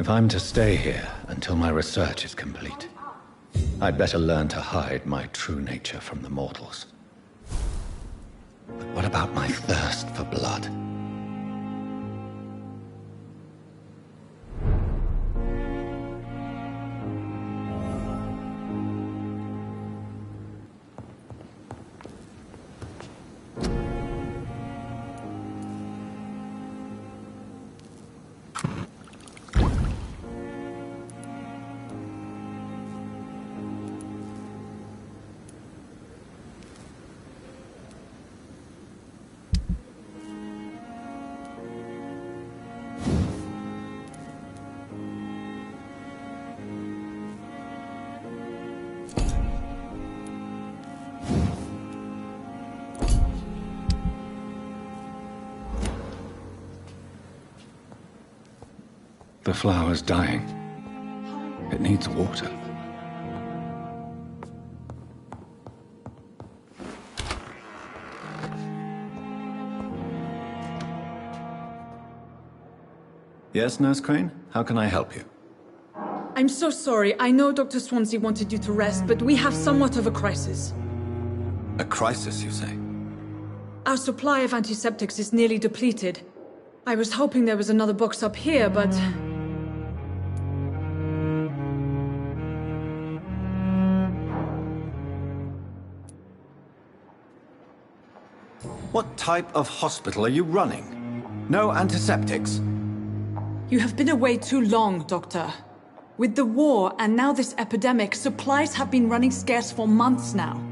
If I'm to stay here until my research is complete, I'd better learn to hide my true nature from the mortals. But what about my thirst for blood? The flower's dying. It needs water. Yes, Nurse Crane? How can I help you? I'm so sorry. I know Dr. Swansea wanted you to rest, but we have somewhat of a crisis. A crisis, you say? Our supply of antiseptics is nearly depleted. I was hoping there was another box up here, but... What type of hospital are you running? No antiseptics? You have been away too long, Doctor. With the war and now this epidemic, supplies have been running scarce for months now.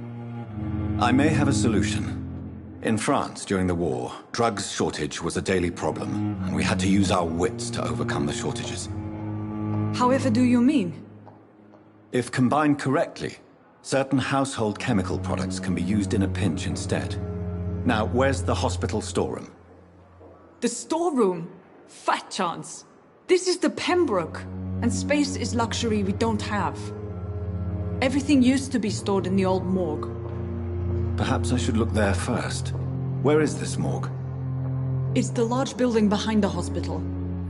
I may have a solution. In France, during the war, drugs shortage was a daily problem, and we had to use our wits to overcome the shortages. However do you mean? If combined correctly, certain household chemical products can be used in a pinch instead. Now, where's the hospital storeroom? The storeroom? Fat chance. This is the Pembroke, and space is luxury we don't have. Everything used to be stored in the old morgue. Perhaps I should look there first. Where is this morgue? It's the large building behind the hospital.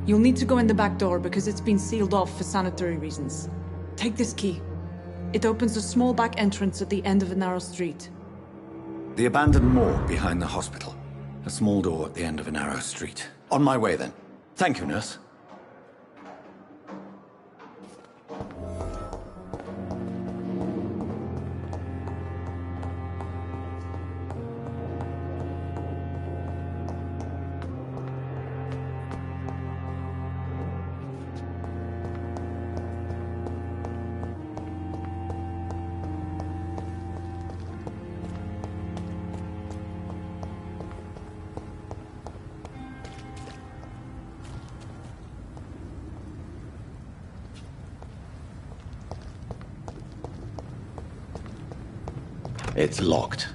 You'll need to go in the back door because it's been sealed off for sanitary reasons. Take this key. It opens a small back entrance at the end of a narrow street. The abandoned morgue behind the hospital. A small door at the end of a narrow street. On my way, then. Thank you, nurse. It's locked.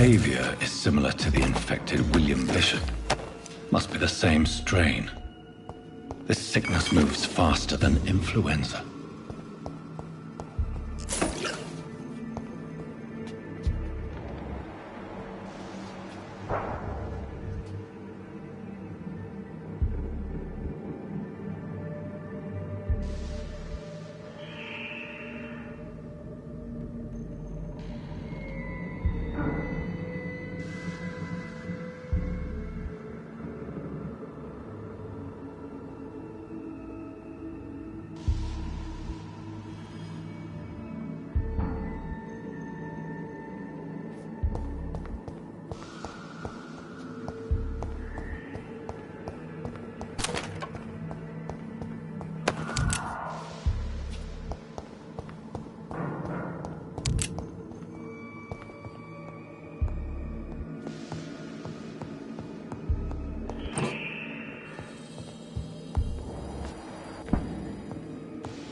behavior is similar to the infected William Bishop. Must be the same strain. This sickness moves faster than influenza.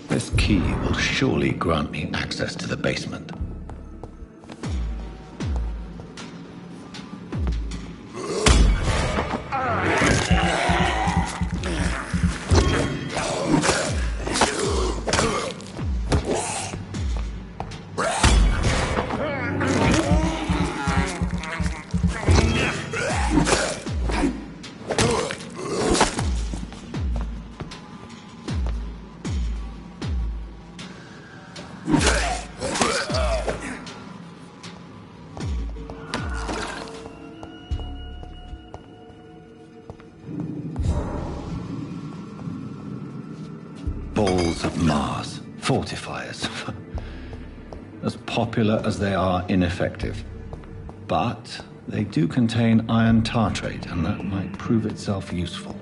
This key will surely grant me access to the basement. Balls of Mars, fortifiers. As popular as they are ineffective. But they do contain iron tartrate, and that might prove itself useful.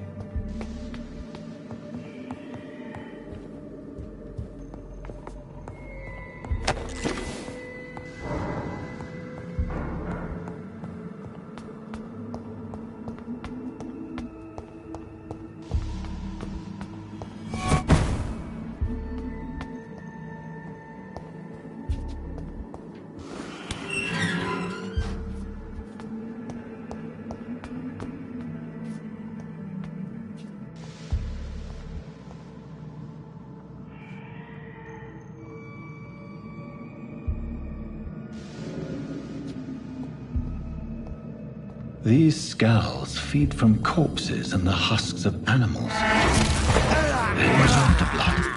These scowls feed from corpses and the husks of animals. They absorb the blood.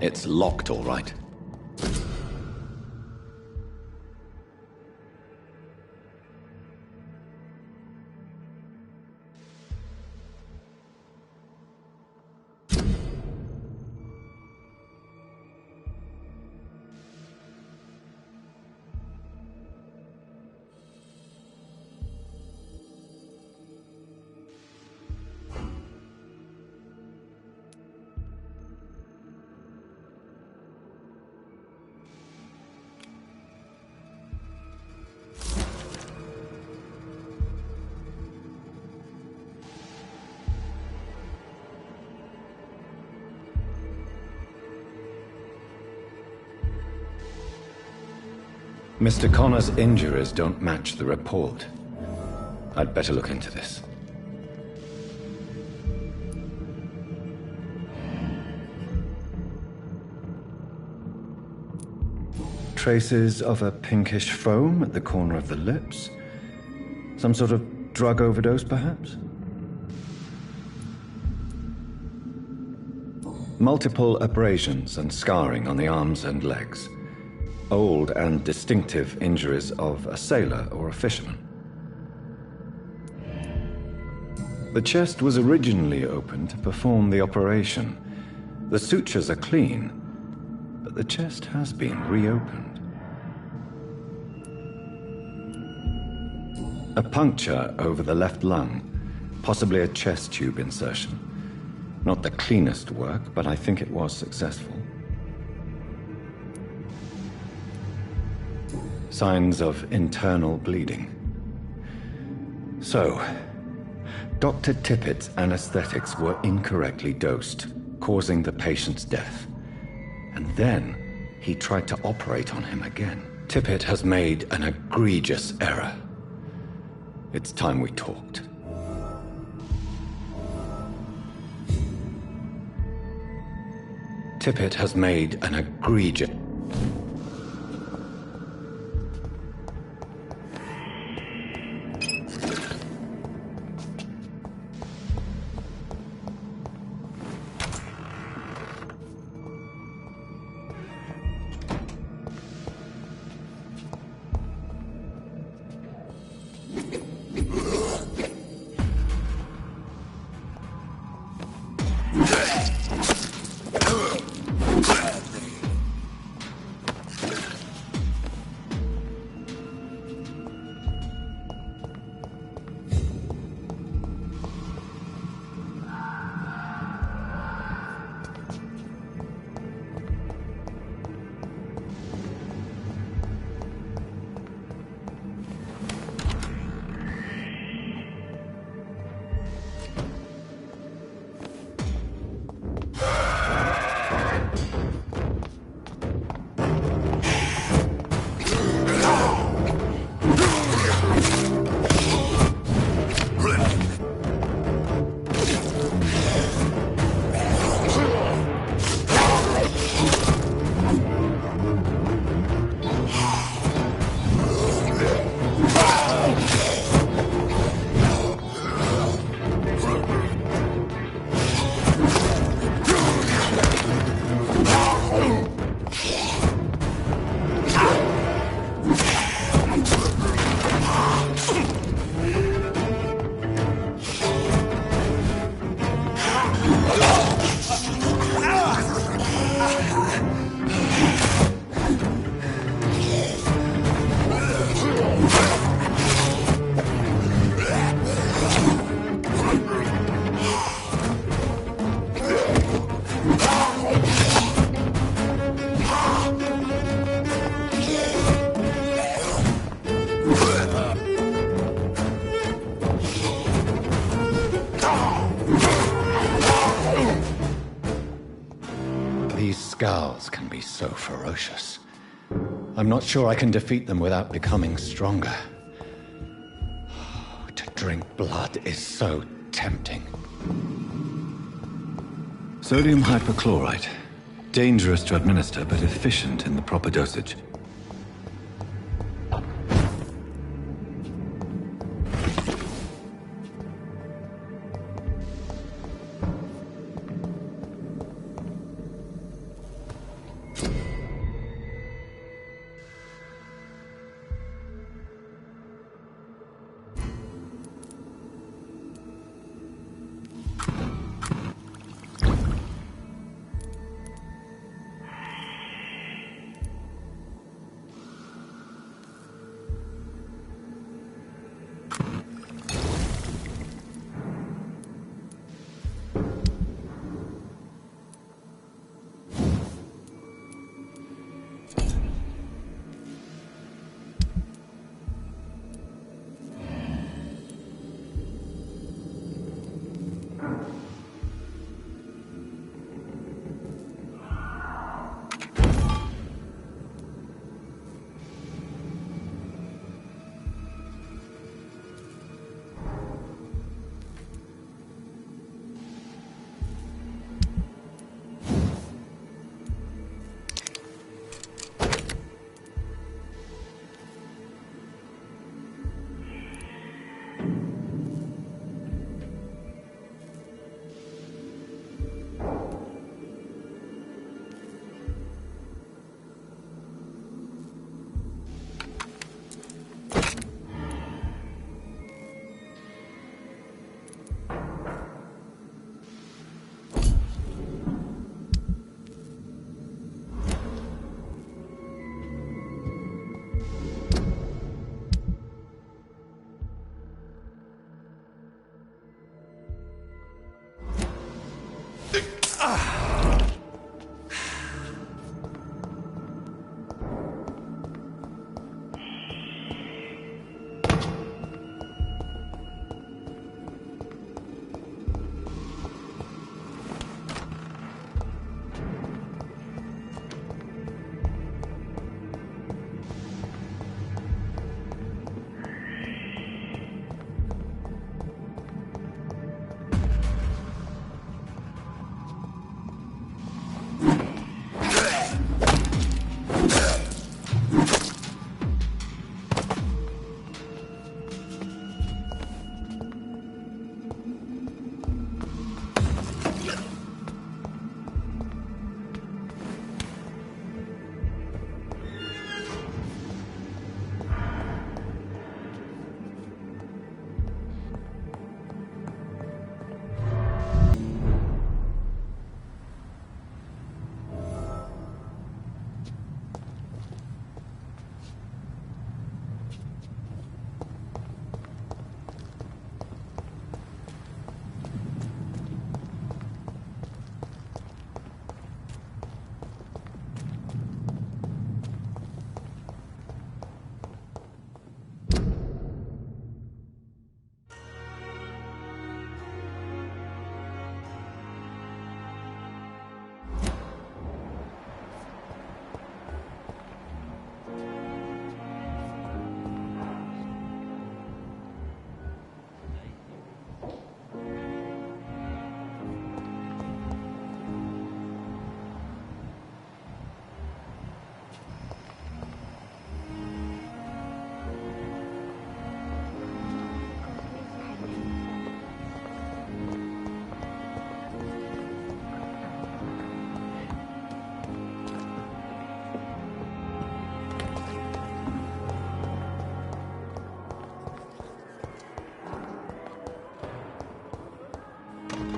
It's locked, all right. Mr. Connor's injuries don't match the report. I'd better look into this. Traces of a pinkish foam at the corner of the lips. Some sort of drug overdose, perhaps? Multiple abrasions and scarring on the arms and legs. Old and distinctive injuries of a sailor or a fisherman. The chest was originally opened to perform the operation. The sutures are clean, but the chest has been reopened. A puncture over the left lung, possibly a chest tube insertion. Not the cleanest work, but I think it was successful. Signs of internal bleeding. So, Dr. Tippett's anesthetics were incorrectly dosed, causing the patient's death. And then, he tried to operate on him again. Tippett has made an egregious error. It's time we talked. Tippett has made an egregious... Scowls can be so ferocious. I'm not sure I can defeat them without becoming stronger. To drink blood is so tempting. Sodium hypochlorite. Dangerous to administer, but efficient in the proper dosage.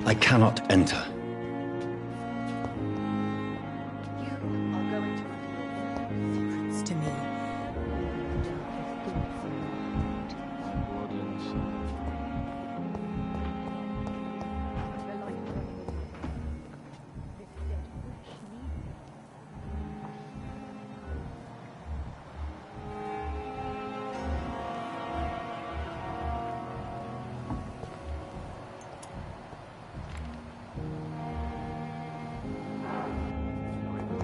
I cannot enter. You are going to reveal secrets to me.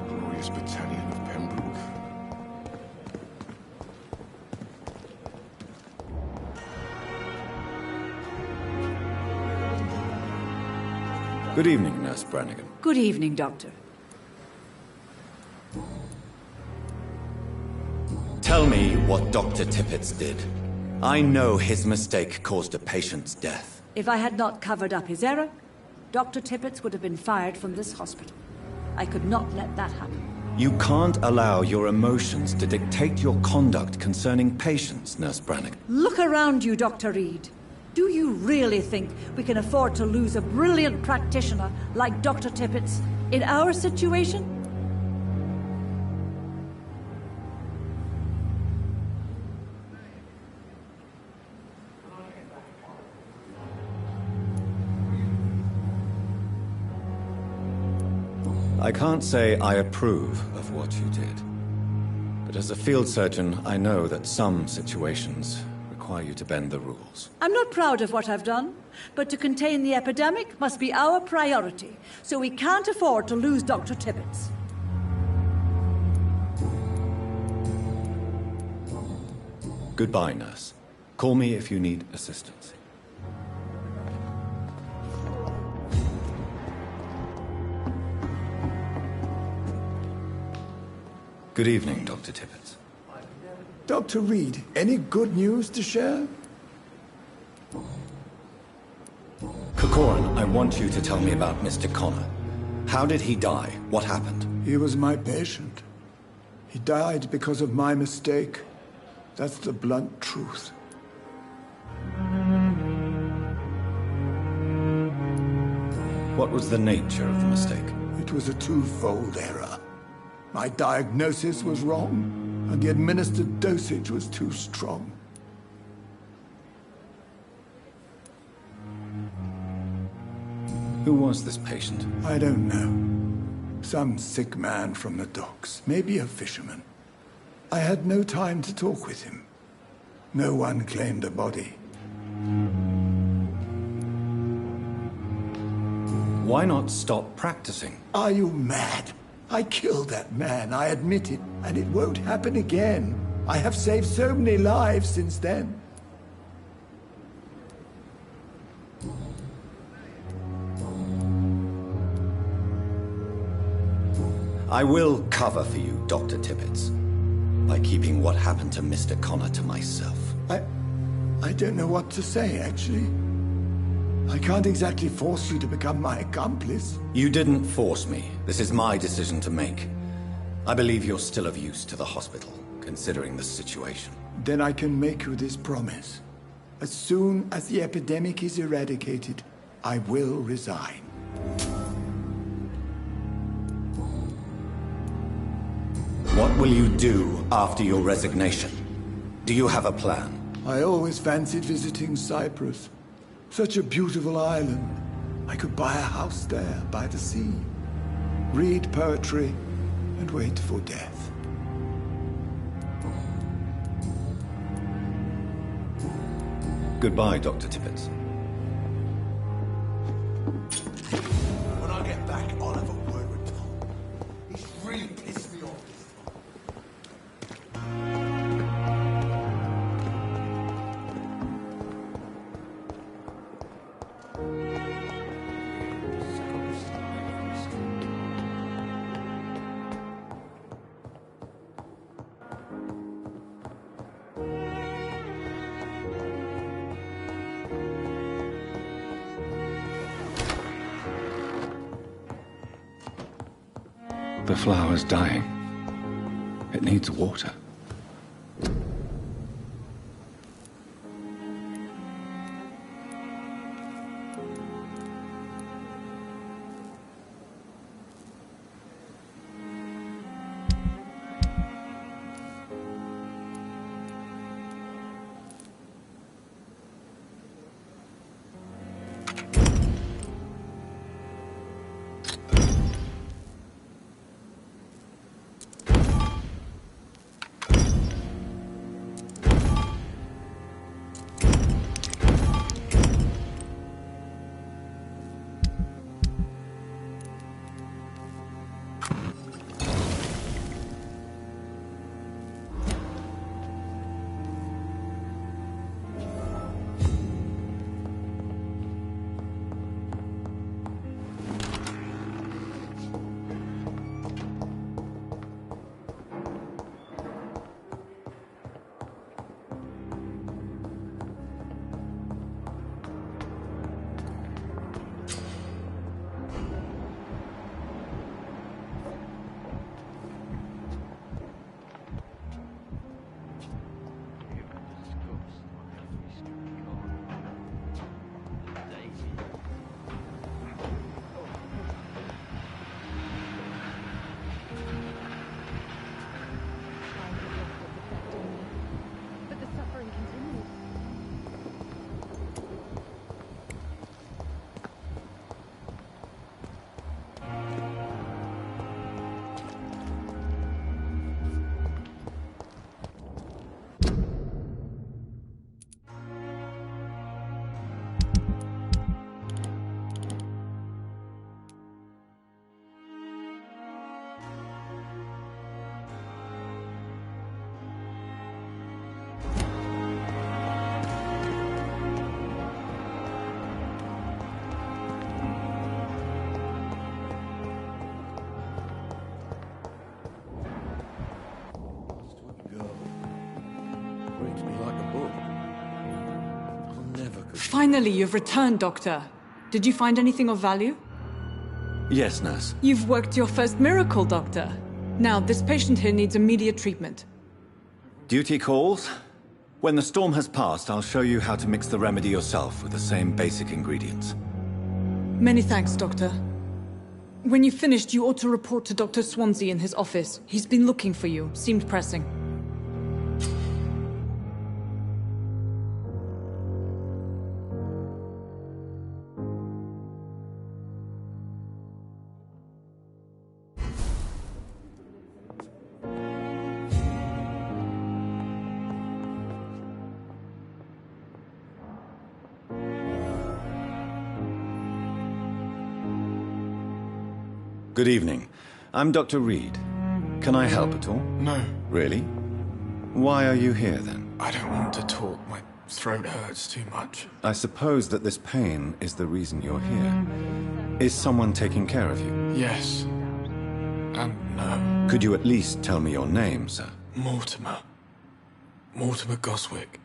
Glorious battalion of Pembroke. Good evening, Nurse Brannigan. Good evening, Doctor. Tell me what Dr. Tippett did. I know his mistake caused a patient's death. If I had not covered up his error, Dr. Tippett would have been fired from this hospital. I could not let that happen. You can't allow your emotions to dictate your conduct concerning patients, Nurse Brannigan. Look around you, Dr. Reid. Do you really think we can afford to lose a brilliant practitioner like Dr. Tippett in our situation? I can't say I approve of what you did. But as a field surgeon, I know that some situations require you to bend the rules. I'm not proud of what I've done, but to contain the epidemic must be our priority, so we can't afford to lose Dr. Tippett. Goodbye, nurse. Call me if you need assistance. Good evening, Dr. Tippett. Dr. Reid, any good news to share? Corcoran, I want you to tell me about Mr. Connor. How did he die? What happened? He was my patient. He died because of my mistake. That's the blunt truth. What was the nature of the mistake? It was a twofold error. My diagnosis was wrong, and the administered dosage was too strong. Who was this patient? I don't know. Some sick man from the docks, maybe a fisherman. I had no time to talk with him. No one claimed a body. Why not stop practicing? Are you mad? I killed that man, I admit it, and it won't happen again. I have saved so many lives since then. I will cover for you, Dr. Tippett, by keeping what happened to Mr. Connor to myself. I don't know what to say, actually. I can't exactly force you to become my accomplice. You didn't force me. This is my decision to make. I believe you're still of use to the hospital, considering the situation. Then I can make you this promise. As soon as the epidemic is eradicated, I will resign. What will you do after your resignation? Do you have a plan? I always fancied visiting Cyprus. Such a beautiful island. I could buy a house there, by the sea. Read poetry and wait for death. Goodbye, Dr. Tippett. When I get back, I'll have a word with Tom. He's really pissed me off. The flower's dying. It needs water. Finally, you've returned, Doctor. Did you find anything of value? Yes, nurse. You've worked your first miracle, Doctor. Now, this patient here needs immediate treatment. Duty calls. When the storm has passed, I'll show you how to mix the remedy yourself with the same basic ingredients. Many thanks, Doctor. When you've finished, you ought to report to Dr. Swansea in his office. He's been looking for you. Seemed pressing. Good evening. I'm Dr. Reid. Can I help at all? No, Really? Why are you here, then? I don't want to talk. My throat hurts too much. I suppose that this pain is the reason you're here. Is someone taking care of you? Yes. And no. Could you at least tell me your name, sir? Mortimer. Mortimer Goswick.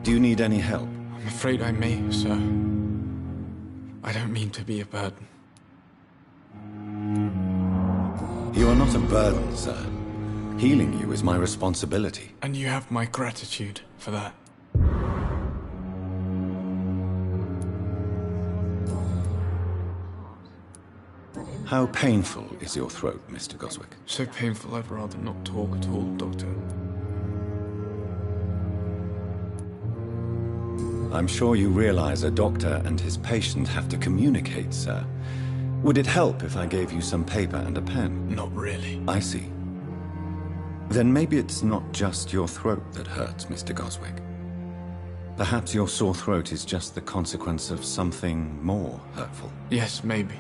Do you need any help? I'm afraid I may, sir. I don't mean to be a burden. You are not a burden, sir. Healing you is my responsibility. And you have my gratitude for that. How painful is your throat, Mr. Goswick? So painful I'd rather not talk at all, Doctor. I'm sure you realize a doctor and his patient have to communicate, sir. Would it help if I gave you some paper and a pen? Not really. I see. Then maybe it's not just your throat that hurts, Mr. Goswick. Perhaps your sore throat is just the consequence of something more hurtful. Yes, maybe.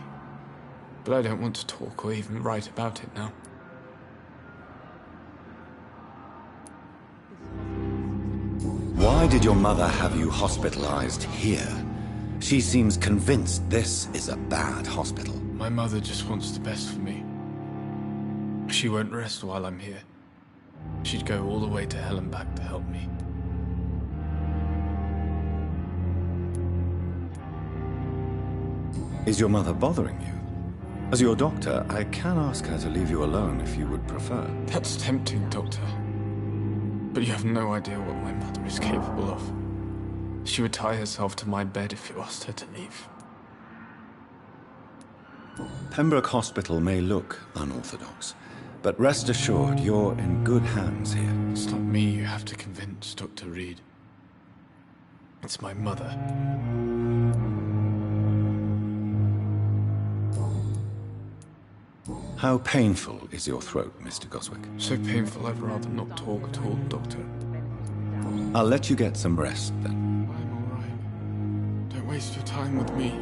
But I don't want to talk or even write about it now. Why did your mother have you hospitalized here? She seems convinced this is a bad hospital. My mother just wants the best for me. She won't rest while I'm here. She'd go all the way to hell and back to help me. Is your mother bothering you? As your doctor, I can ask her to leave you alone if you would prefer. That's tempting, Doctor. But you have no idea what my mother is capable of. She would tie herself to my bed if you asked her to leave. Pembroke Hospital may look unorthodox, but rest assured you're in good hands here. It's not me you have to convince, Dr. Reid. It's my mother. How painful is your throat, Mr. Goswick? So painful I'd rather not talk at all, Doctor. I'll let you get some rest, then. I'm all right. Don't waste your time with me.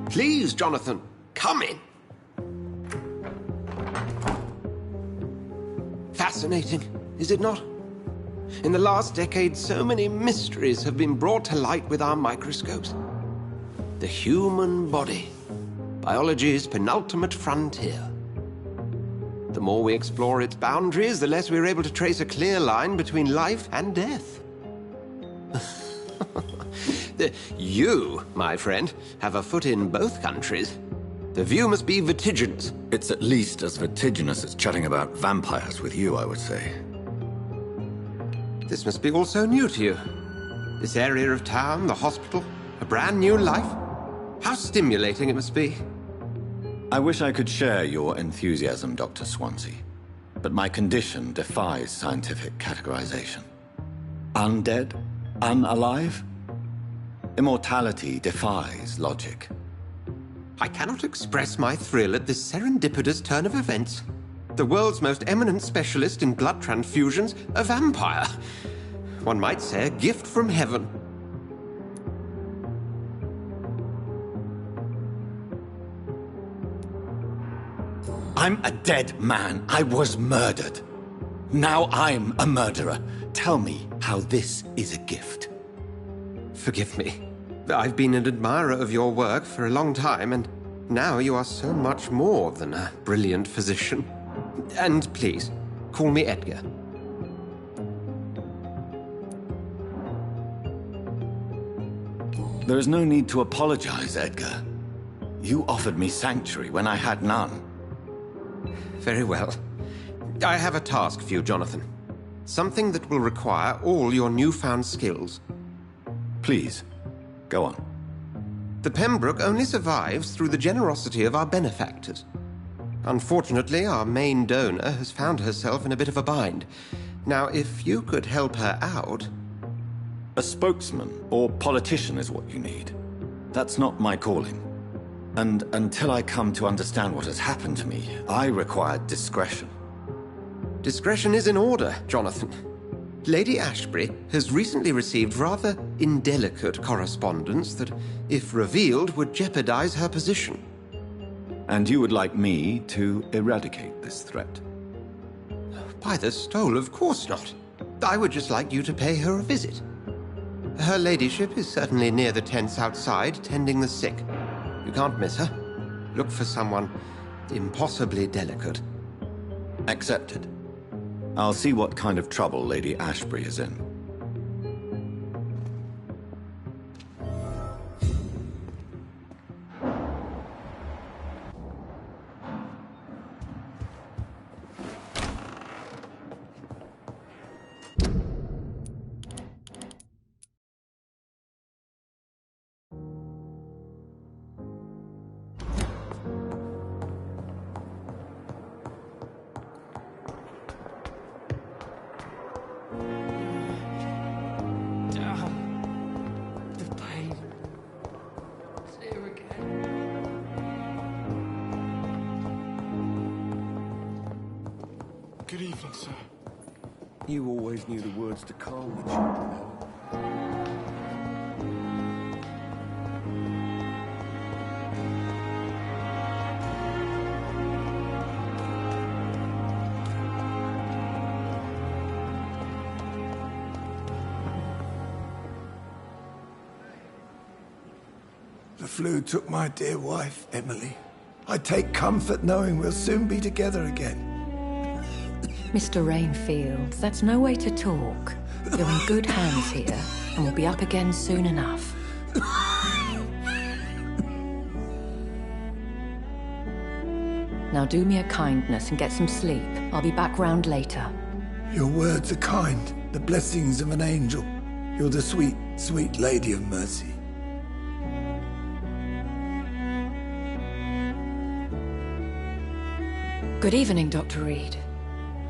Please, Jonathan, come in. Fascinating, is it not? In the last decade, so many mysteries have been brought to light with our microscopes. The human body, biology's penultimate frontier. The more we explore its boundaries, the less we're able to trace a clear line between life and death. You, my friend, have a foot in both countries. The view must be vertiginous. It's at least as vertiginous as chatting about vampires with you, I would say. This must be all so new to you. This area of town, the hospital, a brand new life. How stimulating it must be. I wish I could share your enthusiasm, Dr. Swansea, but my condition defies scientific categorization. Undead? Unalive? Immortality defies logic. I cannot express my thrill at this serendipitous turn of events. The world's most eminent specialist in blood transfusions, a vampire. One might say a gift from heaven. I'm a dead man. I was murdered. Now I'm a murderer. Tell me how this is a gift. Forgive me. I've been an admirer of your work for a long time, and now you are so much more than a brilliant physician. And please, call me Edgar. There is no need to apologize, Edgar. You offered me sanctuary when I had none. Very well. I have a task for you, Jonathan. Something that will require all your newfound skills. Please, go on. The Pembroke only survives through the generosity of our benefactors. Unfortunately, our main donor has found herself in a bit of a bind. Now, if you could help her out... A spokesman or politician is what you need. That's not my calling. And until I come to understand what has happened to me, I require discretion. Discretion is in order, Jonathan. Lady Ashbury has recently received rather indelicate correspondence that, if revealed, would jeopardize her position. And you would like me to eradicate this threat? By the stole, of course not. I would just like you to pay her a visit. Her ladyship is certainly near the tents outside, tending the sick. You can't miss her. Look for someone impossibly delicate. Accepted. I'll see what kind of trouble Lady Ashbury is in. Good evening, sir. You always knew the words to calm the children. The flu took my dear wife, Emily. I take comfort knowing we'll soon be together again. Mr. Rainfield, that's no way to talk. You're in good hands here, and we'll be up again soon enough. Now do me a kindness and get some sleep. I'll be back round later. Your words are kind, the blessings of an angel. You're the sweet, sweet Lady of Mercy. Good evening, Dr. Reid.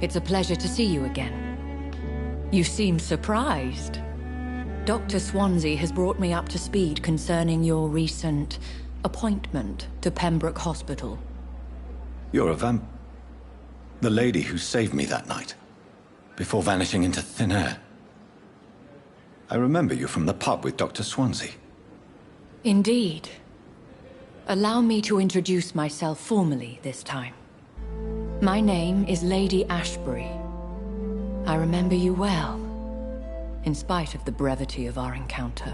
It's a pleasure to see you again. You seem surprised. Dr. Swansea has brought me up to speed concerning your recent appointment to Pembroke Hospital. You're a the lady who saved me that night, before vanishing into thin air. I remember you from the pub with Dr. Swansea. Indeed. Allow me to introduce myself formally this time. My name is Lady Ashbury. I remember you well. in spite of the brevity of our encounter.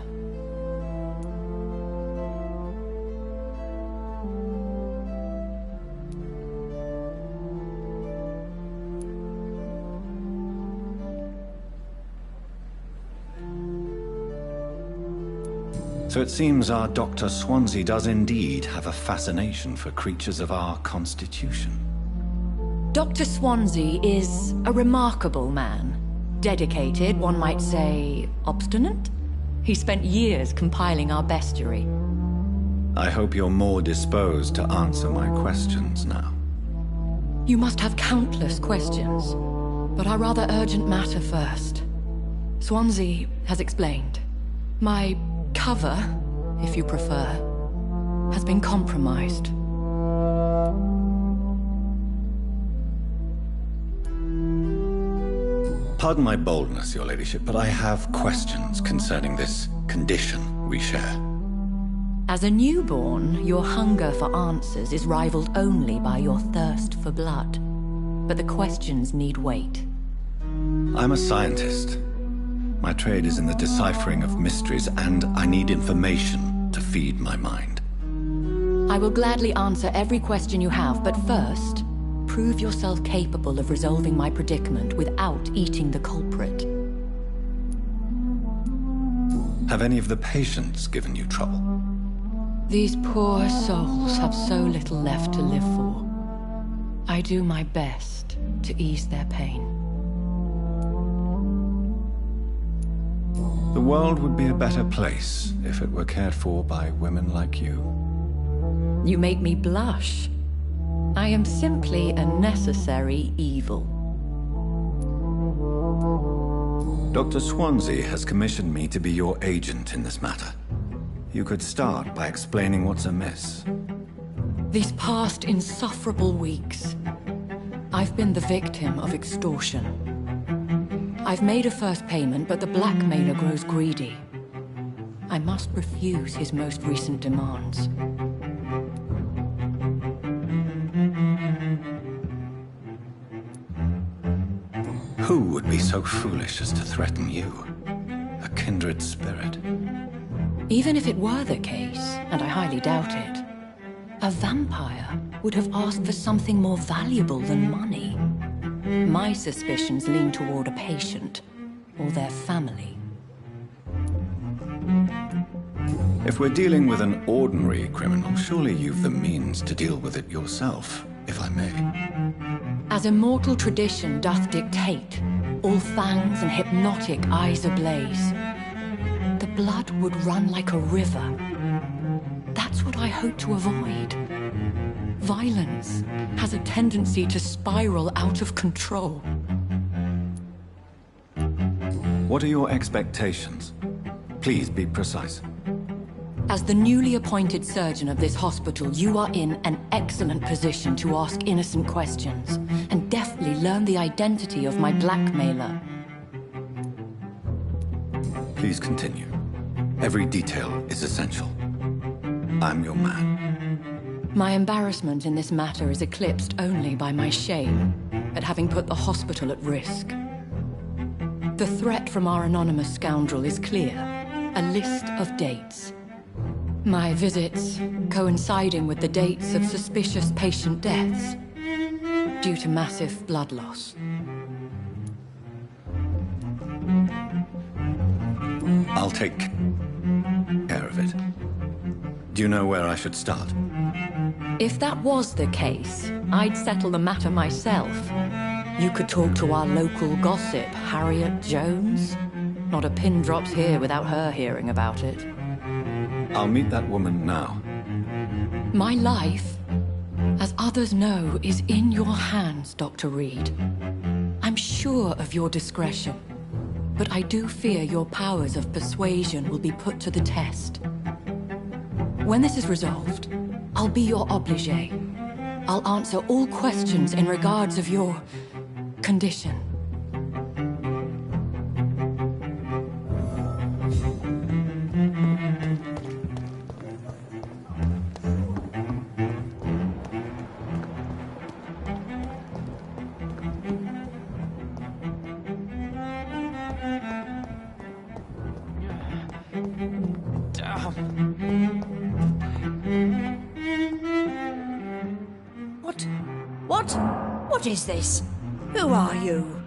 So it seems our Dr. Swansea does indeed have a fascination for creatures of our constitution. Dr. Swansea is a remarkable man. Dedicated, one might say, obstinate? He spent years compiling our bestiary. I hope you're more disposed to answer my questions now. You must have countless questions, but our rather urgent matter first. Swansea has explained. My cover, if you prefer, has been compromised. Pardon my boldness, Your Ladyship, but I have questions concerning this condition we share. As a newborn, your hunger for answers is rivaled only by your thirst for blood. But the questions need wait. I'm a scientist. My trade is in the deciphering of mysteries, and I need information to feed my mind. I will gladly answer every question you have, but first, prove yourself capable of resolving my predicament without eating the culprit. Have any of the patients given you trouble? These poor souls have so little left to live for. I do my best to ease their pain. The world would be a better place if it were cared for by women like you. You make me blush. I am simply a necessary evil. Dr. Swansea has commissioned me to be your agent in this matter. You could start by explaining what's amiss. These past insufferable weeks, I've been the victim of extortion. I've made a first payment, but the blackmailer grows greedy. I must refuse his most recent demands. Who would be so foolish as to threaten you? A kindred spirit. Even if it were the case, and I highly doubt it, a vampire would have asked for something more valuable than money. My suspicions lean toward a patient, or their family. If we're dealing with an ordinary criminal, surely you've the means to deal with it yourself, if I may. As immortal tradition doth dictate, all fangs and hypnotic eyes ablaze, the blood would run like a river. That's what I hope to avoid. Violence has a tendency to spiral out of control. What are your expectations? Please be precise. As the newly appointed surgeon of this hospital, you are in an excellent position to ask innocent questions and deftly learn the identity of my blackmailer. Please continue. Every detail is essential. I'm your man. My embarrassment in this matter is eclipsed only by my shame at having put the hospital at risk. The threat from our anonymous scoundrel is clear. A list of dates. My visits coinciding with the dates of suspicious patient deaths due to massive blood loss. I'll take care of it. Do you know where I should start? If that was the case, I'd settle the matter myself. You could talk to our local gossip, Harriet Jones. Not a pin drops here without her hearing about it. I'll meet that woman now. My life, as others know, is in your hands, Dr. Reid. I'm sure of your discretion, but I do fear your powers of persuasion will be put to the test. When this is resolved, I'll be your obligé. I'll answer all questions in regards of your condition. What is this? Who are you?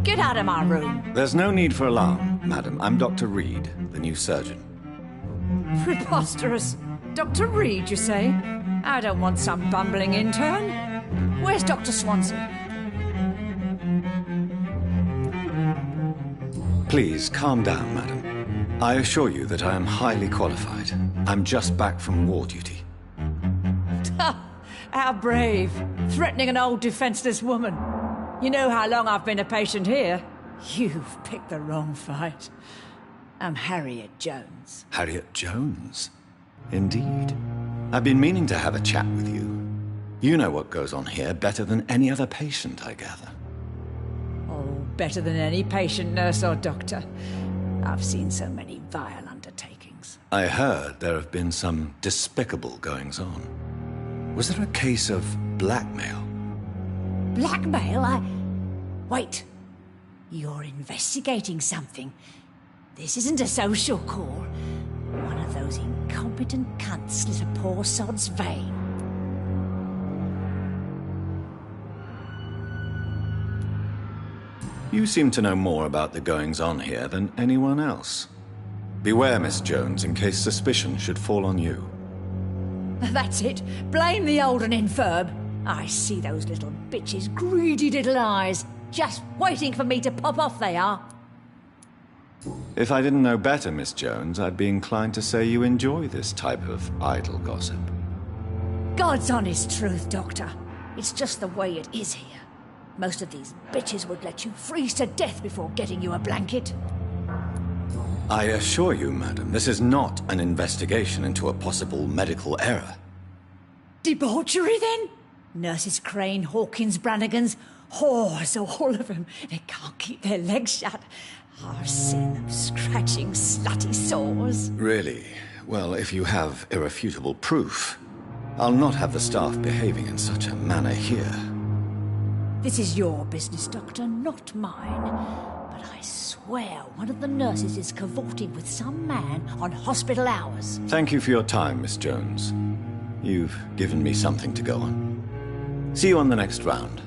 Get out of my room. There's no need for alarm, madam. I'm Dr. Reid, the new surgeon. Preposterous. Dr. Reid, you say? I don't want some bumbling intern. Where's Dr. Swansea? Please, calm down, madam. I assure you that I am highly qualified. I'm just back from war duty. How brave. Threatening an old defenseless woman. You know how long I've been a patient here? You've picked the wrong fight. I'm Harriet Jones. Harriet Jones? Indeed. I've been meaning to have a chat with you. You know what goes on here better than any other patient, I gather. Oh, better than any patient, nurse or doctor. I've seen so many vile undertakings. I heard there have been some despicable goings-on. Was there a case of blackmail? Blackmail? Wait. You're investigating something. This isn't a social call. One of those incompetent cunts slit a poor sod's vein. You seem to know more about the goings-on here than anyone else. Beware, Miss Jones, in case suspicion should fall on you. That's it. Blame the old and infirm. I see those little bitches' greedy little eyes. Just waiting for me to pop off, they are. If I didn't know better, Miss Jones, I'd be inclined to say you enjoy this type of idle gossip. God's honest truth, Doctor. It's just the way it is here. Most of these bitches would let you freeze to death before getting you a blanket. I assure you, madam, this is not an investigation into a possible medical error. Debauchery, then? Nurses Crane, Hawkins, Brannigans, whores, all of them. They can't keep their legs shut. I've seen them scratching slutty sores. Really? Well, if you have irrefutable proof, I'll not have the staff behaving in such a manner here. This is your business, Doctor, not mine. But I swear one of the nurses is cavorting with some man on hospital hours. Thank you for your time, Miss Jones. You've given me something to go on. See you on the next round.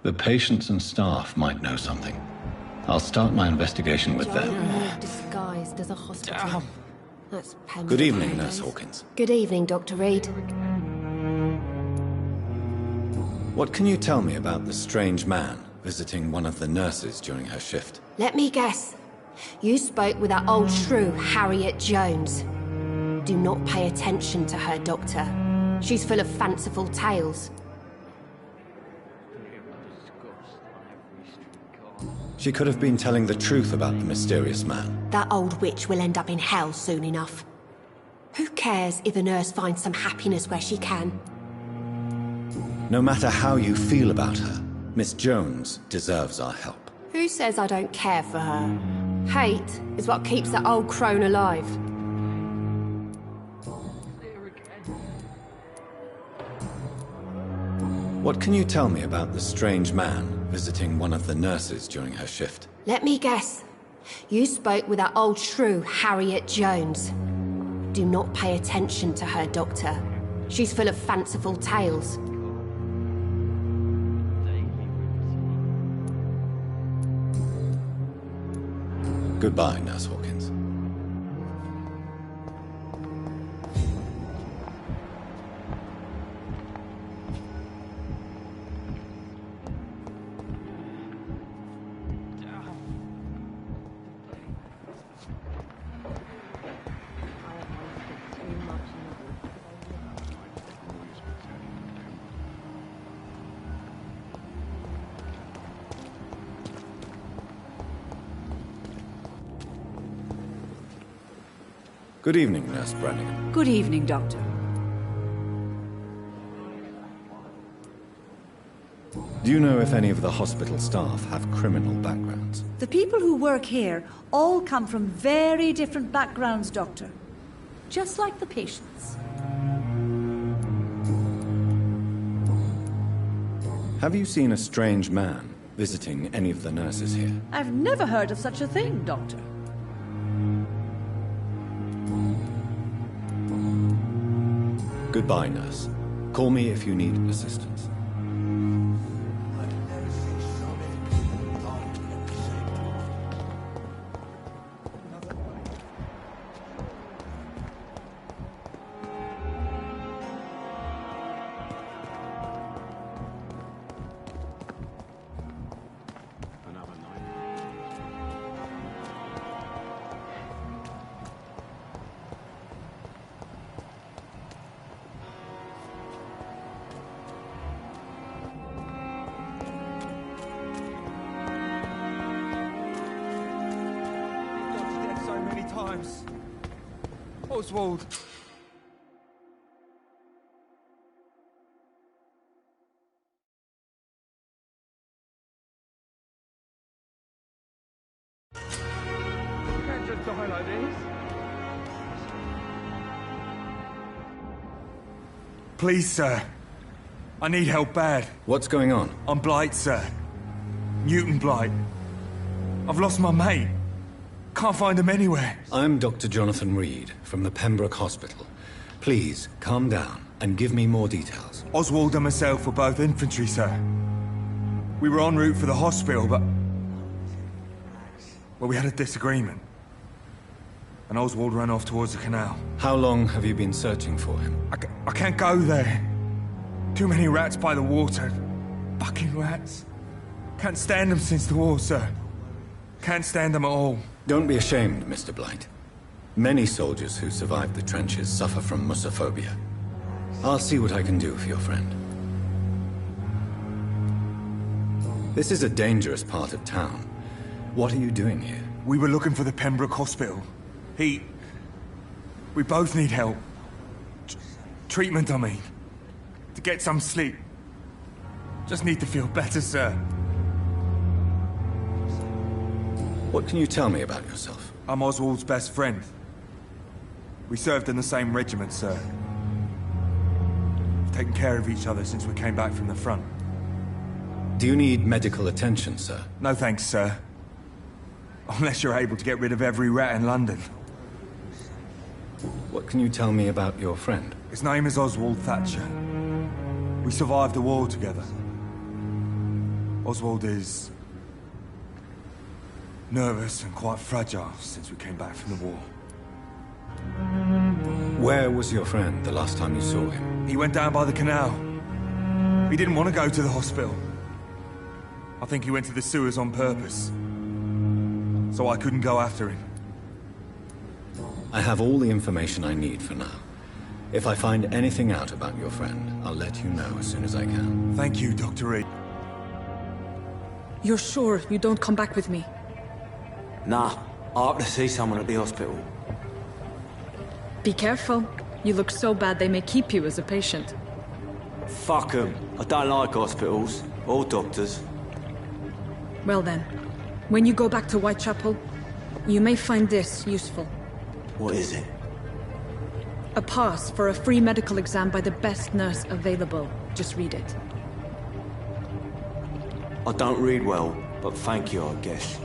The patients and staff might know something. I'll start my investigation with them. Disguised as a hospital. That's Good evening, Nurse Hawkins. Good evening, Dr. Reid. What can you tell me about the strange man visiting one of the nurses during her shift? Let me guess. You spoke with that old shrew, Harriet Jones. Do not pay attention to her, Doctor. She's full of fanciful tales. She could have been telling the truth about the mysterious man. That old witch will end up in hell soon enough. Who cares if a nurse finds some happiness where she can? No matter how you feel about her, Miss Jones deserves our help. Who says I don't care for her? Hate is what keeps that old crone alive. What can you tell me about the strange man visiting one of the nurses during her shift? Let me guess. You spoke with that old shrew, Harriet Jones. Do not pay attention to her, Doctor. She's full of fanciful tales. Goodbye, Nurse Hawkins. Good evening, Nurse Brannigan. Good evening, Doctor. Do you know if any of the hospital staff have criminal backgrounds? The people who work here all come from very different backgrounds, Doctor. Just like the patients. Have you seen a strange man visiting any of the nurses here? I've never heard of such a thing, Doctor. Goodbye, nurse. Call me if you need assistance. Oswald! You can't just die like this. Please, sir. I need help bad. What's going on? I'm Blight, sir. Newton Blight. I've lost my mate. Can't find him anywhere. I'm Dr. Jonathan Reid from the Pembroke Hospital. Please, calm down and give me more details. Oswald and myself were both infantry, sir. We were en route for the hospital, but... well, we had a disagreement. And Oswald ran off towards the canal. How long have you been searching for him? I can't go there. Too many rats by the water. Fucking rats. Can't stand them since the war, sir. Can't stand them at all. Don't be ashamed, Mr. Blight. Many soldiers who survived the trenches suffer from musophobia. I'll see what I can do for your friend. This is a dangerous part of town. What are you doing here? We were looking for the Pembroke Hospital. We both need help. Treatment, I mean. To get some sleep. Just need to feel better, sir. What can you tell me about yourself? I'm Oswald's best friend. We served in the same regiment, sir. We've taken care of each other since we came back from the front. Do you need medical attention, sir? No thanks, sir. Unless you're able to get rid of every rat in London. What can you tell me about your friend? His name is Oswald Thatcher. We survived the war together. Oswald is... nervous and quite fragile since we came back from the war. Where was your friend the last time you saw him? He went down by the canal. He didn't want to go to the hospital. I think he went to the sewers on purpose. So I couldn't go after him. I have all the information I need for now. If I find anything out about your friend, I'll let you know as soon as I can. Thank you, Dr. Reid. You're sure you don't come back with me? Nah, I have to see someone at the hospital. Be careful. You look so bad they may keep you as a patient. Fuck 'em. I don't like hospitals. Or doctors. Well then, when you go back to Whitechapel, you may find this useful. What is it? A pass for a free medical exam by the best nurse available. Just read it. I don't read well, but thank you, I guess.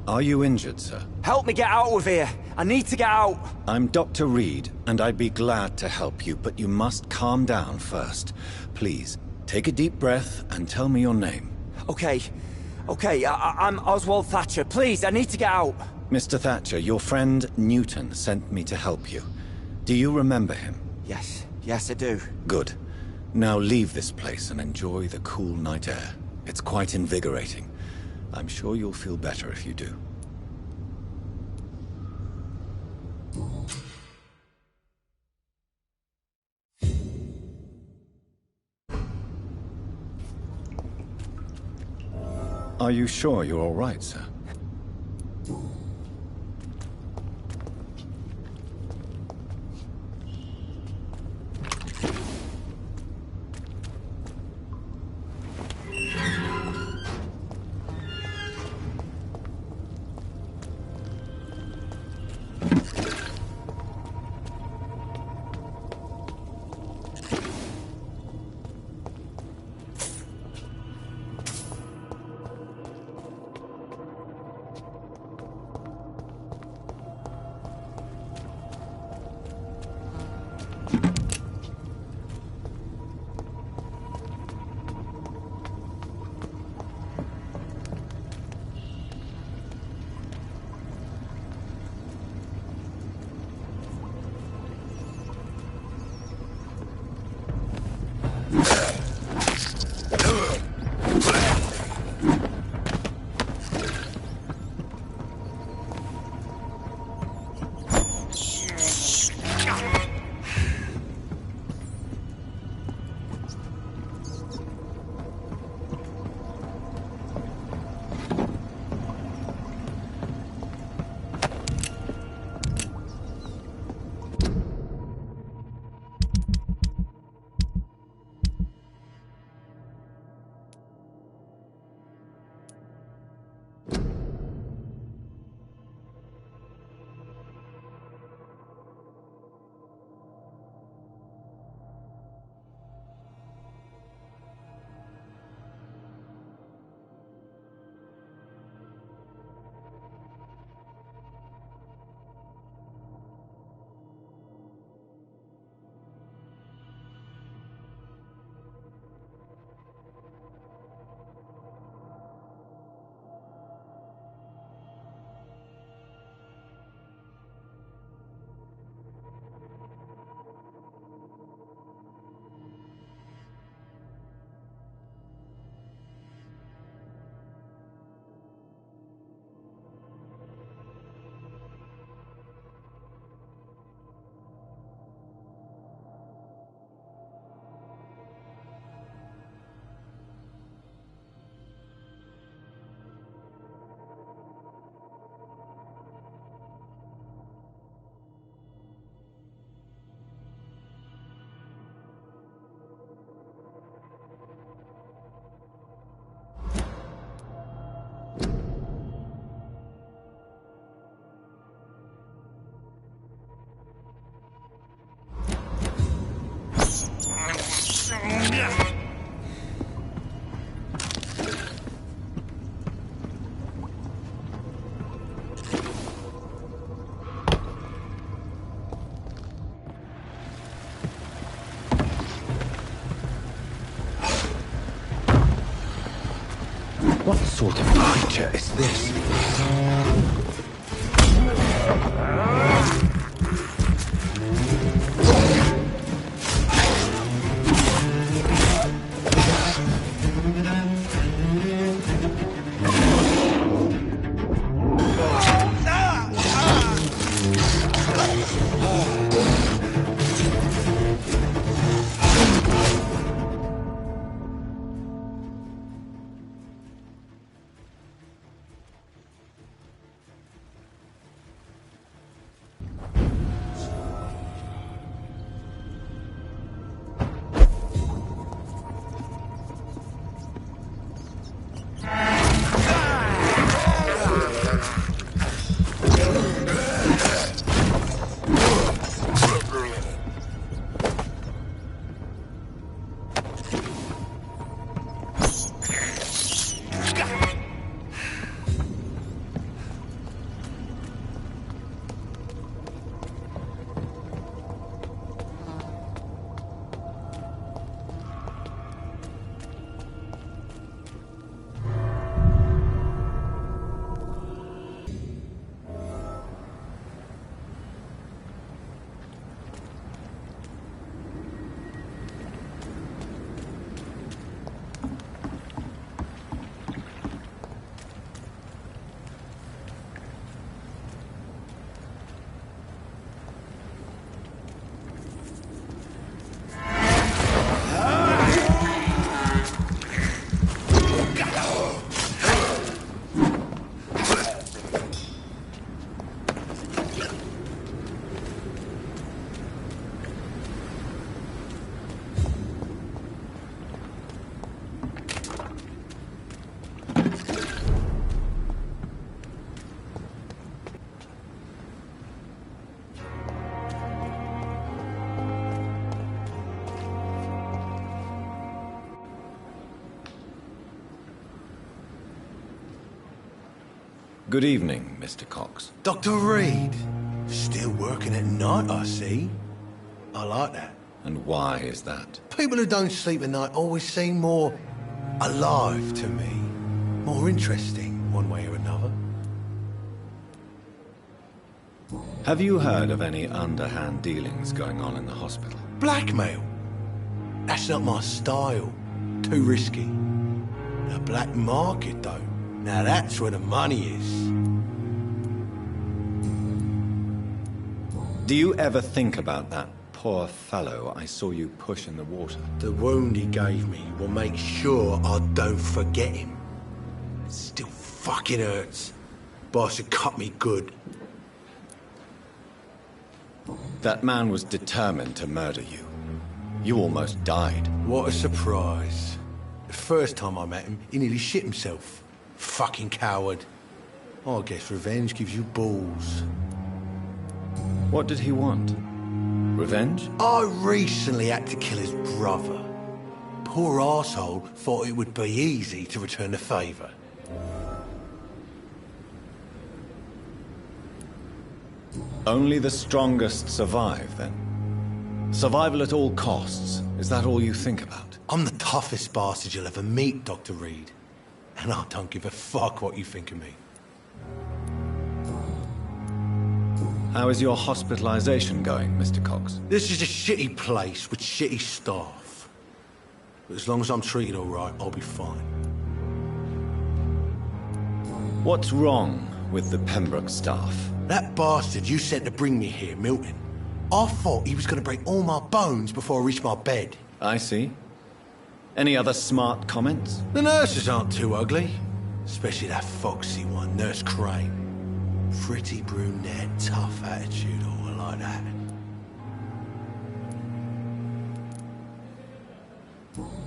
Are you injured, sir? Help me get out of here! I need to get out! I'm Dr. Reid, and I'd be glad to help you, but you must calm down first. Please, take a deep breath and tell me your name. Okay, I'm Oswald Thatcher. Please, I need to get out! Mr. Thatcher, your friend Newton sent me to help you. Do you remember him? Yes, I do. Good. Now leave this place and enjoy the cool night air. It's quite invigorating. I'm sure you'll feel better if you do. Are you sure you're all right, sir? What sort of creature is this? Good evening, Mr. Cox. Dr. Reid. Still working at night, I see. I like that. And why is that? People who don't sleep at night always seem more alive to me. More interesting, one way or another. Have you heard of any underhand dealings going on in the hospital? Blackmail? That's not my style. Too risky. The black market, though. Now that's where the money is. Do you ever think about that poor fellow I saw you push in the water? The wound he gave me will make sure I don't forget him. It still fucking hurts. Boss should cut me good. That man was determined to murder you. You almost died. What a surprise. The first time I met him, he nearly shit himself. Fucking coward. I guess revenge gives you balls. What did he want? Revenge? I recently had to kill his brother. Poor arsehole thought it would be easy to return the favour. Only the strongest survive, then? Survival at all costs. Is that all you think about? I'm the toughest bastard you'll ever meet, Dr. Reid. And I don't give a fuck what you think of me. How is your hospitalization going, Mr. Cox? This is a shitty place with shitty staff. But as long as I'm treated all right, I'll be fine. What's wrong with the Pembroke staff? That bastard you sent to bring me here, Milton. I thought he was going to break all my bones before I reached my bed. I see. Any other smart comments? The nurses aren't too ugly. Especially that foxy one, Nurse Crane. Pretty brunette, tough attitude, all like that.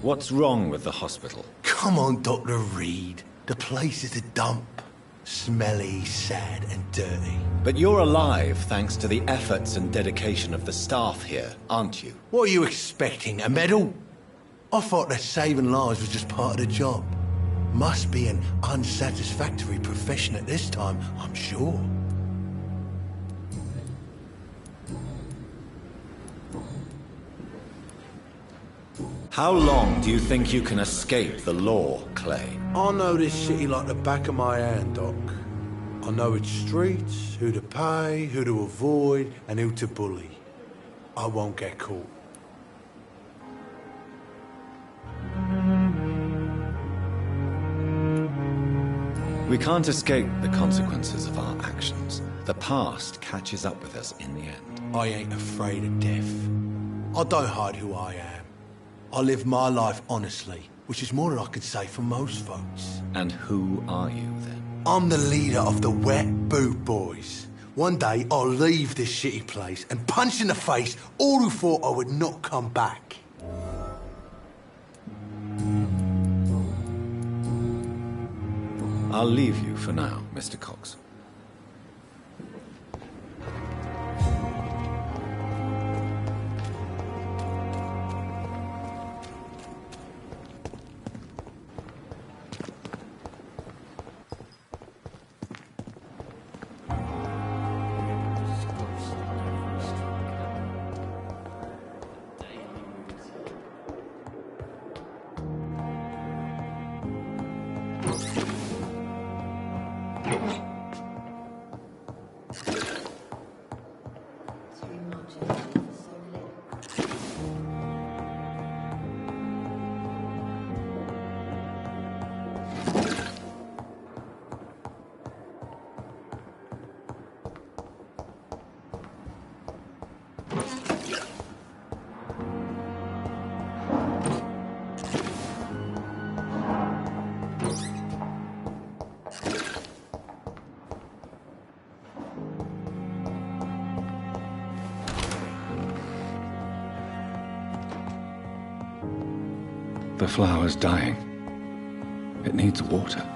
What's wrong with the hospital? Come on, Dr. Reid. The place is a dump. Smelly, sad, and dirty. But you're alive thanks to the efforts and dedication of the staff here, aren't you? What are you expecting, a medal? I thought that saving lives was just part of the job. Must be an unsatisfactory profession at this time, I'm sure. How long do you think you can escape the law, Clay? I know this city like the back of my hand, Doc. I know its streets, who to pay, who to avoid, and who to bully. I won't get caught. We can't escape the consequences of our actions. The past catches up with us in the end. I ain't afraid of death. I don't hide who I am. I live my life honestly, which is more than I could say for most folks. And who are you, then? I'm the leader of the Wet Boot Boys. One day, I'll leave this shitty place and punch in the face all who thought I would not come back. I'll leave you for now, Mr. Cox. The flower's dying. It needs water.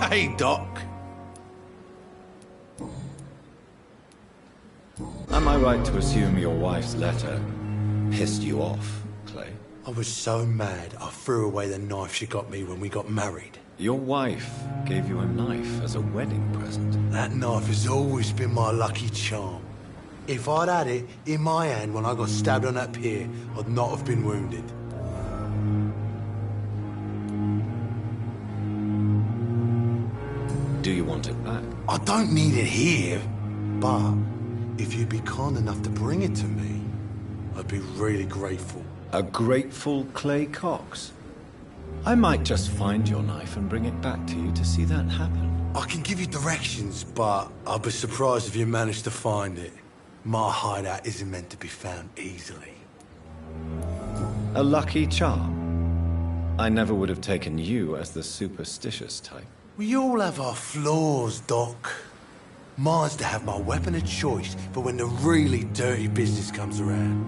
Hey, Doc. Am I right to assume your wife's letter pissed you off, Clay? I was so mad I threw away the knife she got me when we got married. Your wife gave you a knife as a wedding present. That knife has always been my lucky charm. If I'd had it in my hand when I got stabbed on that pier, I'd not have been wounded. Do you want it back? I don't need it here, but if you'd be kind enough to bring it to me, I'd be really grateful. A grateful Clay Cox? I might just find your knife and bring it back to you to see that happen. I can give you directions, but I'd be surprised if you managed to find it. My hideout isn't meant to be found easily. A lucky charm? I never would have taken you as the superstitious type. We all have our flaws, Doc. Mine's to have my weapon of choice for when the really dirty business comes around.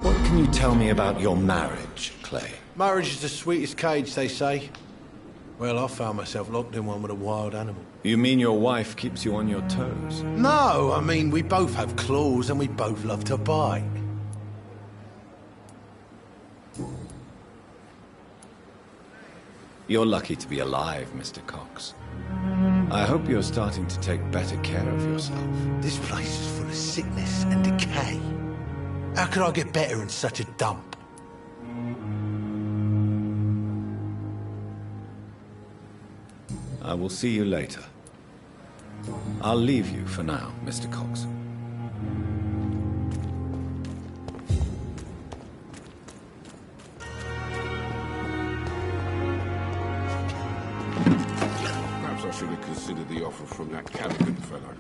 What can you tell me about your marriage, Clay? Marriage is the sweetest cage, they say. Well, I found myself locked in one with a wild animal. You mean your wife keeps you on your toes? No, I mean, we both have claws and we both love to bite. You're lucky to be alive, Mr. Cox. I hope you're starting to take better care of yourself. This place is full of sickness and decay. How could I get better in such a dump? I will see you later. I'll leave you for now, Mr. Cox. Perhaps I should have considered the offer from that Callaghan fellow.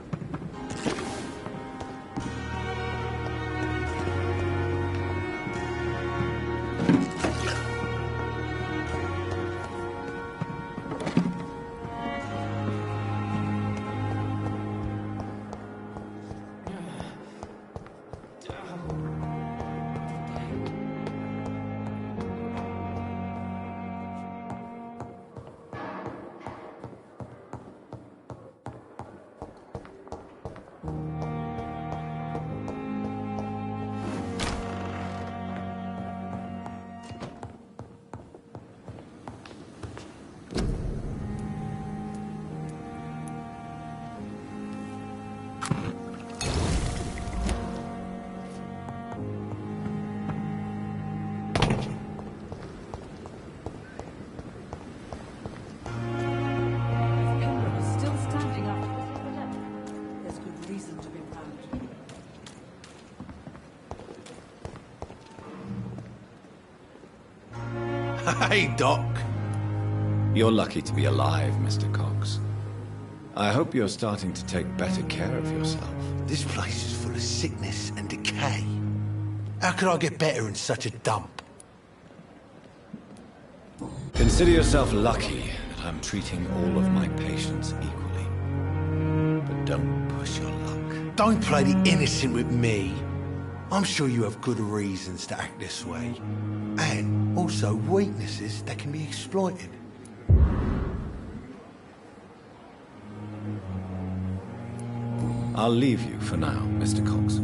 Hey, Doc. You're lucky to be alive, Mr. Cox. I hope you're starting to take better care of yourself. This place is full of sickness and decay. How could I get better in such a dump? Consider yourself lucky that I'm treating all of my patients equally. But don't push your luck. Don't play the innocent with me. I'm sure you have good reasons to act this way. And also weaknesses that can be exploited. I'll leave you for now, Mr. Cox.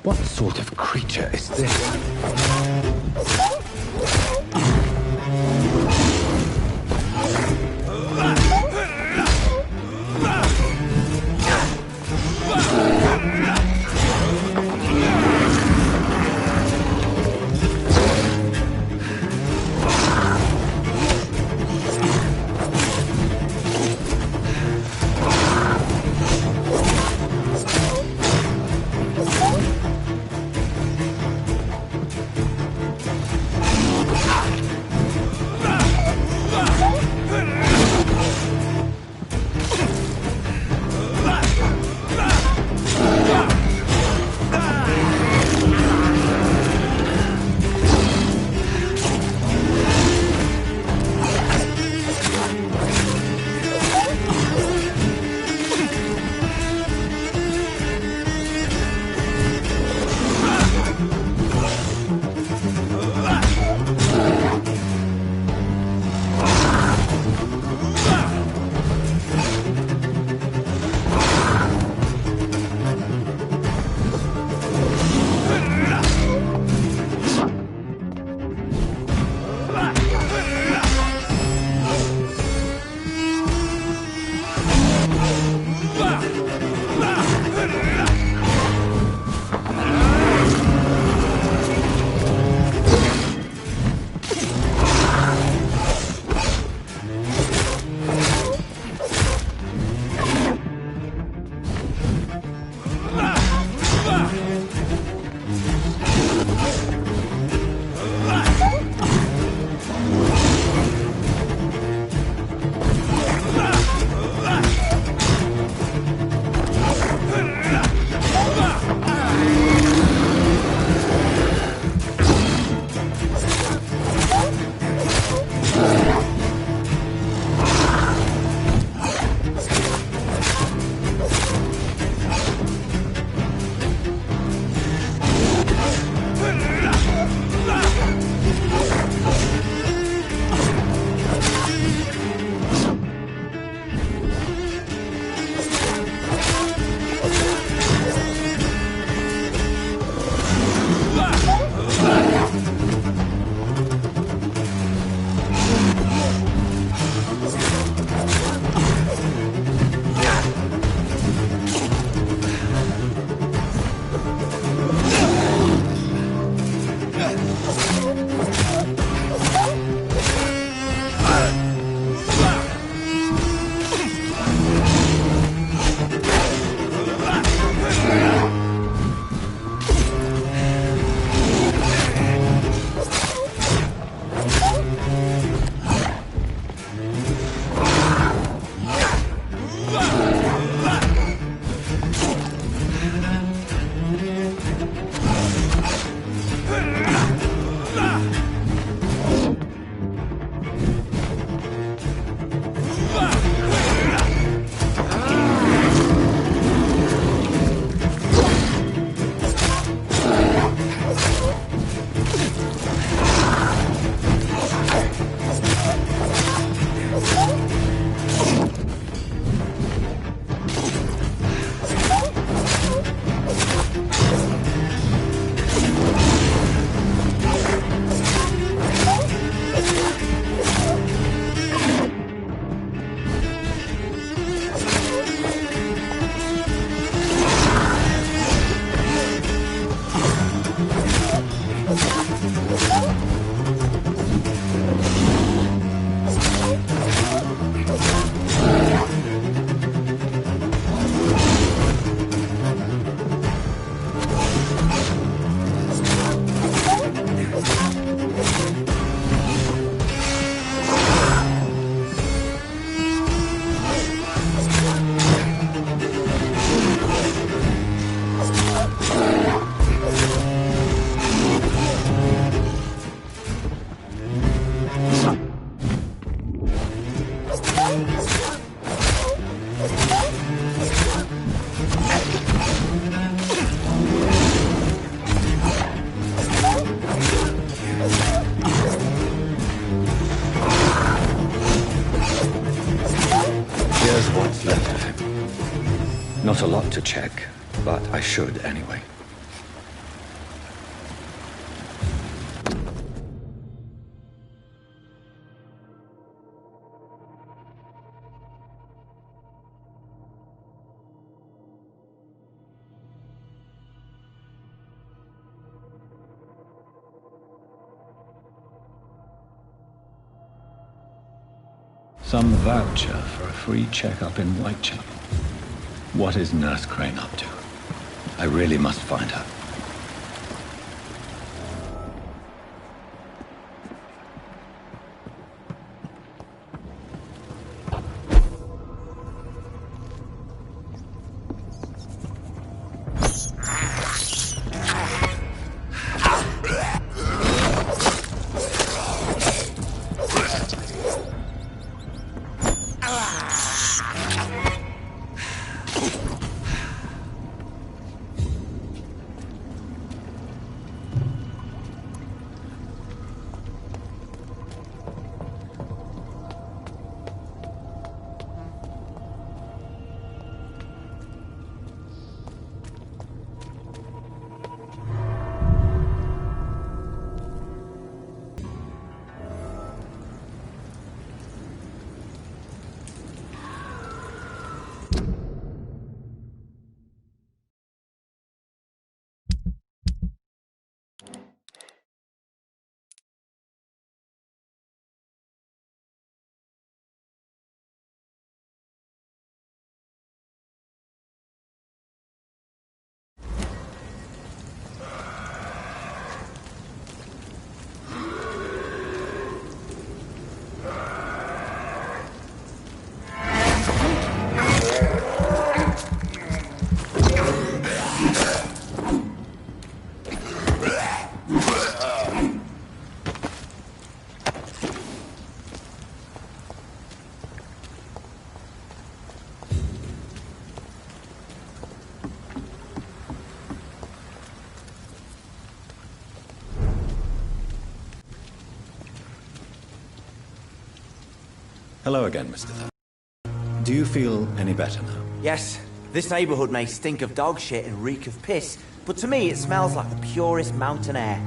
What sort of creature is this? Not a lot to check, but I should anyway. Some voucher for a free checkup in Whitechapel. What is Nurse Crane up to? I really must find her. Hello again, Mr. Thatcher. Do you feel any better now? Yes. This neighborhood may stink of dog shit and reek of piss, but to me it smells like the purest mountain air.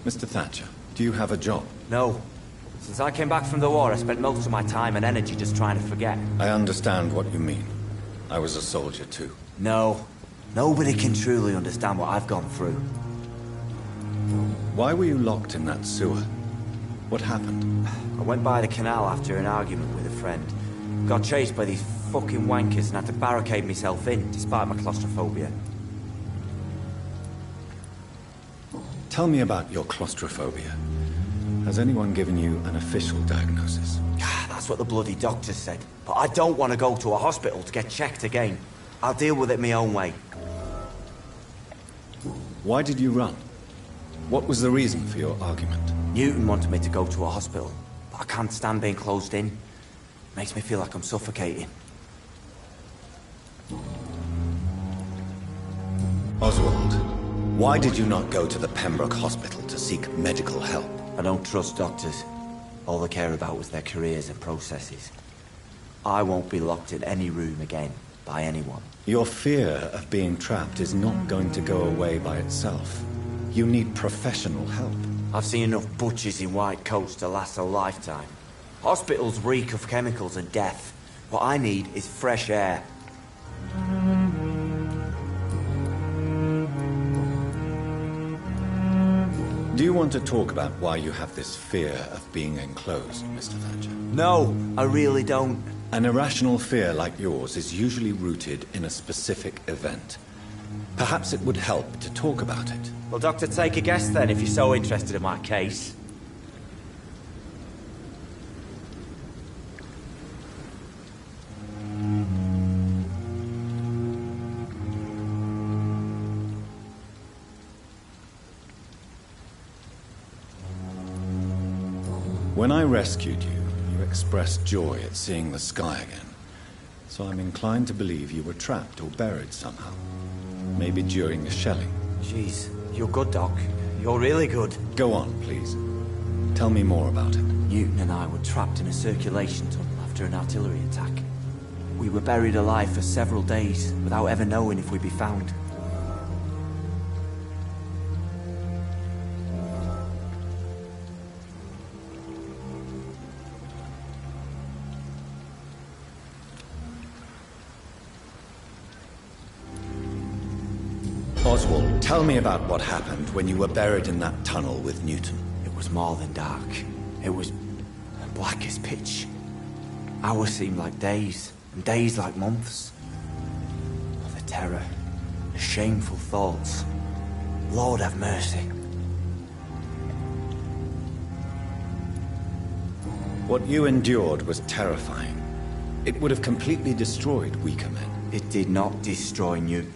Mr. Thatcher, do you have a job? No. Since I came back from the war, I spent most of my time and energy just trying to forget. I understand what you mean. I was a soldier too. No. Nobody can truly understand what I've gone through. Why were you locked in that sewer? What happened? I went by the canal after an argument with a friend. Got chased by these fucking wankers and had to barricade myself in, despite my claustrophobia. Tell me about your claustrophobia. Has anyone given you an official diagnosis? That's what the bloody doctor said. But I don't want to go to a hospital to get checked again. I'll deal with it my own way. Why did you run? What was the reason for your argument? Newton wanted me to go to a hospital, but I can't stand being closed in. Makes me feel like I'm suffocating. Oswald, why did you not go to the Pembroke Hospital to seek medical help? I don't trust doctors. All they care about was their careers and processes. I won't be locked in any room again, by anyone. Your fear of being trapped is not going to go away by itself. You need professional help. I've seen enough butchers in white coats to last a lifetime. Hospitals reek of chemicals and death. What I need is fresh air. Do you want to talk about why you have this fear of being enclosed, Mr. Thatcher? No, I really don't. An irrational fear like yours is usually rooted in a specific event. Perhaps it would help to talk about it. Well, Doctor, take a guess then, if you're so interested in my case. When I rescued you, you expressed joy at seeing the sky again. So I'm inclined to believe you were trapped or buried somehow. Maybe during the shelling. Jeez, you're good, Doc. You're really good. Go on, please. Tell me more about it. Newton and I were trapped in a circulation tunnel after an artillery attack. We were buried alive for several days, without ever knowing if we'd be found. Oswald, tell me about what happened when you were buried in that tunnel with Newton. It was more than dark. It was black as pitch. Hours seemed like days, and days like months. The terror, the shameful thoughts. Lord have mercy. What you endured was terrifying. It would have completely destroyed weaker men. It did not destroy Newton.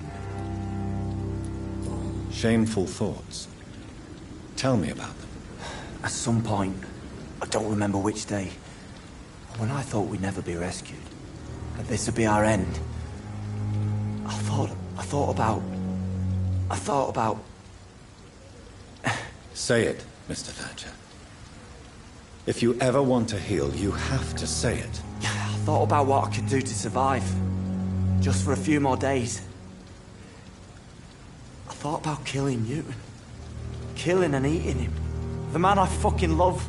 Shameful thoughts. Tell me about them. At some point, I don't remember which day, when I thought we'd never be rescued, that this would be our end, I thought about... Say it, Mr. Thatcher. If you ever want to heal, you have to say it. I thought about what I could do to survive, just for a few more days. I thought about killing Newton. Killing and eating him. The man I fucking love.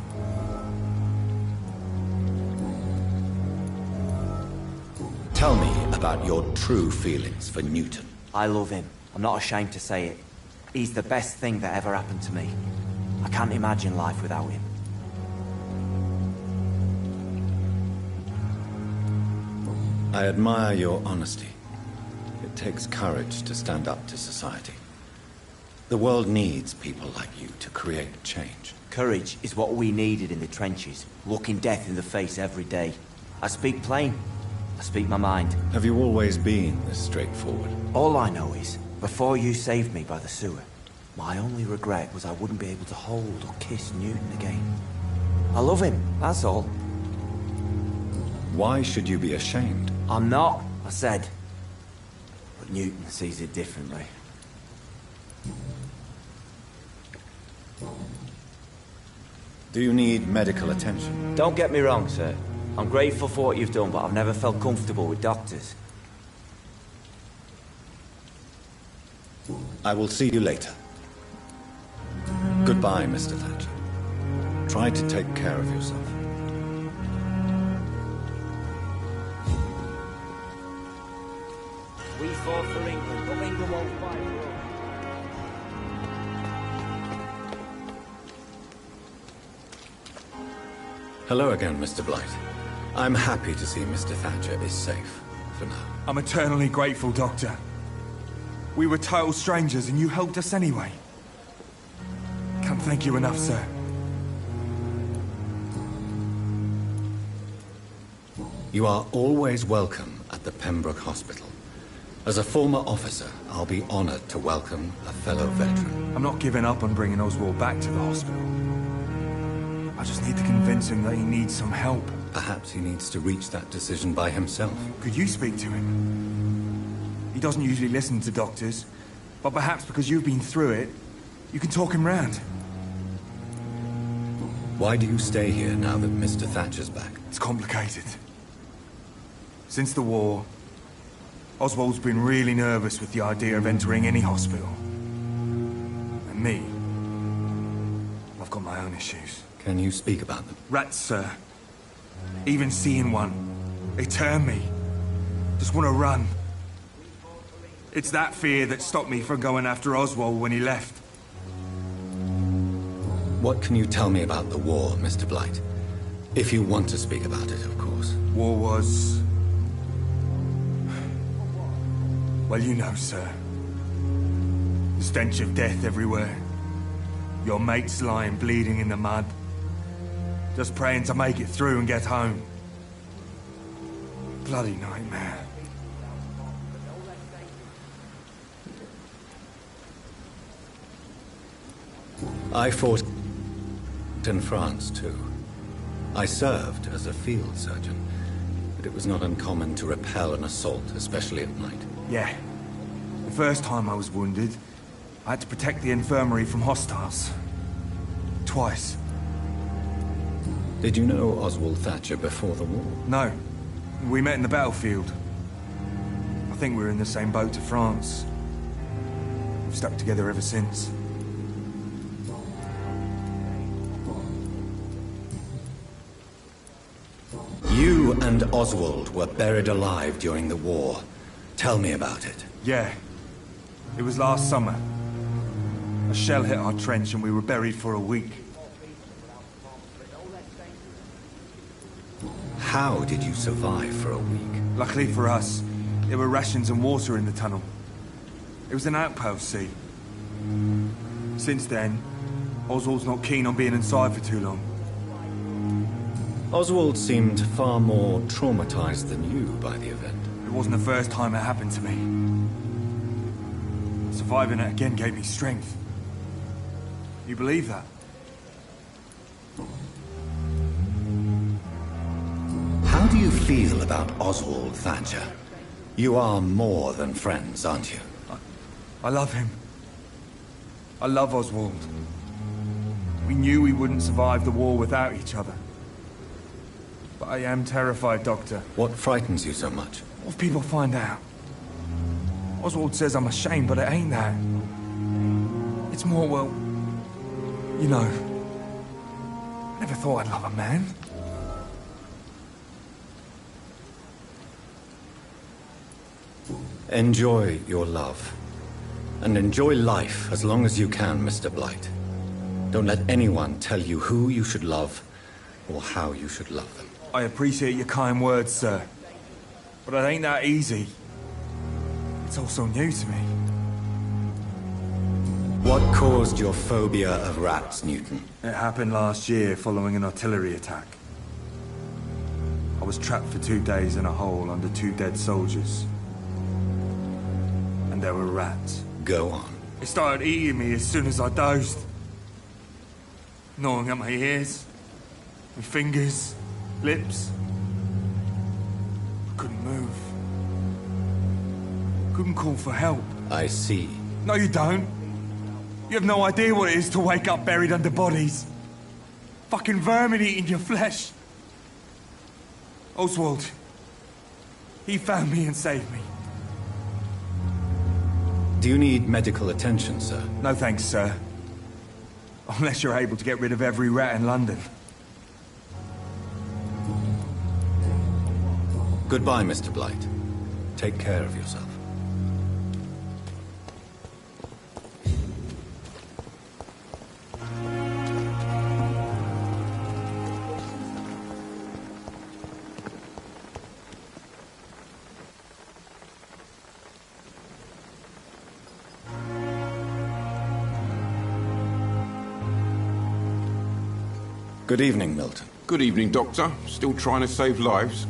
Tell me about your true feelings for Newton. I love him. I'm not ashamed to say it. He's the best thing that ever happened to me. I can't imagine life without him. I admire your honesty. It takes courage to stand up to society. The world needs people like you to create change. Courage is what we needed in the trenches, looking death in the face every day. I speak plain. I speak my mind. Have you always been this straightforward? All I know is, before you saved me by the sewer, my only regret was I wouldn't be able to hold or kiss Newton again. I love him, that's all. Why should you be ashamed? I'm not, I said. But Newton sees it differently. Do you need medical attention? Don't get me wrong, sir. I'm grateful for what you've done, but I've never felt comfortable with doctors. I will see you later. Goodbye, Mr. Thatcher. Try to take care of yourself. We fought for England, but England won't fight for us. Hello again, Mr. Blight. I'm happy to see Mr. Thatcher is safe, for now. I'm eternally grateful, Doctor. We were total strangers and you helped us anyway. Can't thank you enough, sir. You are always welcome at the Pembroke Hospital. As a former officer, I'll be honored to welcome a fellow veteran. I'm not giving up on bringing Oswald back to the hospital. I just need to convince him that he needs some help. Perhaps he needs to reach that decision by himself. Could you speak to him? He doesn't usually listen to doctors, but perhaps because you've been through it, you can talk him round. Why do you stay here now that Mr. Thatcher's back? It's complicated. Since the war, Oswald's been really nervous with the idea of entering any hospital. And me, I've got my own issues. Can you speak about them? Rats, sir. Even seeing one, they turn me. Just want to run. It's that fear that stopped me from going after Oswald when he left. What can you tell me about the war, Mr. Blight? If you want to speak about it, of course. War was... well, you know, sir. The stench of death everywhere. Your mates lying bleeding in the mud. Just praying to make it through and get home. Bloody nightmare. I fought in France, too. I served as a field surgeon, but it was not uncommon to repel an assault, especially at night. Yeah. The first time I was wounded, I had to protect the infirmary from hostiles. Twice. Did you know Oswald Thatcher before the war? No. We met in the battlefield. I think we were in the same boat to France. We've stuck together ever since. You and Oswald were buried alive during the war. Tell me about it. Yeah. It was last summer. A shell hit our trench and we were buried for a week. How did you survive for a week? Luckily for us, there were rations and water in the tunnel. It was an outpost, see. Since then, Oswald's not keen on being inside for too long. Oswald seemed far more traumatized than you by the event. It wasn't the first time it happened to me. Surviving it again gave me strength. You believe that? How do you feel about Oswald Thatcher? You are more than friends, aren't you? I love him. I love Oswald. We knew we wouldn't survive the war without each other. But I am terrified, Doctor. What frightens you so much? What if people find out? Oswald says I'm ashamed, but it ain't that. It's more, well, you know, I never thought I'd love a man. Enjoy your love. And enjoy life as long as you can, Mr. Blight. Don't let anyone tell you who you should love or how you should love them. I appreciate your kind words, sir. But it ain't that easy. It's all so new to me. What caused your phobia of rats, Newton? It happened last year following an artillery attack. I was trapped for 2 days in a hole under 2 dead soldiers. And there were rats. Go on. It started eating me as soon as I dozed. Gnawing at my ears, my fingers, lips. I couldn't move. Couldn't call for help. I see. No, you don't. You have no idea what it is to wake up buried under bodies. Fucking vermin eating your flesh. Oswald. He found me and saved me. Do you need medical attention, sir? No thanks, sir. Unless you're able to get rid of every rat in London. Goodbye, Mr. Blight. Take care of yourself. Good evening, Milton. Good evening, Doctor. Still trying to save lives?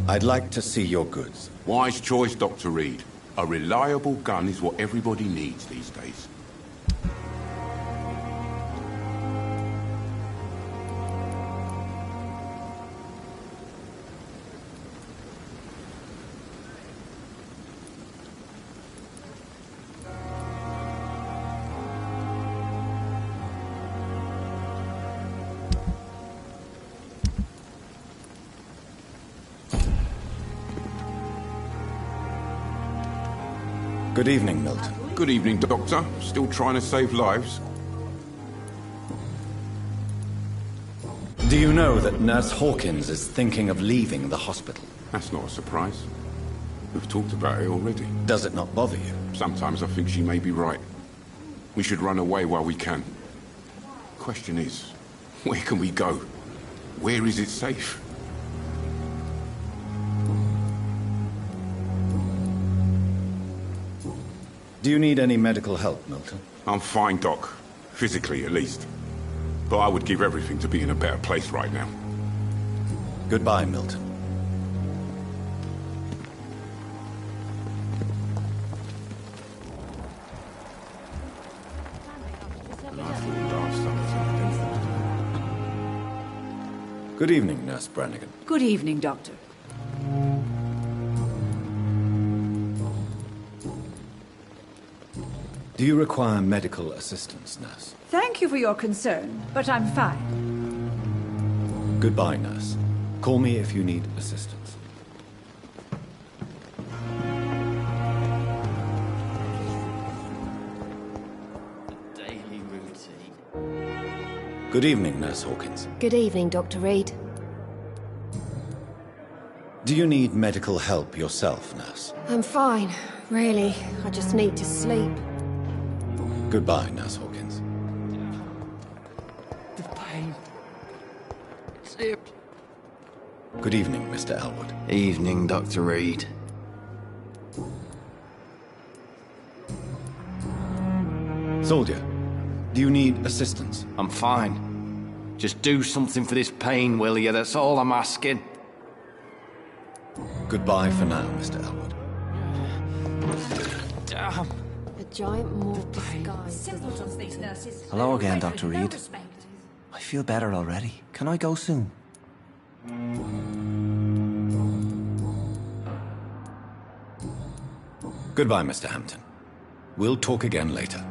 I'd like to see your goods. Wise choice, Dr. Reid. A reliable gun is what everybody needs these days. Good evening, Milton. Good evening, Doctor. Still trying to save lives? Do you know that Nurse Hawkins is thinking of leaving the hospital? That's not a surprise. We've talked about it already. Does it not bother you? Sometimes I think she may be right. We should run away while we can. Question is, where can we go? Where is it safe? Do you need any medical help, Milton? I'm fine, Doc. Physically, at least. But I would give everything to be in a better place right now. Goodbye, Milton. Good evening, Nurse Brannigan. Good evening, Doctor. Do you require medical assistance, Nurse? Thank you for your concern, but I'm fine. Goodbye, Nurse. Call me if you need assistance. Daily routine. Good evening, Nurse Hawkins. Good evening, Dr. Reid. Do you need medical help yourself, Nurse? I'm fine, really. I just need to sleep. Goodbye, Nurse Hawkins. The pain. It's Good evening, Mr. Elwood. Evening, Dr. Reid. Soldier, do you need assistance? I'm fine. Just do something for this pain, will you? That's all I'm asking. Goodbye for now, Mr. Elwood. Damn. A giant morph disguise. Simpletons, these nurses. Hello again, Dr. Reid. I feel better already. Can I go soon? Goodbye, Mr. Hampton. We'll talk again later.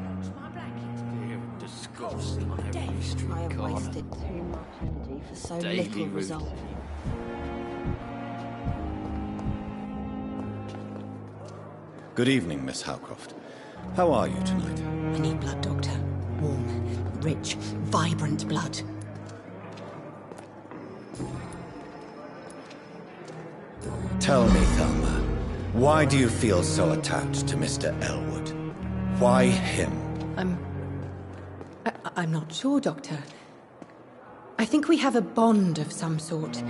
Disgusting on every street I have corner. wasted too much energy for so Daily little result. routine. Good evening, Miss Howcroft. How are you tonight? I need blood, Doctor. Warm, rich, vibrant blood. Tell me, Thelma, why do you feel so attached to Mr. Elwood? Why him? I'm not sure, Doctor. I think we have a bond of some sort.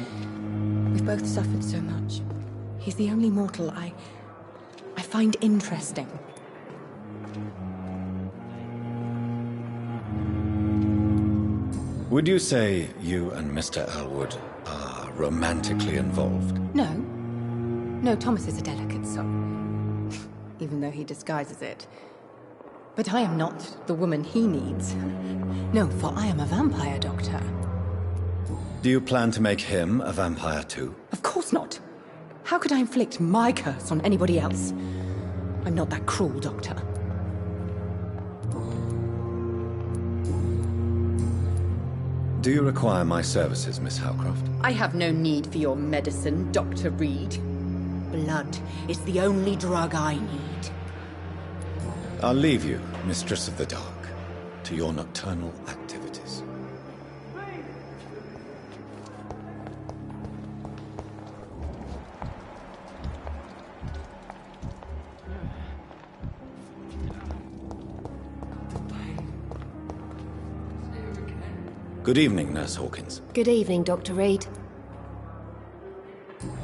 We've both suffered so much. He's the only mortal I find interesting. Would you say you and Mr. Elwood are romantically involved? No. No, Thomas is a delicate soul. Even though he disguises it. But I am not the woman he needs. No, for I am a vampire, Doctor. Do you plan to make him a vampire too? Of course not. How could I inflict my curse on anybody else? I'm not that cruel, Doctor. Do you require my services, Miss Howcroft? I have no need for your medicine, Dr. Reid. Blood is the only drug I need. I'll leave you, Mistress of the Dark, to your nocturnal activities. Good evening, Nurse Hawkins. Good evening, Dr. Reid.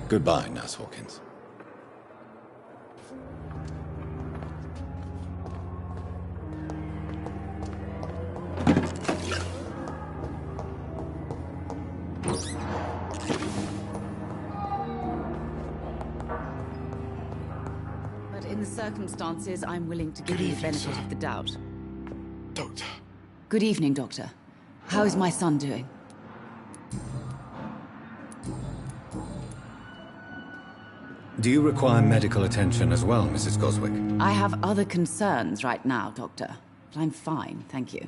Goodbye, Nurse Hawkins. But in the circumstances, I'm willing to give you the benefit of the doubt. Doctor. Good evening, Doctor. How is my son doing? Do you require medical attention as well, Mrs. Goswick? I have other concerns right now, Doctor. But I'm fine, thank you.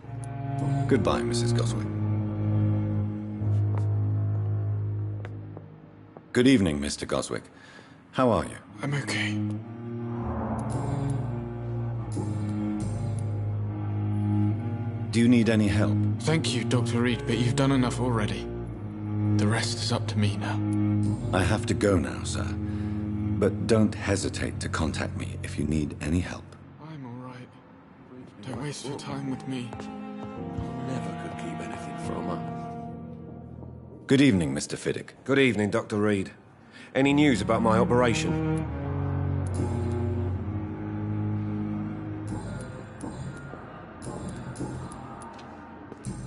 Goodbye, Mrs. Goswick. Good evening, Mr. Goswick. How are you? I'm okay. Do you need any help? Thank you, Dr. Reid, but you've done enough already. The rest is up to me now. I have to go now, sir. But don't hesitate to contact me if you need any help. I'm all right. Don't waste your time with me. Never could keep anything from her. Good evening, Mr. Fiddick. Good evening, Dr. Reid. Any news about my operation?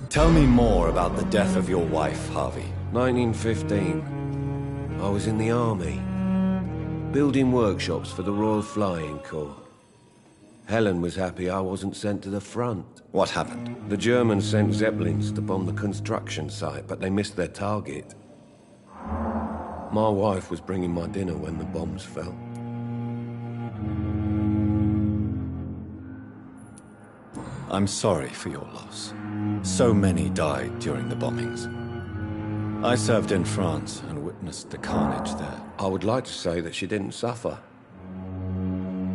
Tell me more about the death of your wife, Harvey. 1915. I was in the army, building workshops for the Royal Flying Corps. Helen was happy I wasn't sent to the front. What happened? The Germans sent Zeppelins to bomb the construction site, but they missed their target. My wife was bringing my dinner when the bombs fell. I'm sorry for your loss. So many died during the bombings. I served in France and witnessed the carnage there. I would like to say that she didn't suffer.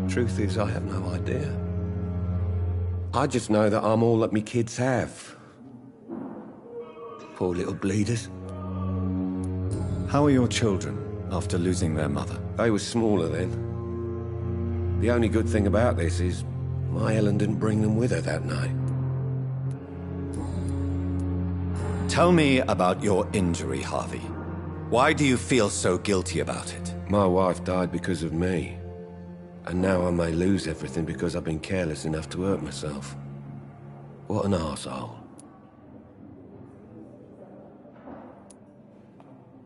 Truth is, I have no idea. I just know that I'm all that me kids have. Poor little bleeders. How are your children after losing their mother? They were smaller then. The only good thing about this is my Helen didn't bring them with her that night. Tell me about your injury, Harvey. Why do you feel so guilty about it? My wife died because of me. And now I may lose everything because I've been careless enough to hurt myself. What an arsehole.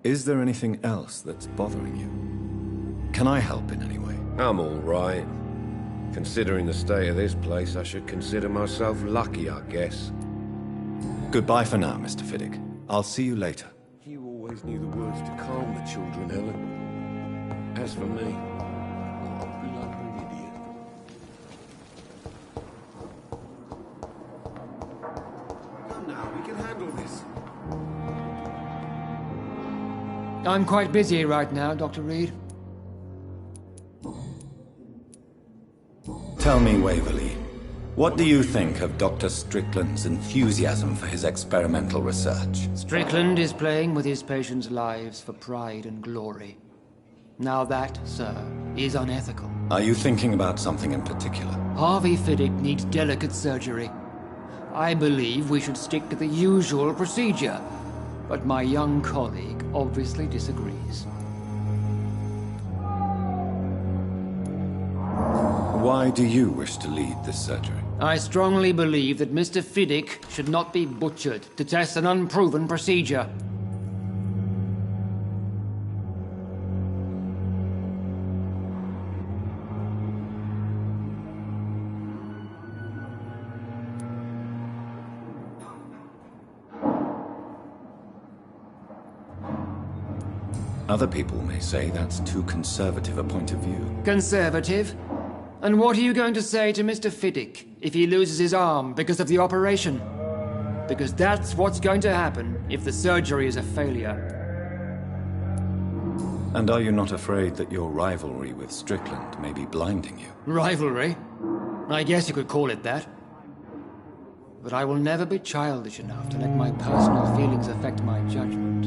Is there anything else that's bothering you? Can I help in any way? I'm all right. Considering the state of this place, I should consider myself lucky, I guess. Goodbye for now, Mr. Fiddick. I'll see you later. You always knew the words to calm the children, Helen. As for me, I'm a bloody idiot. Come now, we can handle this. I'm quite busy right now, Dr. Reid. Tell me, Waverly, what do you think of Dr. Strickland's enthusiasm for his experimental research? Strickland is playing with his patients' lives for pride and glory. Now that, sir, is unethical. Are you thinking about something in particular? Harvey Fiddick needs delicate surgery. I believe we should stick to the usual procedure, but my young colleague obviously disagrees. Why do you wish to lead this surgery? I strongly believe that Mr. Fiddick should not be butchered to test an unproven procedure. Other people may say that's too conservative a point of view. Conservative? And what are you going to say to Mr. Fiddick if he loses his arm because of the operation? Because that's what's going to happen if the surgery is a failure. And are you not afraid that your rivalry with Strickland may be blinding you? Rivalry? I guess you could call it that. But I will never be childish enough to let my personal feelings affect my judgment.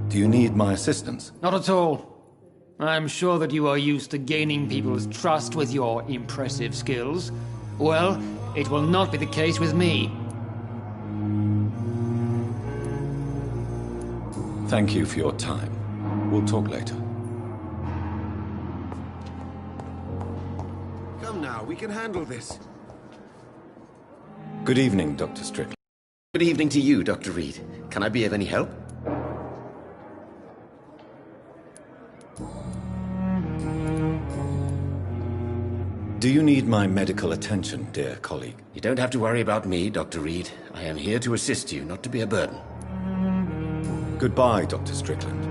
Do you need my assistance? Not at all. I'm sure that you are used to gaining people's trust with your impressive skills. Well, it will not be the case with me. Thank you for your time. We'll talk later. Come now, we can handle this. Good evening, Dr. Strickland. Good evening to you, Dr. Reid. Can I be of any help? Do you need my medical attention, dear colleague? You don't have to worry about me, Dr. Reid. I am here to assist you, not to be a burden. Goodbye, Dr. Strickland.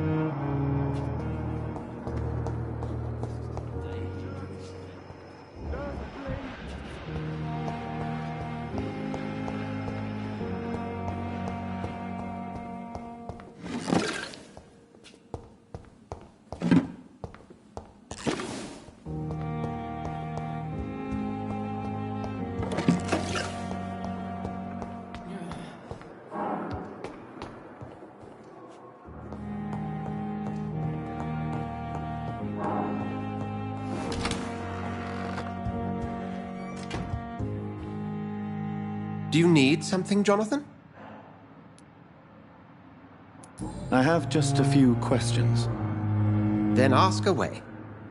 Do you need something, Jonathan? I have just a few questions. Then ask away.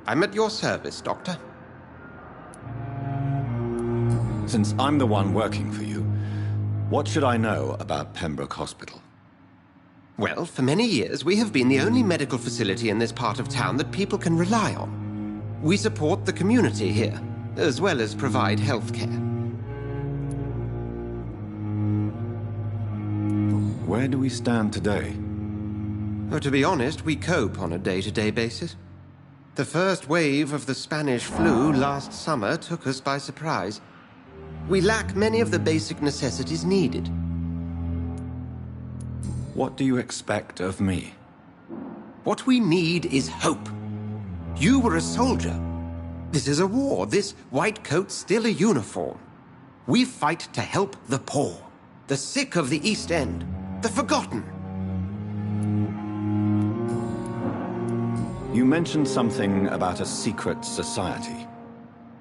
I'm at your service, Doctor. Since I'm the one working for you, what should I know about Pembroke Hospital? Well, for many years, we have been the only medical facility in this part of town that people can rely on. We support the community here, as well as provide health care. Where do we stand today? Oh, to be honest, we cope on a day-to-day basis. The first wave of the Spanish flu last summer took us by surprise. We lack many of the basic necessities needed. What do you expect of me? What we need is hope. You were a soldier. This is a war. This white coat's still a uniform. We fight to help the poor, the sick of the East End, the forgotten. You mentioned something about a secret society.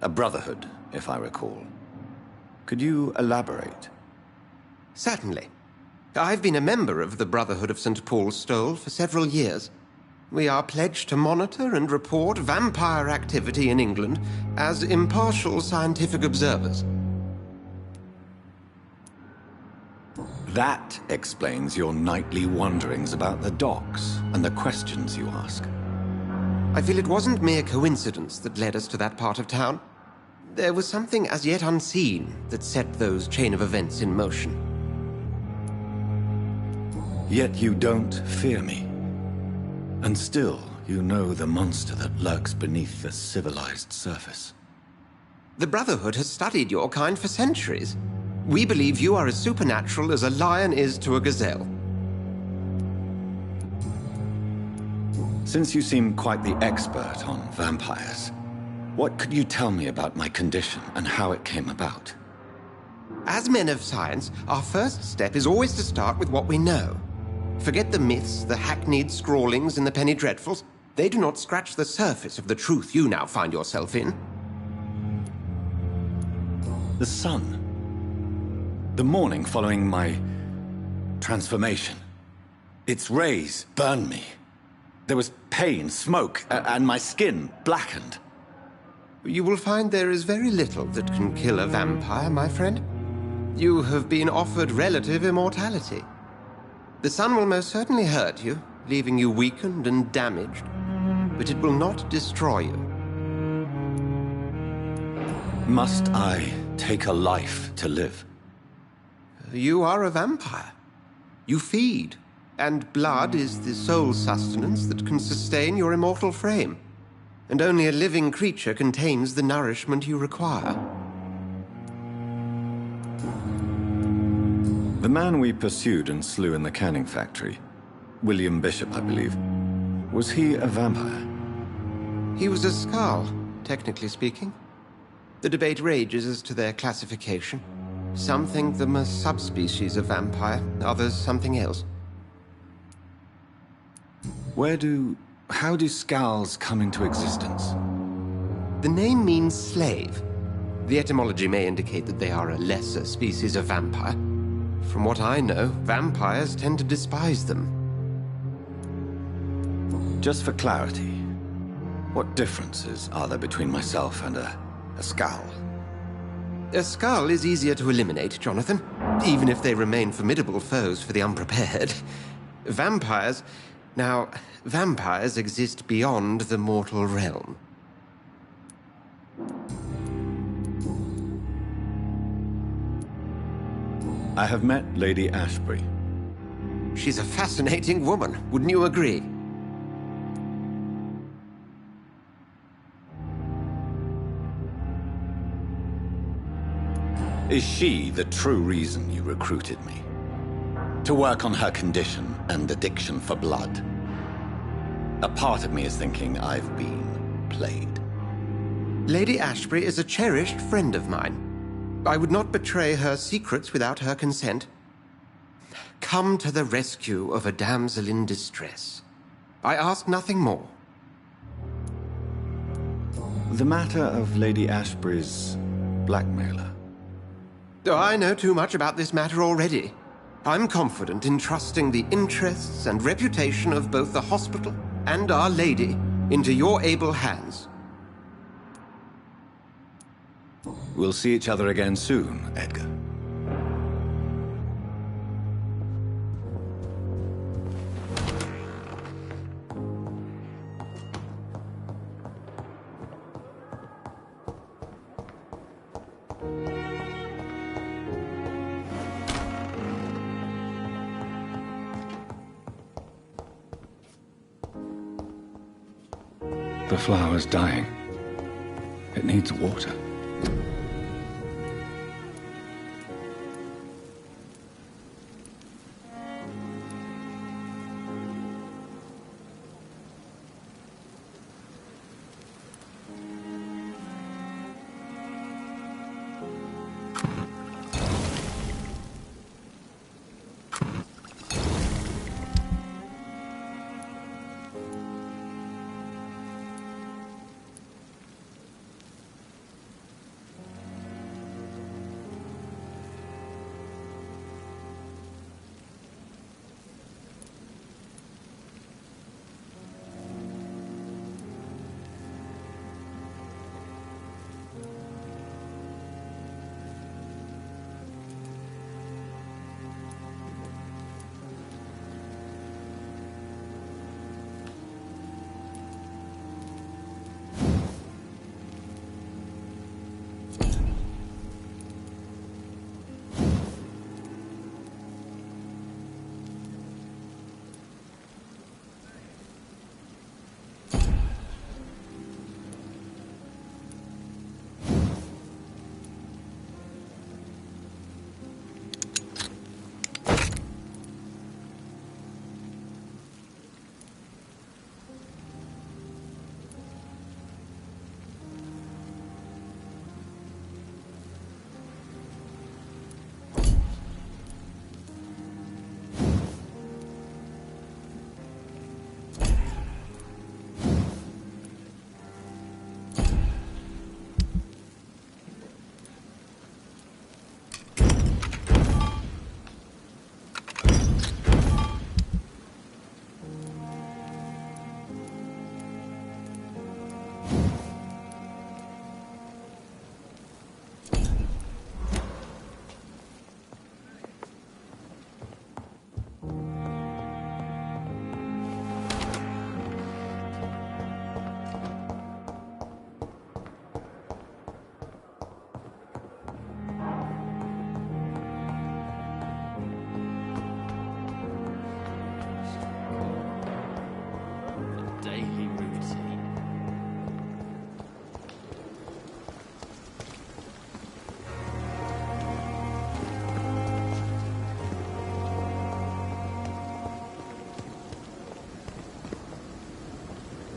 A brotherhood, if I recall. Could you elaborate? Certainly. I've been a member of the Brotherhood of St. Paul's Stole for several years. We are pledged to monitor and report vampire activity in England as impartial scientific observers. That explains your nightly wanderings about the docks and the questions you ask. I feel it wasn't mere coincidence that led us to that part of town. There was something as yet unseen that set those chain of events in motion. Yet you don't fear me. And still, you know the monster that lurks beneath the civilized surface. The Brotherhood has studied your kind for centuries. We believe you are as supernatural as a lion is to a gazelle. Since you seem quite the expert on vampires, what could you tell me about my condition and how it came about? As men of science, our first step is always to start with what we know. Forget the myths, the hackneyed scrawlings in the penny dreadfuls. They do not scratch the surface of the truth you now find yourself in. The sun. The morning following my transformation. Its rays burned me. There was pain, smoke, and my skin blackened. You will find there is very little that can kill a vampire, my friend. You have been offered relative immortality. The sun will most certainly hurt you, leaving you weakened and damaged, but it will not destroy you. Must I take a life to live? You are a vampire. You feed, and blood is the sole sustenance that can sustain your immortal frame. And only a living creature contains the nourishment you require. The man we pursued and slew in the canning factory, William Bishop, I believe, was he a vampire? He was a Skald, technically speaking. The debate rages as to their classification. Some think them a subspecies of vampire, others something else. How do Skalds come into existence? The name means slave. The etymology may indicate that they are a lesser species of vampire. From what I know, vampires tend to despise them. Just for clarity, what differences are there between myself and a Skald? A Skald is easier to eliminate, Jonathan, even if they remain formidable foes for the unprepared. Vampires... Now, vampires exist beyond the mortal realm. I have met Lady Ashbury. She's a fascinating woman, wouldn't you agree? Is she the true reason you recruited me? To work on her condition and addiction for blood? A part of me is thinking I've been played. Lady Ashbury is a cherished friend of mine. I would not betray her secrets without her consent. Come to the rescue of a damsel in distress. I ask nothing more. The matter of Lady Ashbury's blackmailer. Oh, I know too much about this matter already. I'm confident in trusting the interests and reputation of both the hospital and Our Lady into your able hands. We'll see each other again soon, Edgar. The flower's dying. It needs water.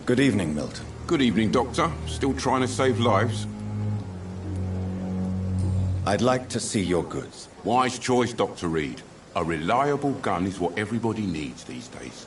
Good evening, Milton. Good evening, Doctor. Still trying to save lives? I'd like to see your goods. Wise choice, Dr. Reid. A reliable gun is what everybody needs these days.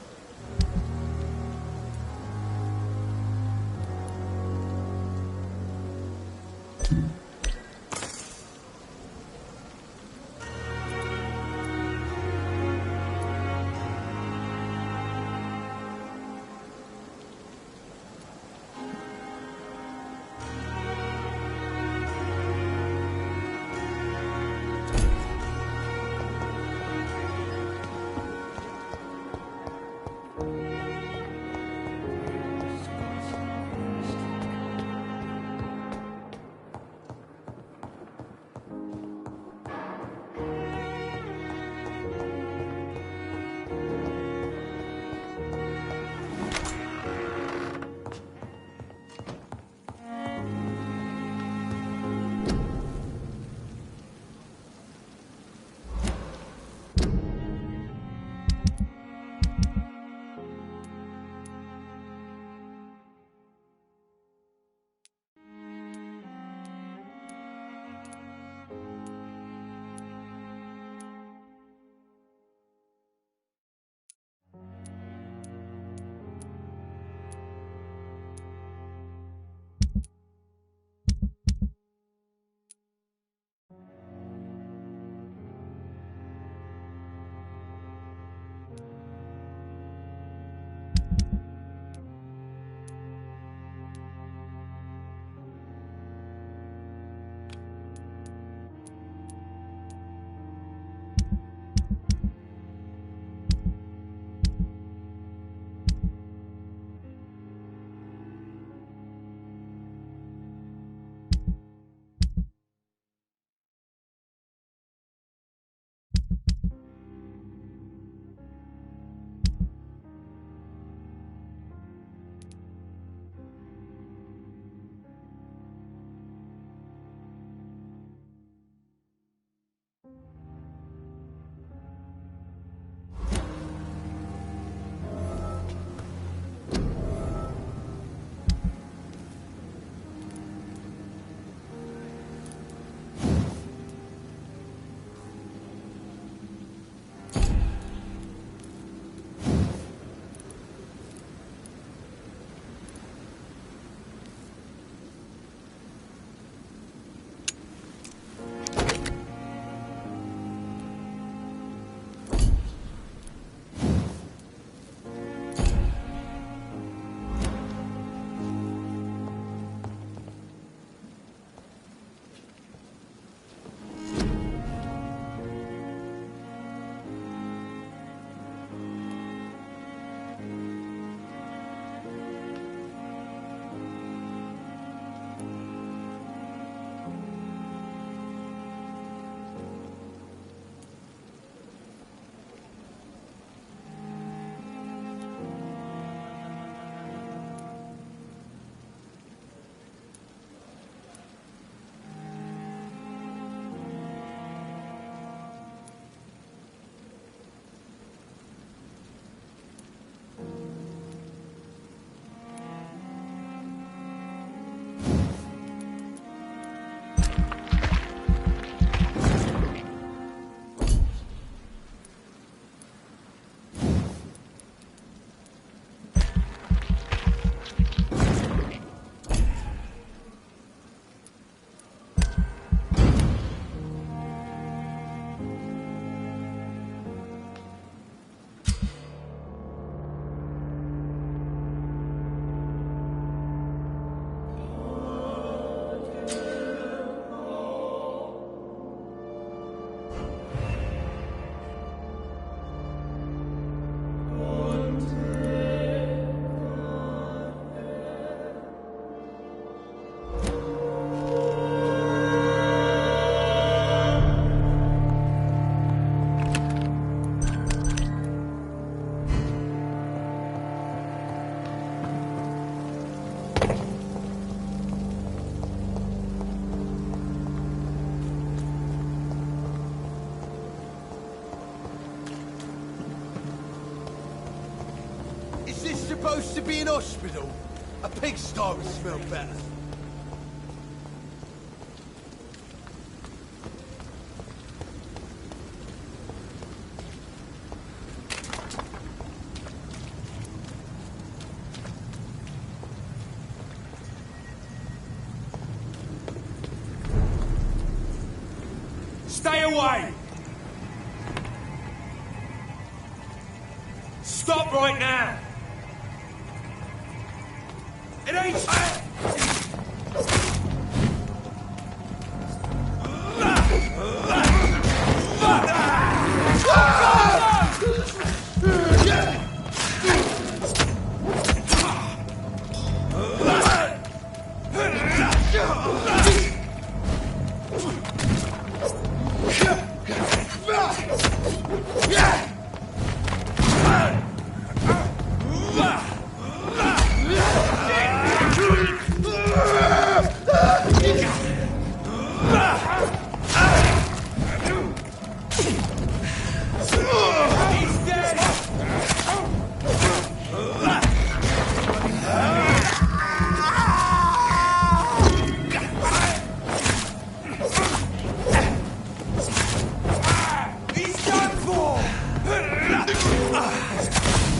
Supposed to be an hospital? A pigsty would smell better. Stay away! Stop right now! It ain't fair!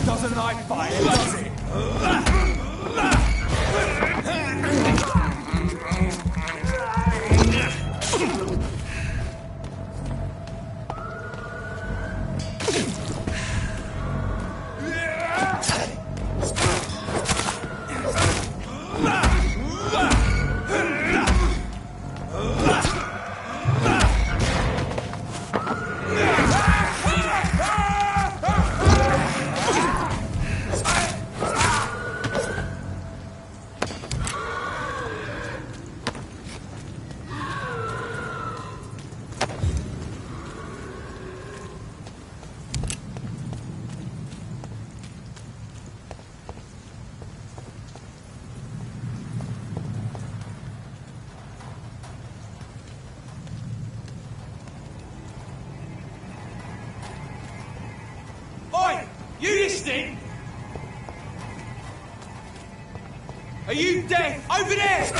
Doesn't like fire, does it? You listening? Are you deaf? Over there!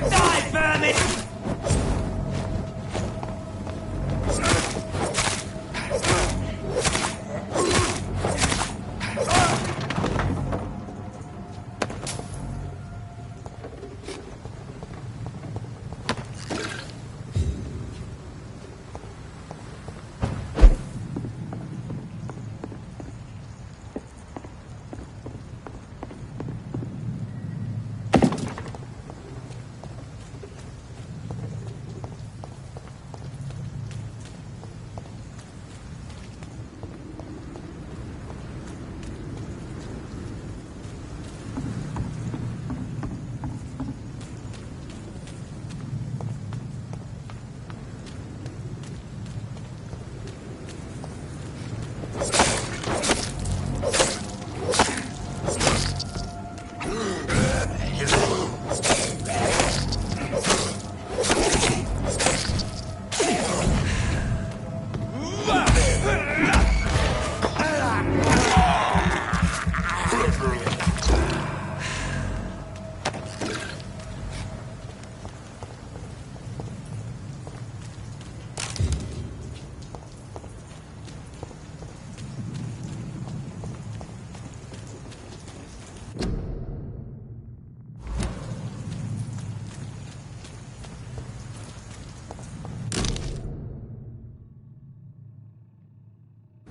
Die, vermin!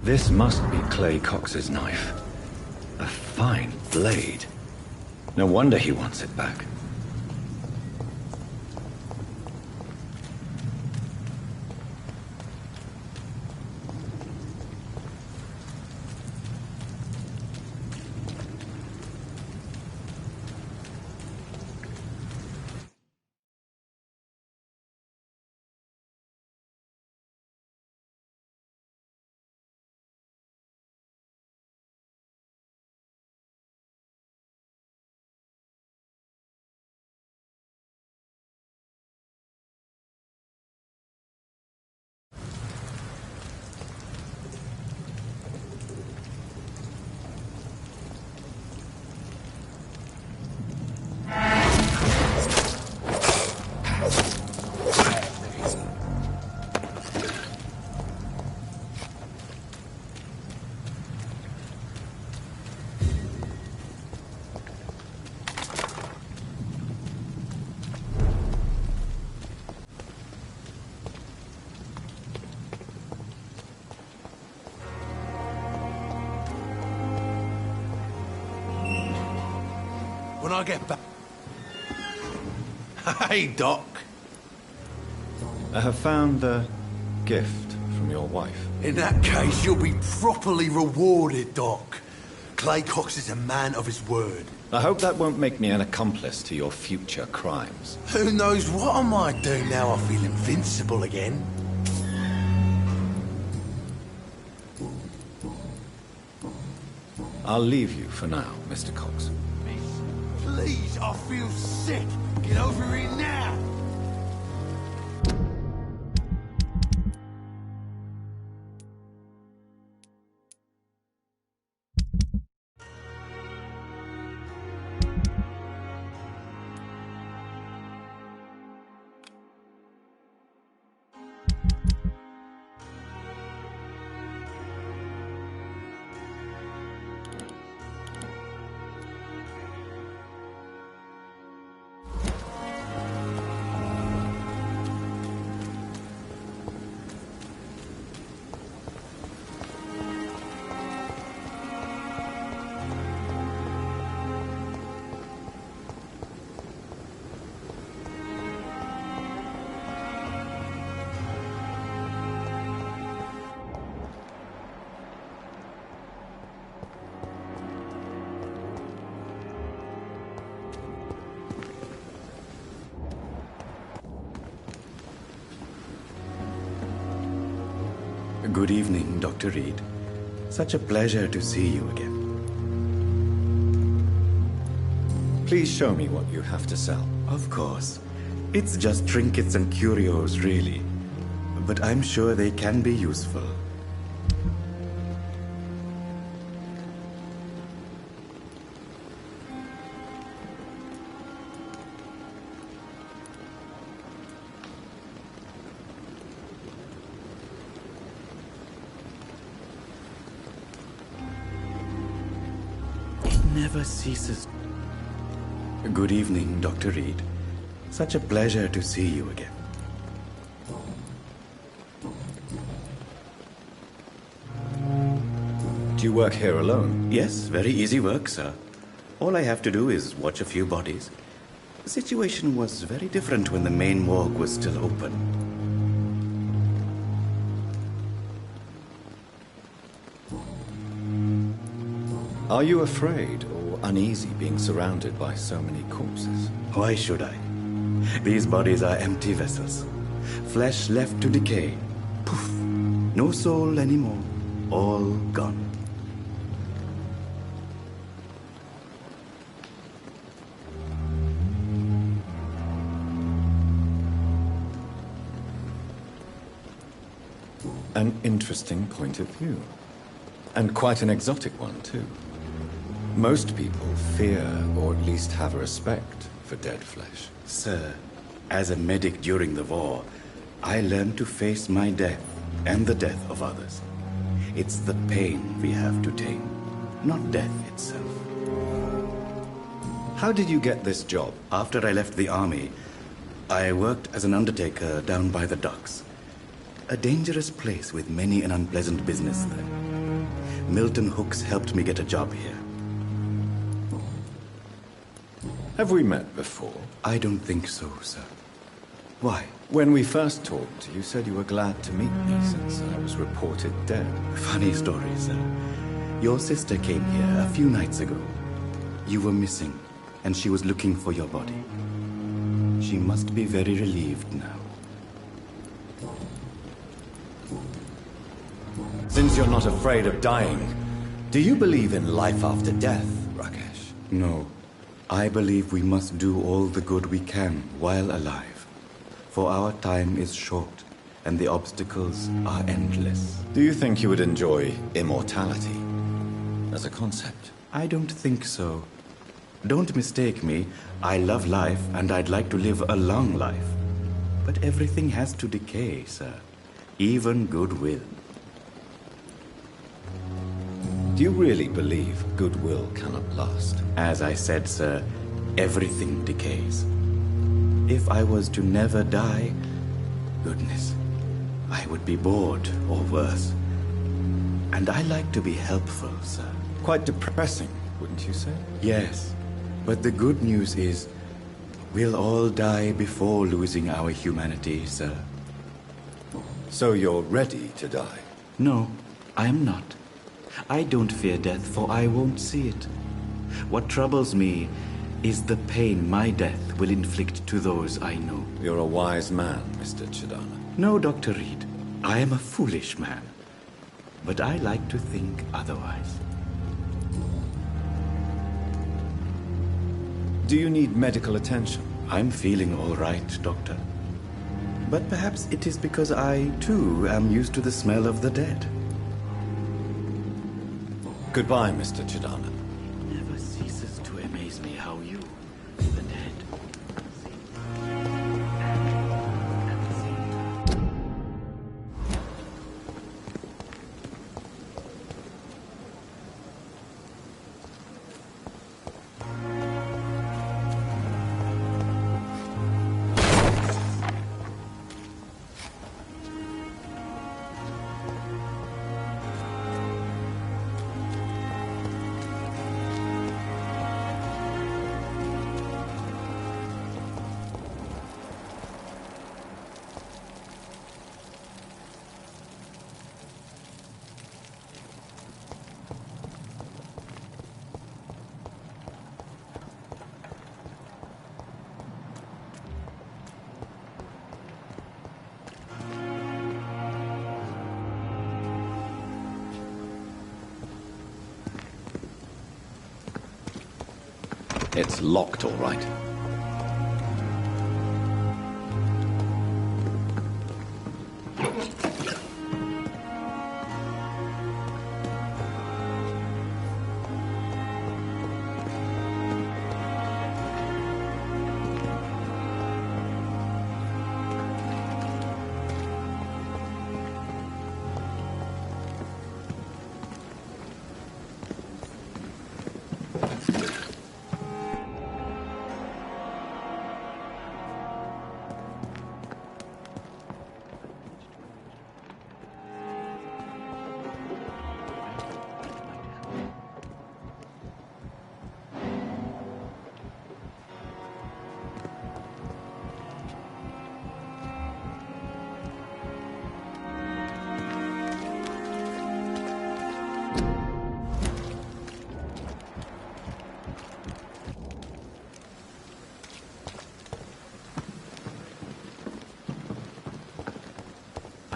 This must be Clay Cox's knife. A fine blade. No wonder he wants it back. when I get back. Hey, Doc. I have found the gift from your wife. In that case, you'll be properly rewarded, Doc. Clay Cox is a man of his word. I hope that won't make me an accomplice to your future crimes. Who knows what I might do now I feel invincible again. I'll leave you for now, Mr. Cox. Please, I feel sick. Get over here now. Good evening, Dr. Reid. Such a pleasure to see you again. Please show me what you have to sell. Of course. It's just trinkets and curios, really. But I'm sure they can be useful. Never ceases. Good evening, Dr. Reid. Such a pleasure to see you again. Do you work here alone? Yes, very easy work, sir. All I have to do is watch a few bodies. The situation was very different when the main morgue was still open. Are you afraid or uneasy being surrounded by so many corpses? Why should I? These bodies are empty vessels. Flesh left to decay. Poof. No soul anymore. All gone. An interesting point of view. And quite an exotic one, too. Most people fear, or at least have a respect, for dead flesh. Sir, as a medic during the war, I learned to face my death and the death of others. It's the pain we have to tame, not death itself. How did you get this job? After I left the army, I worked as an undertaker down by the docks. A dangerous place with many an unpleasant business there. Milton Hooks helped me get a job here. Have we met before? I don't think so, sir. Why? When we first talked, you said you were glad to meet me since I was reported dead. Funny story, sir. Your sister came here a few nights ago. You were missing, and she was looking for your body. She must be very relieved now. Since you're not afraid of dying, do you believe in life after death, Rakesh? No. I believe we must do all the good we can while alive. For our time is short, and the obstacles are endless. Do you think you would enjoy immortality as a concept? I don't think so. Don't mistake me. I love life, and I'd like to live a long life. But everything has to decay, sir. Even goodwill. Do you really believe goodwill cannot last? As I said, sir, everything decays. If I was to never die, goodness, I would be bored or worse. And I like to be helpful, sir. Quite depressing, wouldn't you say? Yes. But the good news is, we'll all die before losing our humanity, sir. So you're ready to die? No, I am not. I don't fear death, for I won't see it. What troubles me is the pain my death will inflict to those I know. You're a wise man, Mr. Chidana. No, Dr. Reid. I am a foolish man. But I like to think otherwise. Do you need medical attention? I'm feeling all right, Doctor. But perhaps it is because I, too, am used to the smell of the dead. Goodbye, Mr. Chidana. It never ceases to amaze me how you, the dead, It's locked, all right.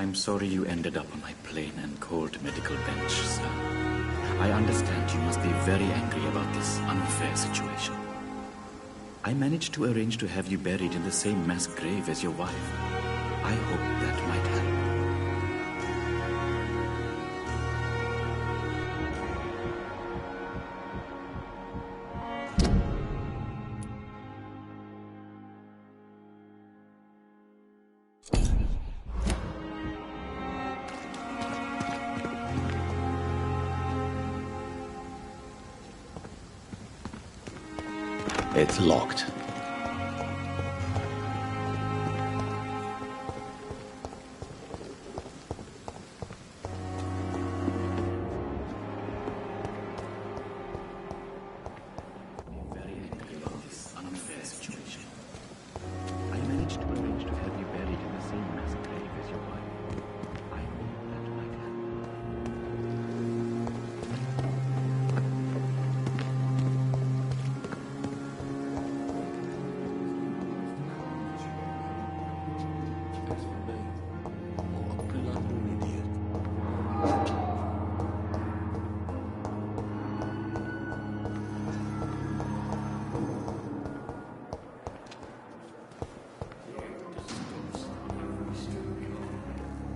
I'm sorry you ended up on my plain and cold medical bench, sir. I understand you must be very angry about this unfair situation. I managed to arrange to have you buried in the same mass grave as your wife. I hope that might help. It's locked.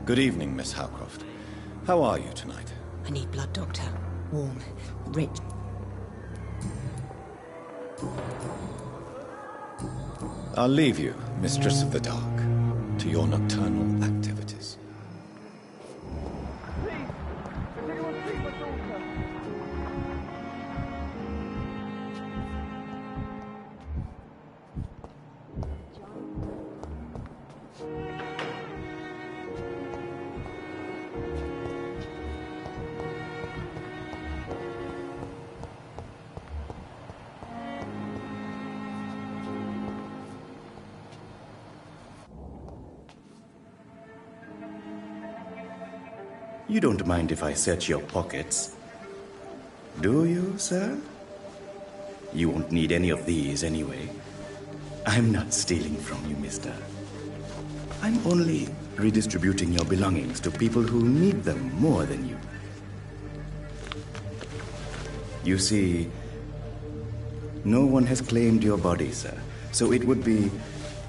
Good evening, Miss Howcroft. How are you tonight? I need blood, Doctor. Warm, rich. I'll leave you, Mistress of the Dark, to your nocturnal activities. You don't mind if I search your pockets, do you, sir? You won't need any of these anyway. I'm not stealing from you, mister. I'm only redistributing your belongings to people who need them more than you. You see, no one has claimed your body, sir, so it would be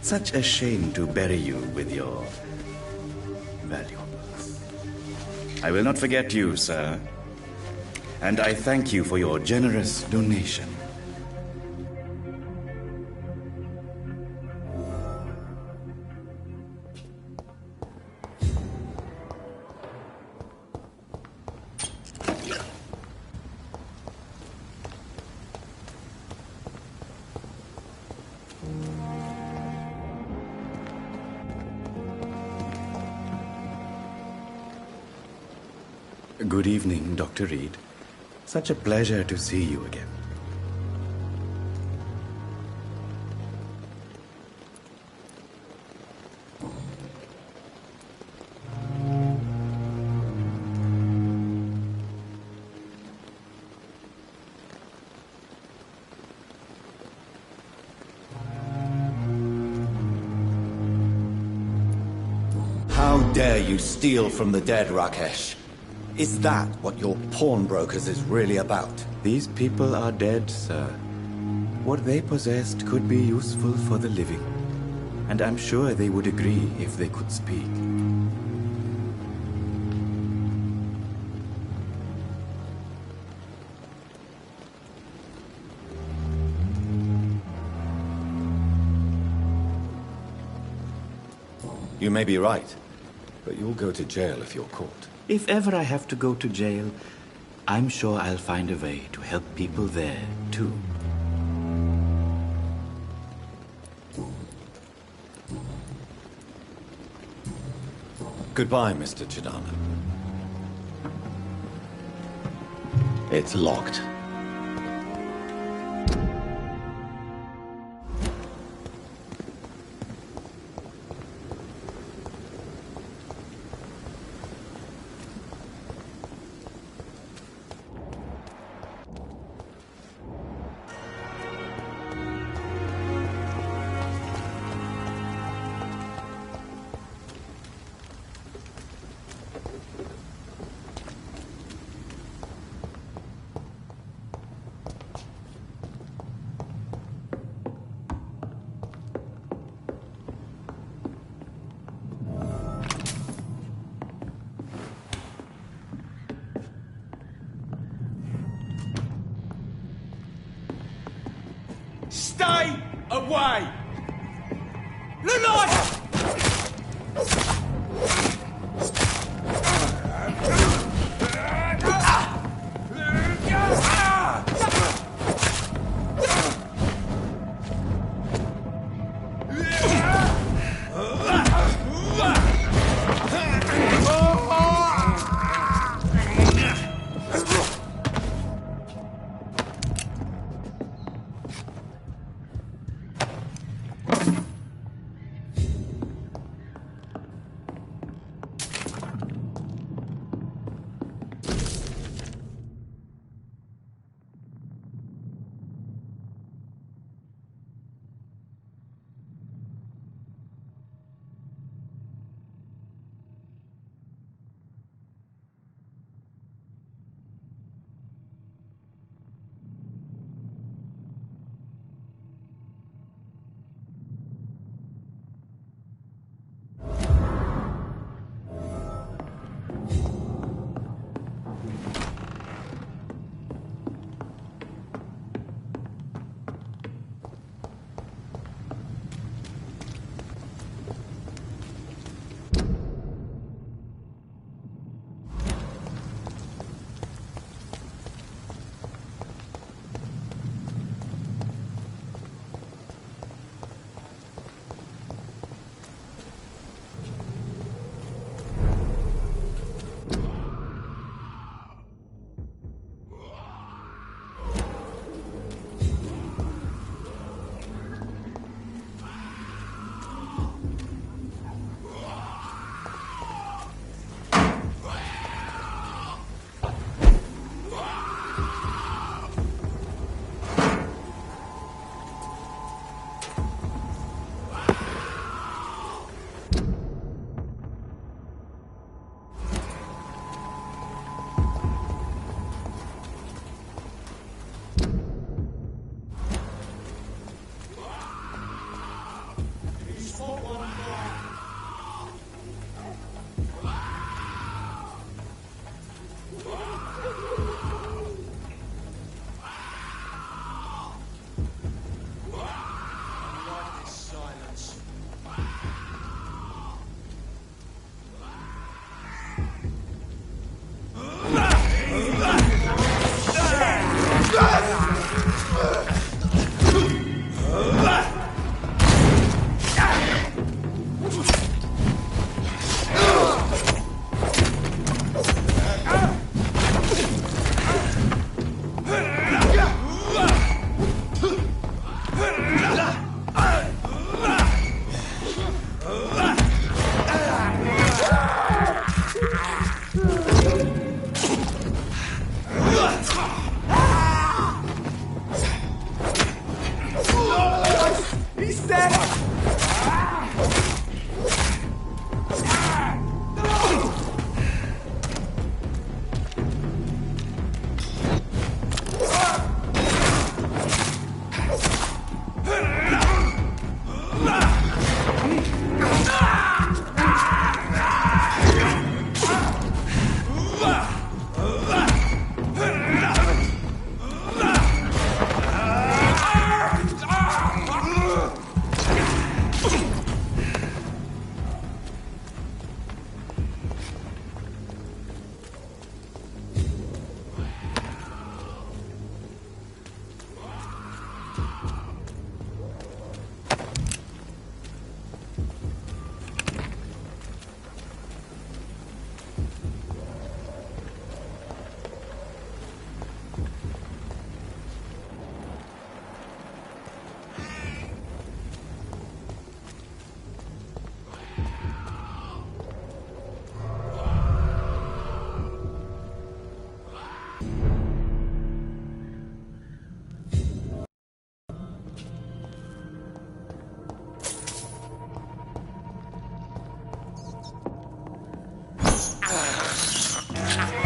such a shame to bury you with your valuables. I will not forget you, sir, and I thank you for your generous donation. Good evening, Dr. Reid. Such a pleasure to see you again. How dare you steal from the dead, Rakesh? Is that what your pawnbrokers is really about? These people are dead, sir. What they possessed could be useful for the living. And I'm sure they would agree if they could speak. You may be right, but you'll go to jail if you're caught. If ever I have to go to jail, I'm sure I'll find a way to help people there, too. Goodbye, Mr. Chidana. It's locked. Stay away! Lilith!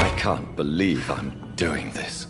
I can't believe I'm doing this.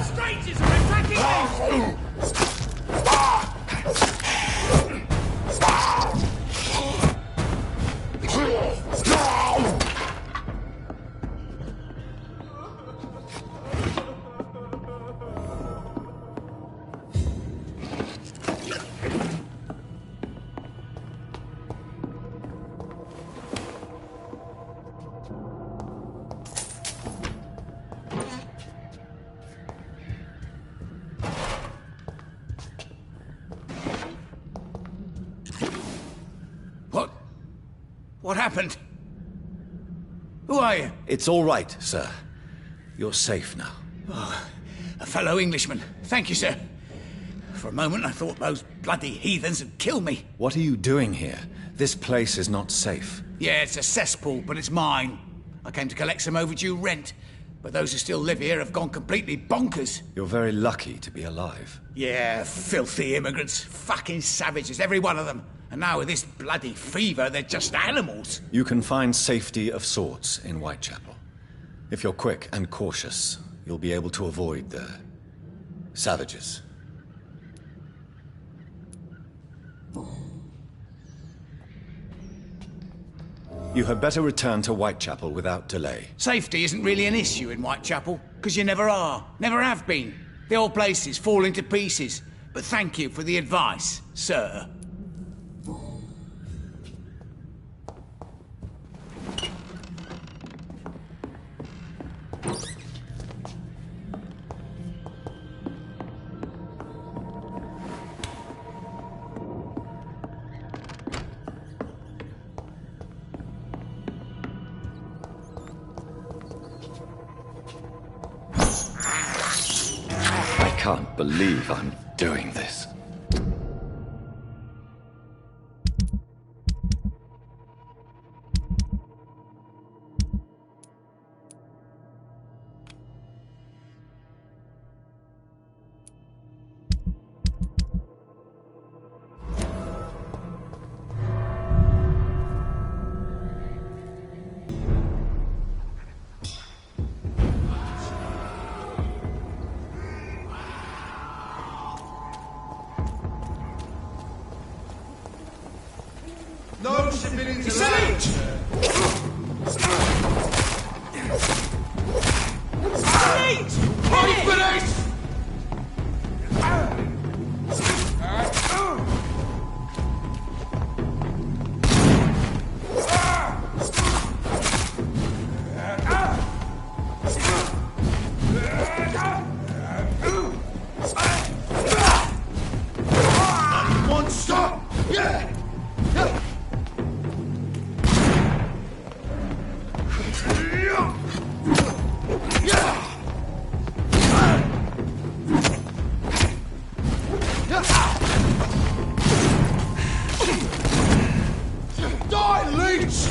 Strangers are attacking me! What happened? Who are you? It's all right, sir. You're safe now. Oh, a fellow Englishman. Thank you, sir. For a moment, I thought those bloody heathens would kill me. What are you doing here? This place is not safe. Yeah, it's a cesspool, but it's mine. I came to collect some overdue rent, but those who still live here have gone completely bonkers. You're very lucky to be alive. Yeah, filthy immigrants. Fucking savages, every one of them. And now with this bloody fever, they're just animals. You can find safety of sorts in Whitechapel. If you're quick and cautious, you'll be able to avoid the savages. You had better return to Whitechapel without delay. Safety isn't really an issue in Whitechapel, because you never are. Never have been. The old place is falling to pieces. But thank you for the advice, sir. I can't believe I'm doing this. No civilians allowed. Stop! Yeah! Die, leech!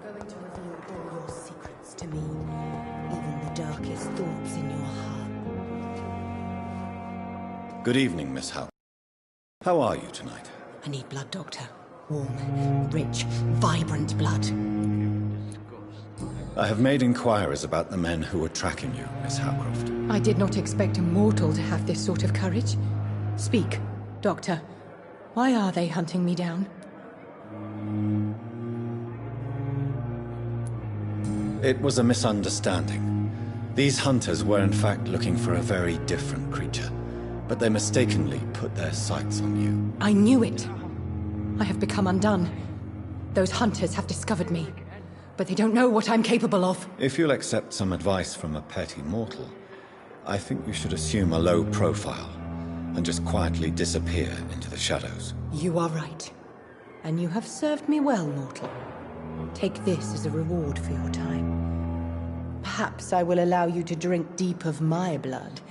Going to reveal all your secrets to me, even the dark. Good evening, Miss Howe. How are you tonight? I need blood, Doctor. Warm, rich, vibrant blood. I have made inquiries about the men who were tracking you, Miss Howcroft. I did not expect a mortal to have this sort of courage. Speak, Doctor. Why are they hunting me down? It was a misunderstanding. These hunters were in fact looking for a very different creature, but they mistakenly put their sights on you. I knew it. I have become undone. Those hunters have discovered me, but they don't know what I'm capable of. If you'll accept some advice from a petty mortal, I think you should assume a low profile and just quietly disappear into the shadows. You are right. And you have served me well, mortal. Take this as a reward for your time. Perhaps I will allow you to drink deep of my blood.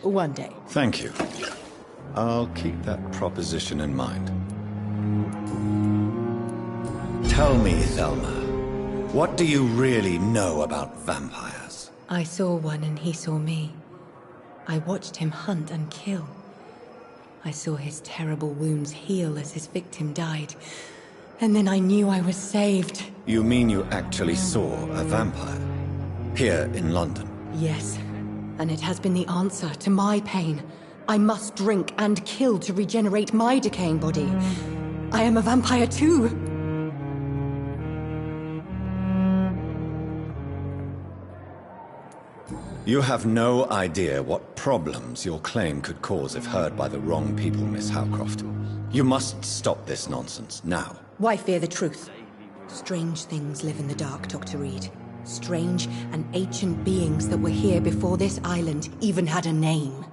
One day. Thank you. I'll keep that proposition in mind. Tell me, Thelma, what do you really know about vampires? I saw one and he saw me. I watched him hunt and kill. I saw his terrible wounds heal as his victim died. And then I knew I was saved. You mean you actually saw a vampire? Here in London? Yes. And it has been the answer to my pain. I must drink and kill to regenerate my decaying body. I am a vampire too. You have no idea what problems your claim could cause if heard by the wrong people, Miss Howcroft. You must stop this nonsense, now. Why fear the truth? Strange things live in the dark, Dr. Reid. Strange and ancient beings that were here before this island even had a name.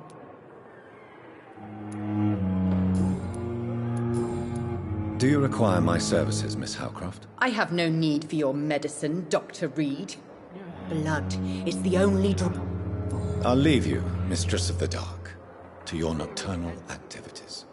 Do you require my services, Miss Howcroft? I have no need for your medicine, Dr. Reid. Blood is the only drug. I'll leave you, Mistress of the Dark, to your nocturnal activities.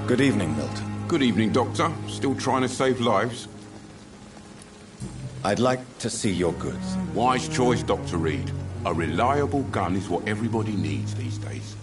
Good evening, Milton. Good evening, Doctor. Still trying to save lives? I'd like to see your goods. Wise choice, Dr. Reid. A reliable gun is what everybody needs these days.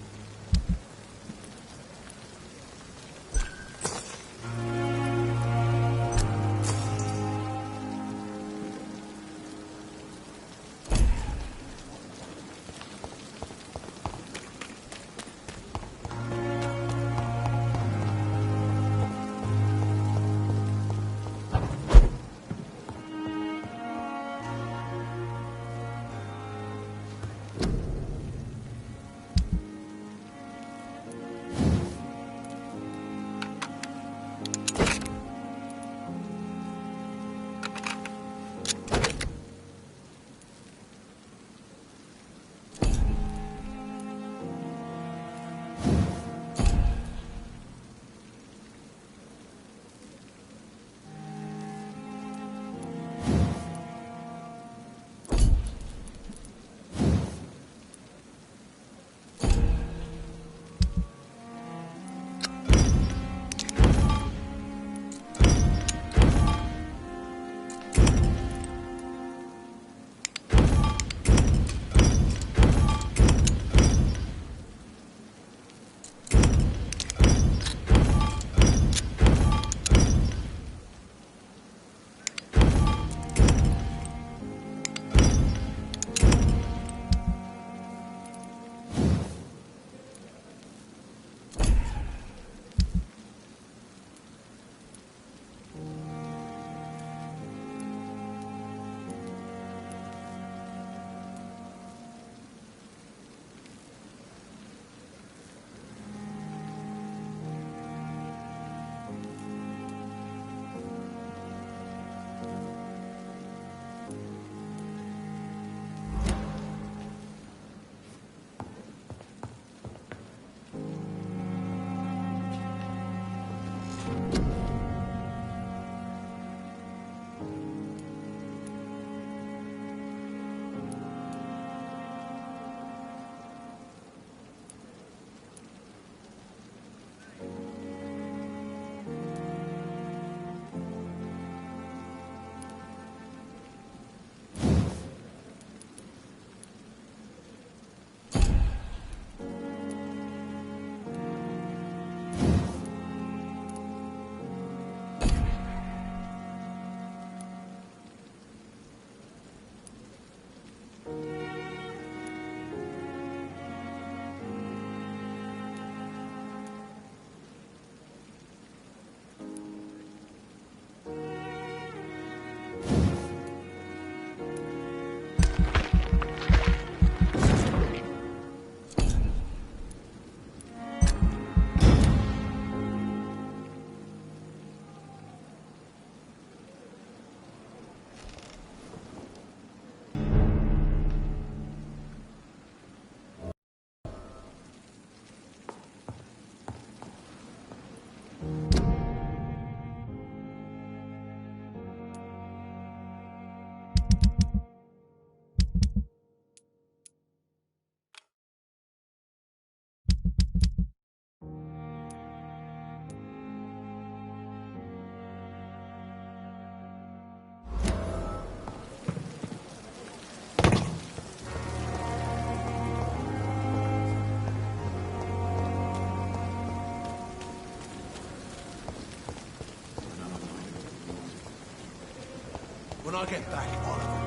When I get back, Oliver.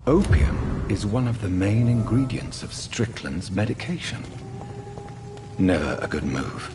Opium is one of the main ingredients of Strickland's medication. Never a good move.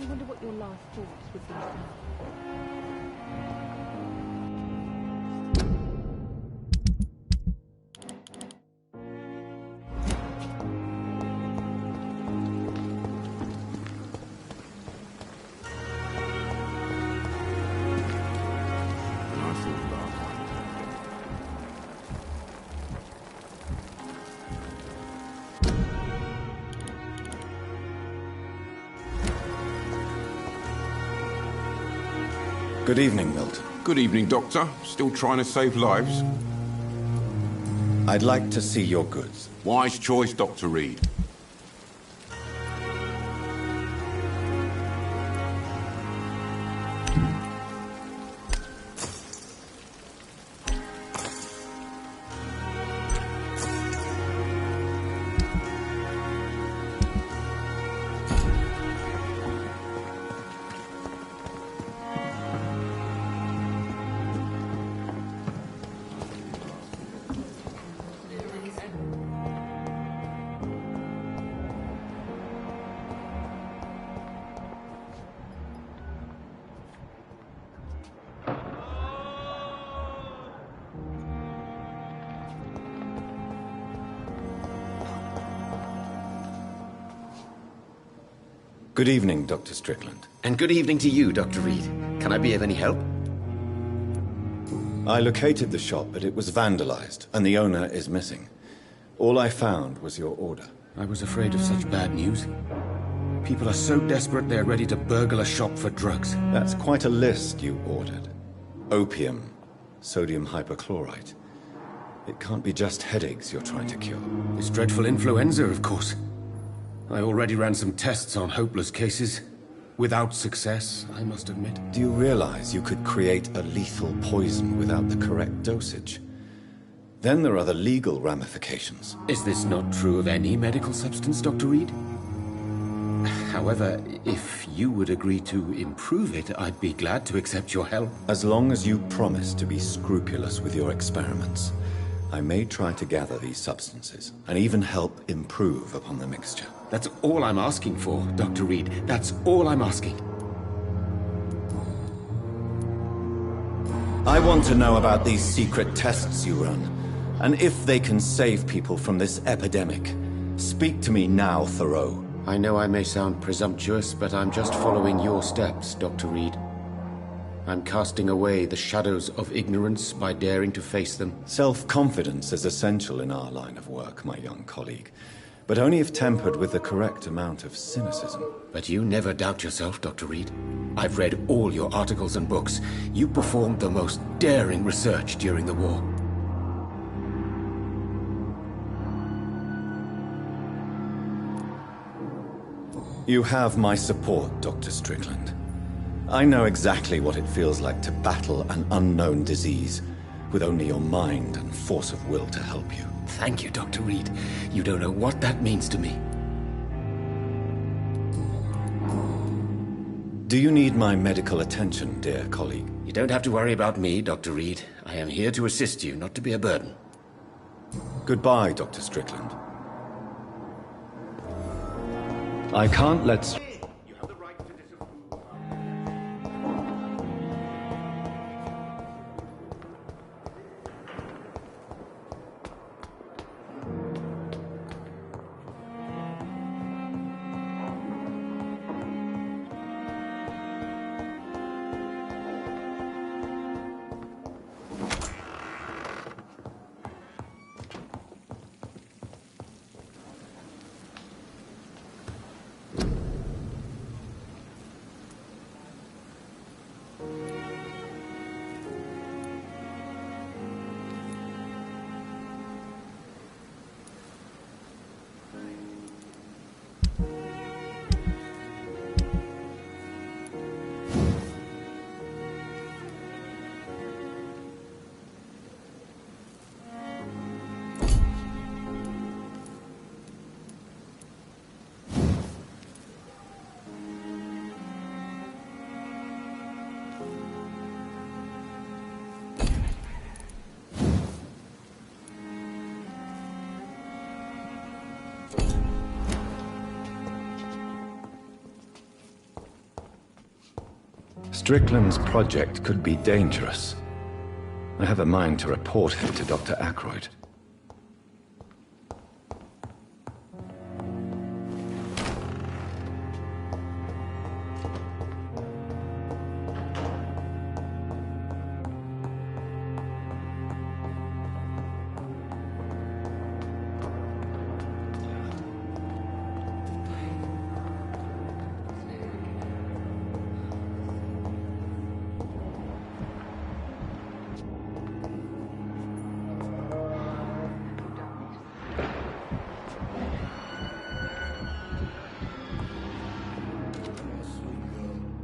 I wonder what your last thoughts would be. Good evening, Milton. Good evening, Doctor. Still trying to save lives? I'd like to see your goods. Wise choice, Dr. Reid. Good evening, Dr. Strickland. And good evening to you, Dr. Reid. Can I be of any help? I located the shop, but it was vandalized, and the owner is missing. All I found was your order. I was afraid of such bad news. People are so desperate they're ready to burgle a shop for drugs. That's quite a list you ordered. Opium, sodium hypochlorite. It can't be just headaches you're trying to cure. This dreadful influenza, of course. I already ran some tests on hopeless cases. Without success, I must admit. Do you realize you could create a lethal poison without the correct dosage? Then there are the legal ramifications. Is this not true of any medical substance, Dr. Reid? However, if you would agree to improve it, I'd be glad to accept your help. As long as you promise to be scrupulous with your experiments, I may try to gather these substances, and even help improve upon the mixture. That's all I'm asking for, Dr. Reid. That's all I'm asking. I want to know about these secret tests you run, and if they can save people from this epidemic. Speak to me now, Thoreau. I know I may sound presumptuous, but I'm just following your steps, Dr. Reid. I'm casting away the shadows of ignorance by daring to face them. Self-confidence is essential in our line of work, my young colleague. But only if tempered with the correct amount of cynicism. But you never doubt yourself, Dr. Reid. I've read all your articles and books. You performed the most daring research during the war. You have my support, Dr. Strickland. I know exactly what it feels like to battle an unknown disease with only your mind and force of will to help you. Thank you, Dr. Reid. You don't know what that means to me. Do you need my medical attention, dear colleague? You don't have to worry about me, Dr. Reid. I am here to assist you, not to be a burden. Goodbye, Dr. Strickland. I can't let... Strickland's project could be dangerous. I have a mind to report him to Dr. Ackroyd.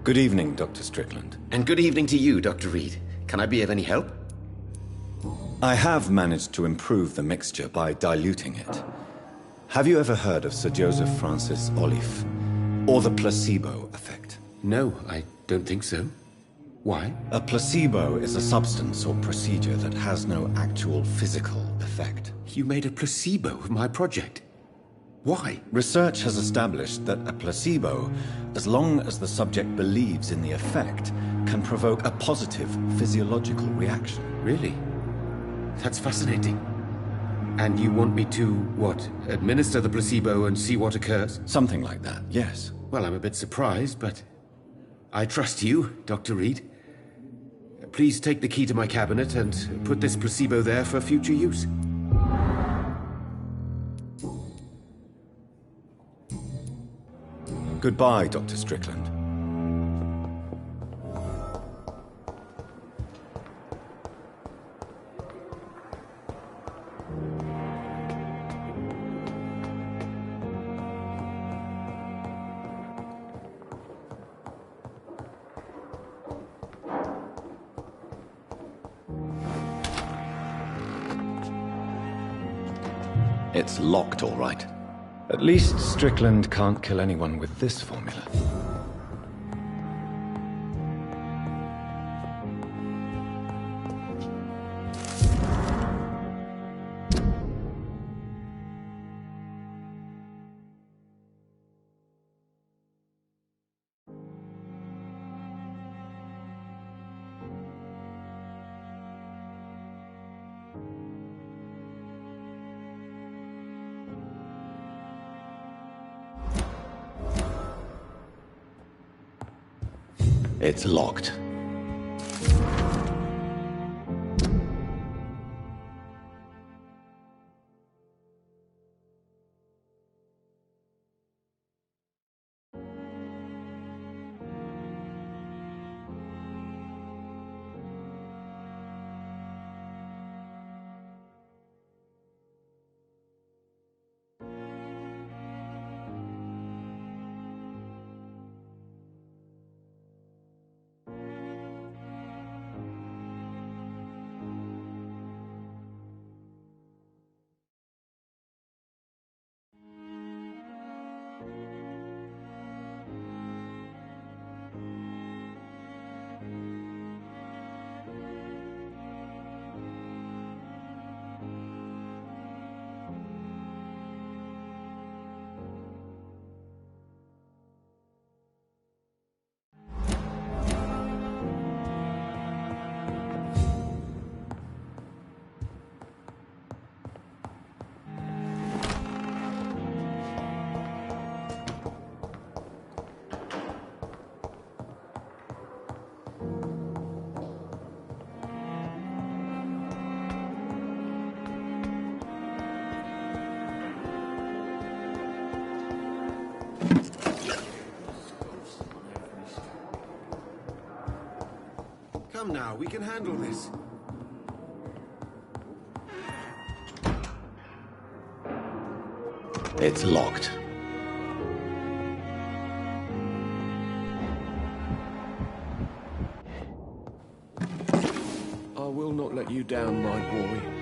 Good evening, Dr. Strickland. And good evening to you, Dr. Reid. Can I be of any help? I have managed to improve the mixture by diluting it. Have you ever heard of Sir Joseph Francis Olive, or the placebo effect? No, I don't think so. Why? A placebo is a substance or procedure that has no actual physical effect. You made a placebo of my project. Why? Research has established that a placebo, as long as the subject believes in the effect, can provoke a positive physiological reaction. Really? That's fascinating. And you want me to, what, administer the placebo and see what occurs? Something like that, yes. Well, I'm a bit surprised, but I trust you, Dr. Reid. Please take the key to my cabinet and put this placebo there for future use. Goodbye, Dr. Strickland. It's locked, all right. At least Strickland can't kill anyone with this formula. It's locked. Come now, we can handle this. It's locked. I will not let you down, my boy.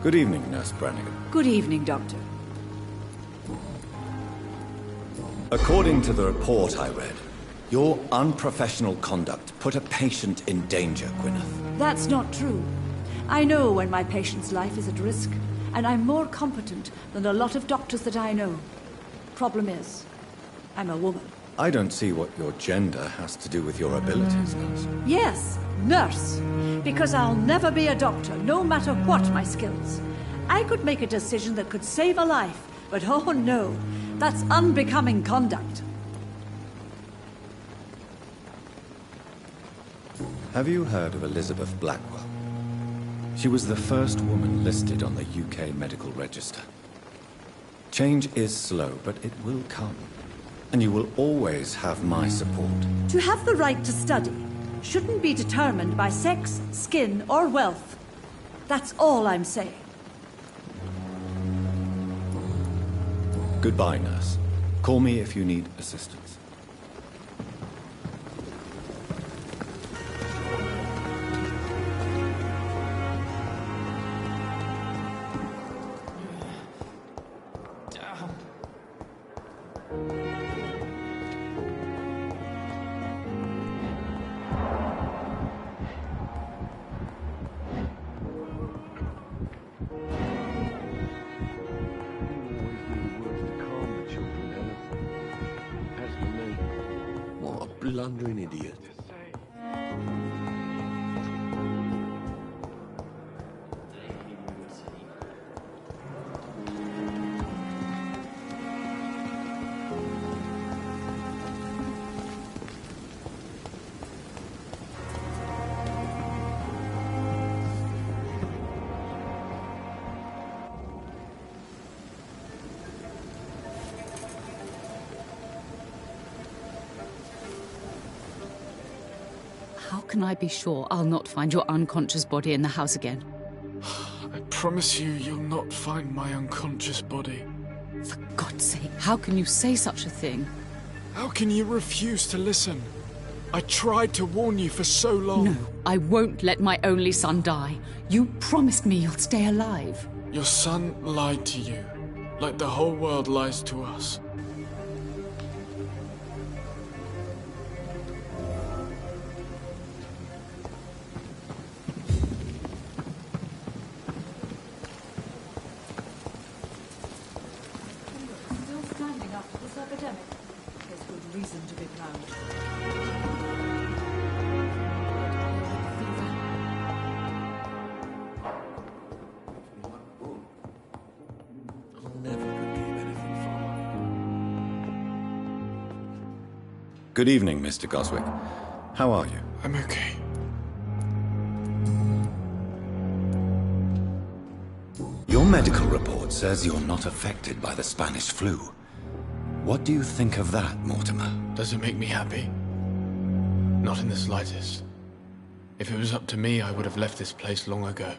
Good evening, Nurse Brannigan. Good evening, Doctor. According to the report I read, your unprofessional conduct put a patient in danger, Gwyneth. That's not true. I know when my patient's life is at risk, and I'm more competent than a lot of doctors that I know. Problem is, I'm a woman. I don't see what your gender has to do with your abilities, Nurse. Yes, nurse. Because I'll never be a doctor, no matter what my skills. I could make a decision that could save a life, but oh no, that's unbecoming conduct. Have you heard of Elizabeth Blackwell? She was the first woman listed on the UK Medical Register. Change is slow, but it will come. And you will always have my support. To have the right to study shouldn't be determined by sex, skin, or wealth. That's all I'm saying. Goodbye, nurse. Call me if you need assistance. Blundering idiot. How can I be sure I'll not find your unconscious body in the house again? I promise you'll not find my unconscious body. For God's sake, how can you say such a thing? How can you refuse to listen? I tried to warn you for so long. No, I won't let my only son die. You promised me you'll stay alive. Your son lied to you, like the whole world lies to us. Good evening, Mr. Goswick. How are you? I'm okay. Your medical report says you're not affected by the Spanish flu. What do you think of that, Mortimer? Does it make me happy? Not in the slightest. If it was up to me, I would have left this place long ago.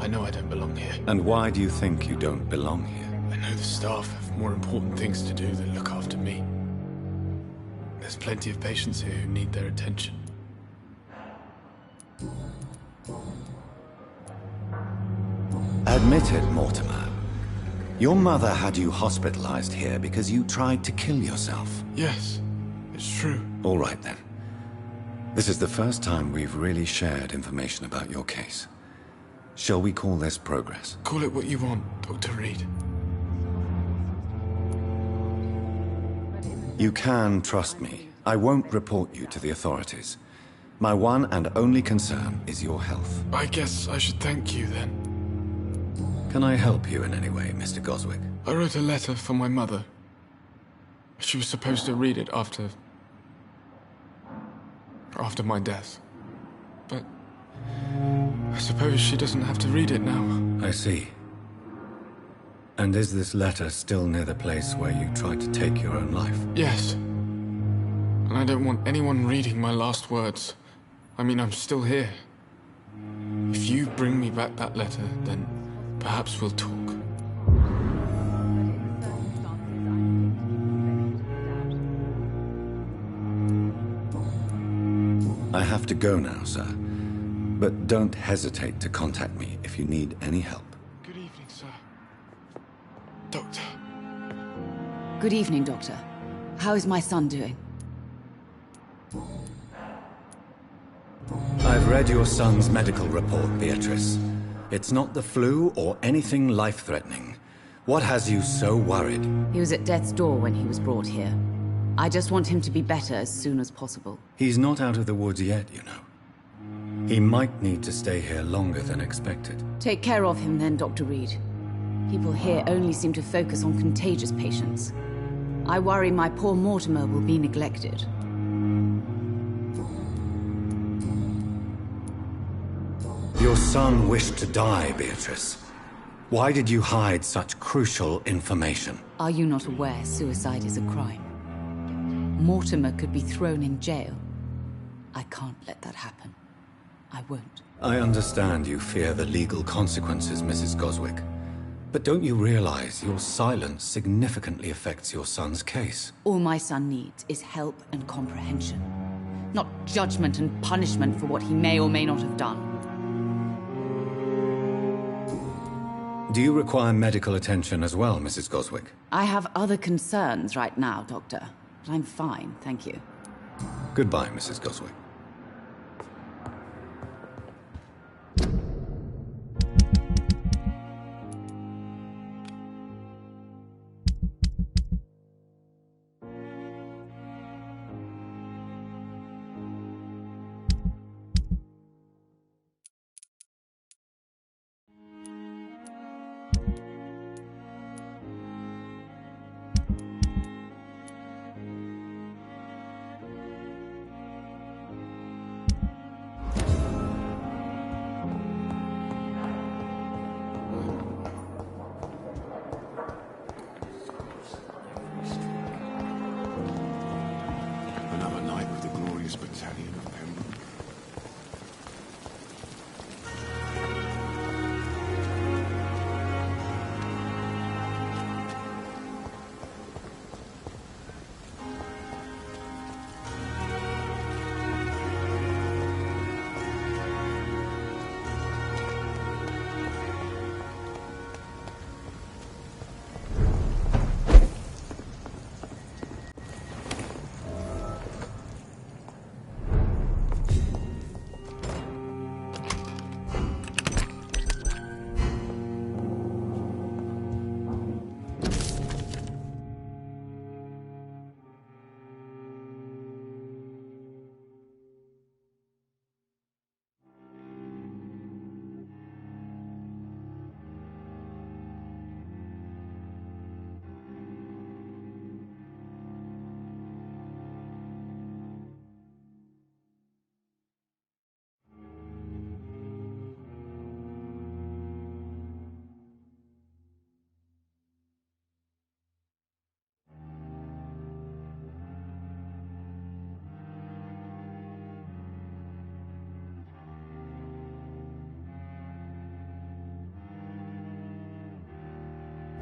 I know I don't belong here. And why do you think you don't belong here? I know the staff have more important things to do than look after me. There's plenty of patients here who need their attention. admit it, Mortimer. Your mother had you hospitalized here because you tried to kill yourself. Yes, it's true. All right, then. This is the first time we've really shared information about your case. Shall we call this progress? Call it what you want, Dr. Reid. You can trust me. I won't report you to the authorities. My one and only concern is your health. I guess I should thank you, then. Can I help you in any way, Mr. Goswick? I wrote a letter for my mother. She was supposed to read it after my death. But I suppose she doesn't have to read it now. I see. And is this letter still near the place where you tried to take your own life? Yes. And I don't want anyone reading my last words. I mean, I'm still here. If you bring me back that letter, then perhaps we'll talk. I have to go now, sir. But don't hesitate to contact me if you need any help. Good evening, sir. Doctor. Good evening, Doctor. How is my son doing? I've read your son's medical report, Beatrice. It's not the flu or anything life-threatening. What has you so worried? He was at death's door when he was brought here. I just want him to be better as soon as possible. He's not out of the woods yet, you know. He might need to stay here longer than expected. Take care of him then, Dr. Reid. People here only seem to focus on contagious patients. I worry my poor Mortimer will be neglected. Your son wished to die, Beatrice. Why did you hide such crucial information? Are you not aware suicide is a crime? Mortimer could be thrown in jail. I can't let that happen. I won't. I understand you fear the legal consequences, Mrs. Goswick. But don't you realize your silence significantly affects your son's case? All my son needs is help and comprehension. Not judgment and punishment for what he may or may not have done. Do you require medical attention as well, Mrs. Goswick? I have other concerns right now, Doctor. But I'm fine, thank you. Goodbye, Mrs. Goswick. Another night with the glorious battalion of Pembroke.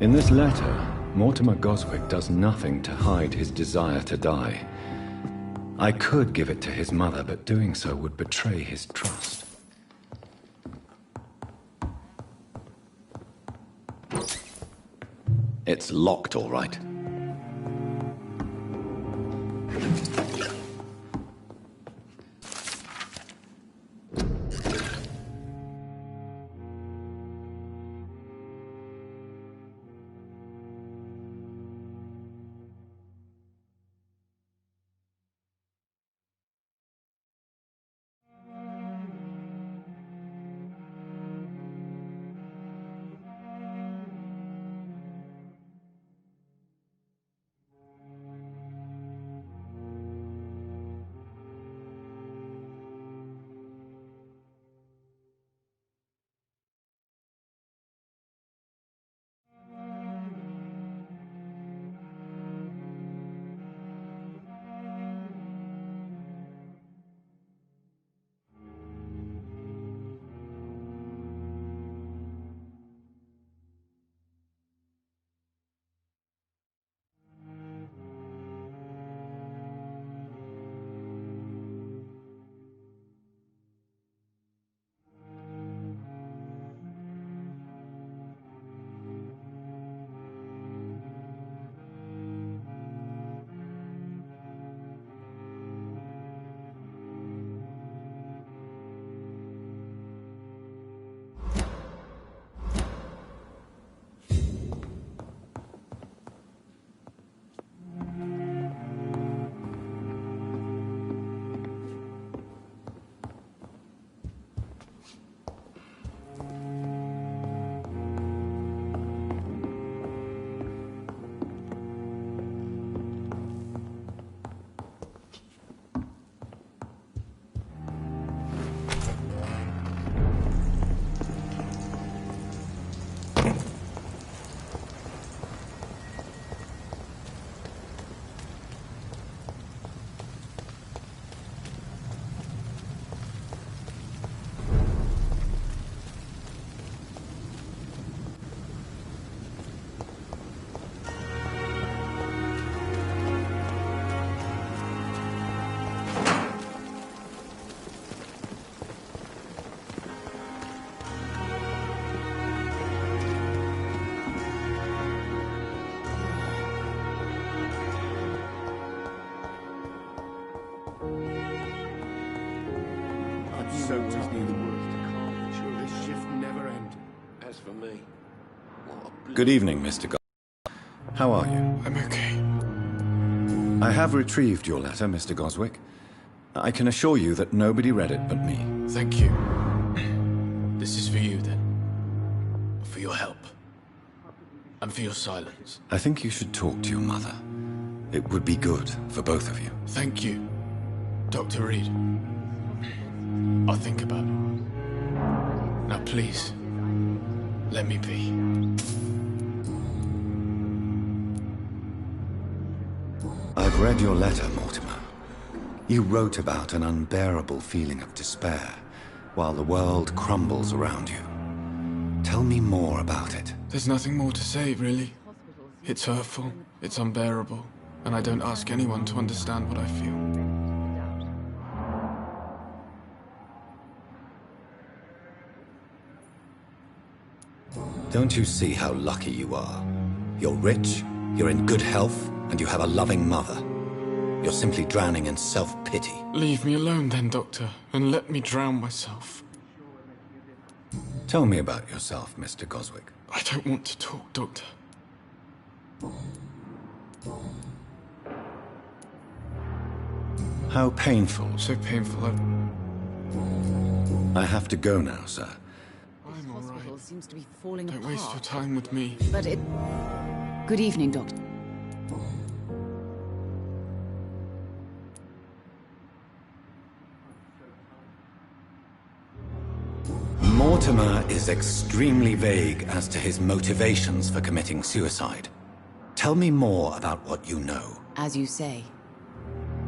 In this letter, Mortimer Goswick does nothing to hide his desire to die. I could give it to his mother, but doing so would betray his trust. It's locked, all right. So always knew the worst to come. Sure, this shift never end. As for me, Good evening, Mr. How are you? I'm okay. I have retrieved your letter, Mr. Goswick. I can assure you that nobody read it but me. Thank you. This is for you, then. For your help. And for your silence. I think you should talk to your mother. It would be good for both of you. Thank you, Dr. Reid. I'll think about it. Now, please, let me be. I've read your letter, Mortimer. You wrote about an unbearable feeling of despair while the world crumbles around you. Tell me more about it. There's nothing more to say, really. It's hurtful, it's unbearable, and I don't ask anyone to understand what I feel. Don't you see how lucky you are? You're rich, you're in good health, and you have a loving mother. You're simply drowning in self-pity. Leave me alone then, Doctor, and let me drown myself. Tell me about yourself, Mr. Goswick. I don't want to talk, Doctor. How painful. So painful, I have to go now, sir. I'm all right. Seems to be falling Don't apart. waste your time with me. But it... Good evening, Doctor. Mortimer is extremely vague as to his motivations for committing suicide. Tell me more about what you know. As you say,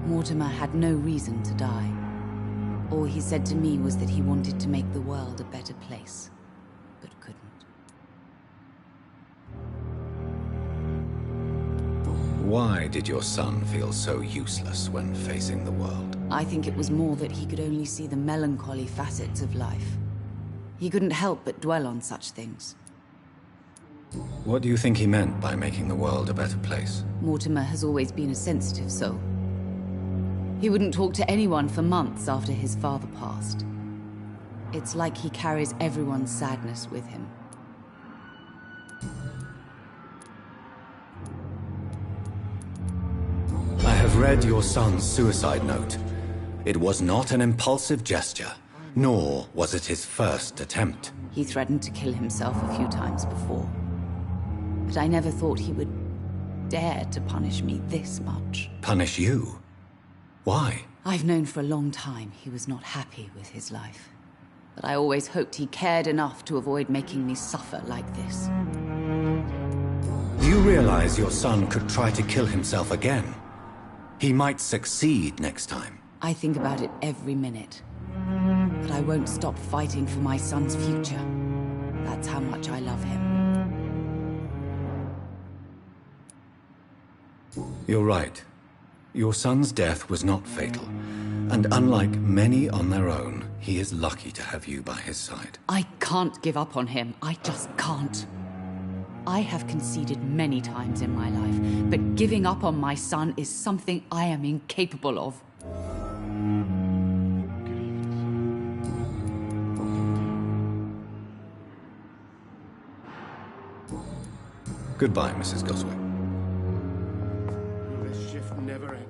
Mortimer had no reason to die. All he said to me was that he wanted to make the world a better place, but couldn't. Why did your son feel so useless when facing the world? I think it was more that he could only see the melancholy facets of life. He couldn't help but dwell on such things. What do you think he meant by making the world a better place? Mortimer has always been a sensitive soul. He wouldn't talk to anyone for months after his father passed. It's like he carries everyone's sadness with him. I have read your son's suicide note. It was not an impulsive gesture, nor was it his first attempt. He threatened to kill himself a few times before. But I never thought he would dare to punish me this much. Punish you? Why? I've known for a long time he was not happy with his life. But I always hoped he cared enough to avoid making me suffer like this. Do you realize your son could try to kill himself again? He might succeed next time. I think about it every minute. But I won't stop fighting for my son's future. That's how much I love him. You're right. Your son's death was not fatal. And unlike many on their own, he is lucky to have you by his side. I can't give up on him. I just can't. I have conceded many times in my life, but giving up on my son is something I am incapable of. Goodbye, Mrs. Goswick. This shift never ends.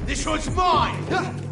This one's mine!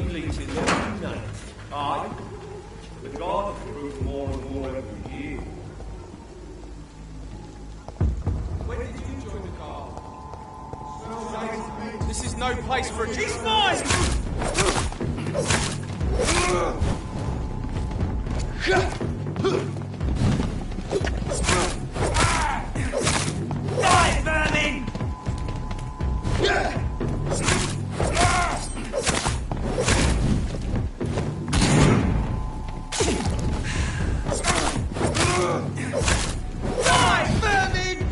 bloody leeches every night. Aye? The guards improve more and more every year. When did you join the guard? This is no place for a... He's mine! Die, vermin! Die, vermin!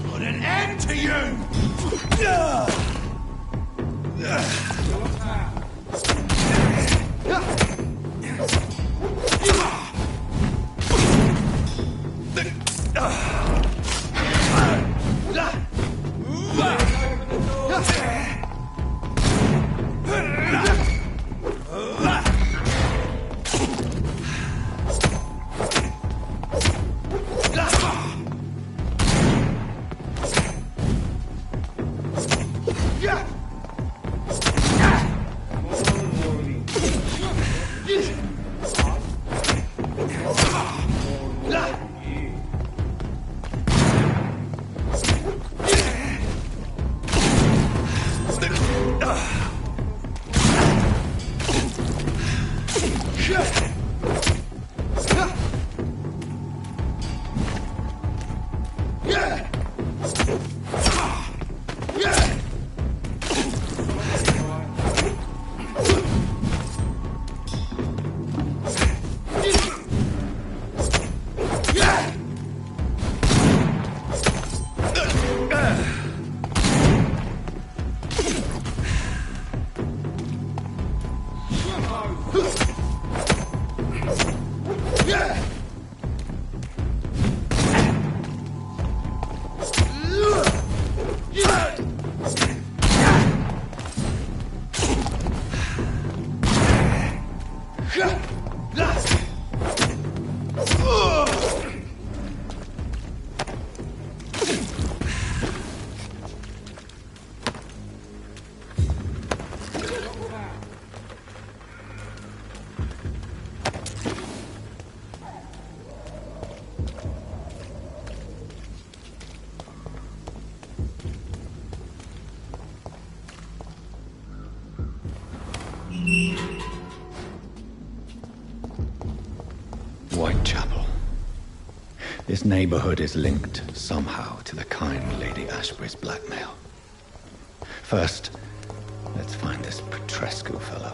Put an end to you! Whitechapel. This neighborhood is linked somehow to the kind Lady Ashbury's blackmail. First, let's find this Petrescu fellow.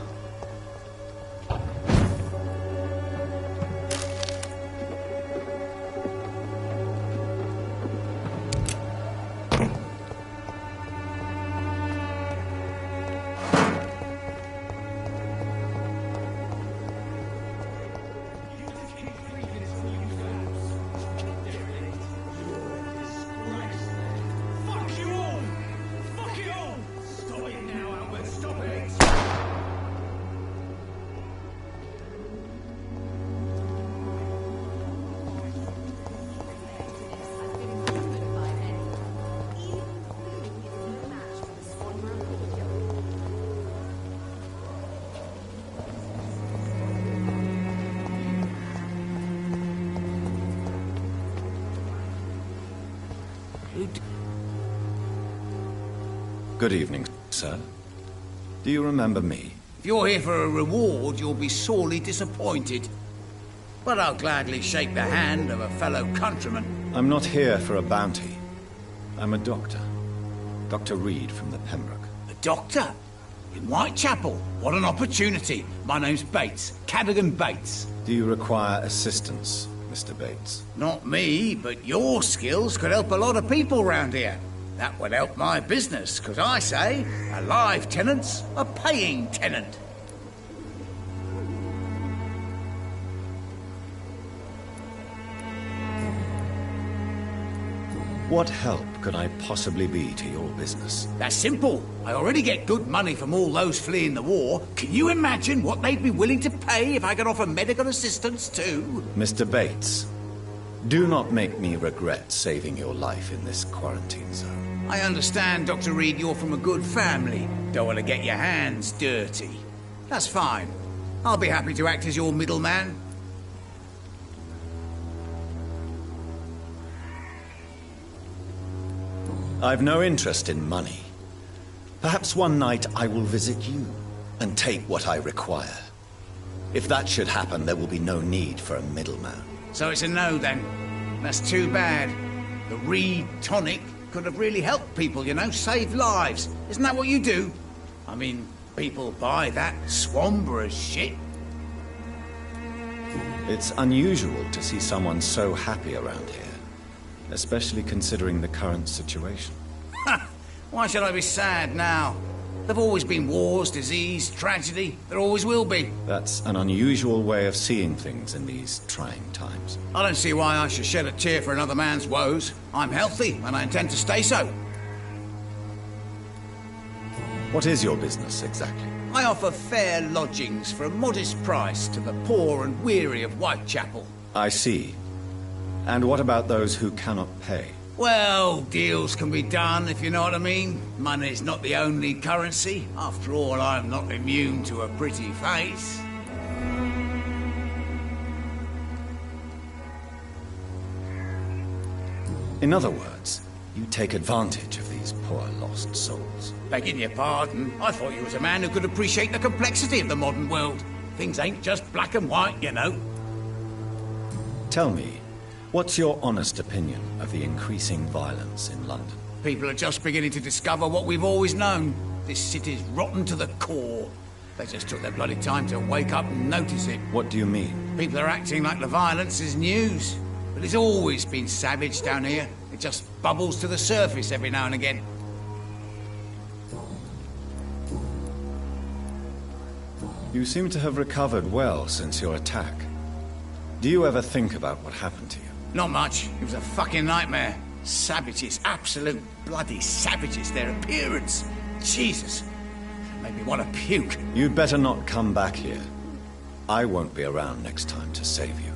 Good evening, sir. Do you remember me? If you're here for a reward, you'll be sorely disappointed. But I'll gladly shake the hand of a fellow countryman. I'm not here for a bounty. I'm a doctor. Dr. Reid from the Pembroke. A doctor? In Whitechapel? What an opportunity. My name's Bates. Cadogan Bates. Do you require assistance, Mr. Bates? Not me, but your skills could help a lot of people round here. That would help my business, because I say a live tenant's a paying tenant. What help could I possibly be to your business? That's simple. I already get good money from all those fleeing the war. Can you imagine what they'd be willing to pay if I could offer medical assistance too? Mr. Bates, do not make me regret saving your life in this quarantine zone. I understand, Dr. Reid, you're from a good family. Don't want to get your hands dirty. That's fine. I'll be happy to act as your middleman. I've no interest in money. Perhaps one night I will visit you and take what I require. If that should happen, there will be no need for a middleman. So it's a no, then. That's too bad. The Reid tonic could have really helped people, you know, save lives. Isn't that what you do? I mean, people buy that Swambra shit. It's unusual to see someone so happy around here, especially considering the current situation. Ha! Why should I be sad now? There've always been wars, disease, tragedy. There always will be. That's an unusual way of seeing things in these trying times. I don't see why I should shed a tear for another man's woes. I'm healthy, and I intend to stay so. What is your business, exactly? I offer fair lodgings for a modest price to the poor and weary of Whitechapel. I see. And what about those who cannot pay? Well, deals can be done, if you know what I mean. Money's not the only currency. After all, I'm not immune to a pretty face. In other words, you take advantage of these poor lost souls. Begging your pardon, I thought you was a man who could appreciate the complexity of the modern world. Things ain't just black and white, you know. Tell me, what's your honest opinion of the increasing violence in London? People are just beginning to discover what we've always known. This city's rotten to the core. They just took their bloody time to wake up and notice it. What do you mean? People are acting like the violence is news. But it's always been savage down here. It just bubbles to the surface every now and again. You seem to have recovered well since your attack. Do you ever think about what happened to you? Not much. It was a fucking nightmare. Savages, absolute bloody savages. Their appearance. Jesus. It made me want to puke. You'd better not come back here. I won't be around next time to save you.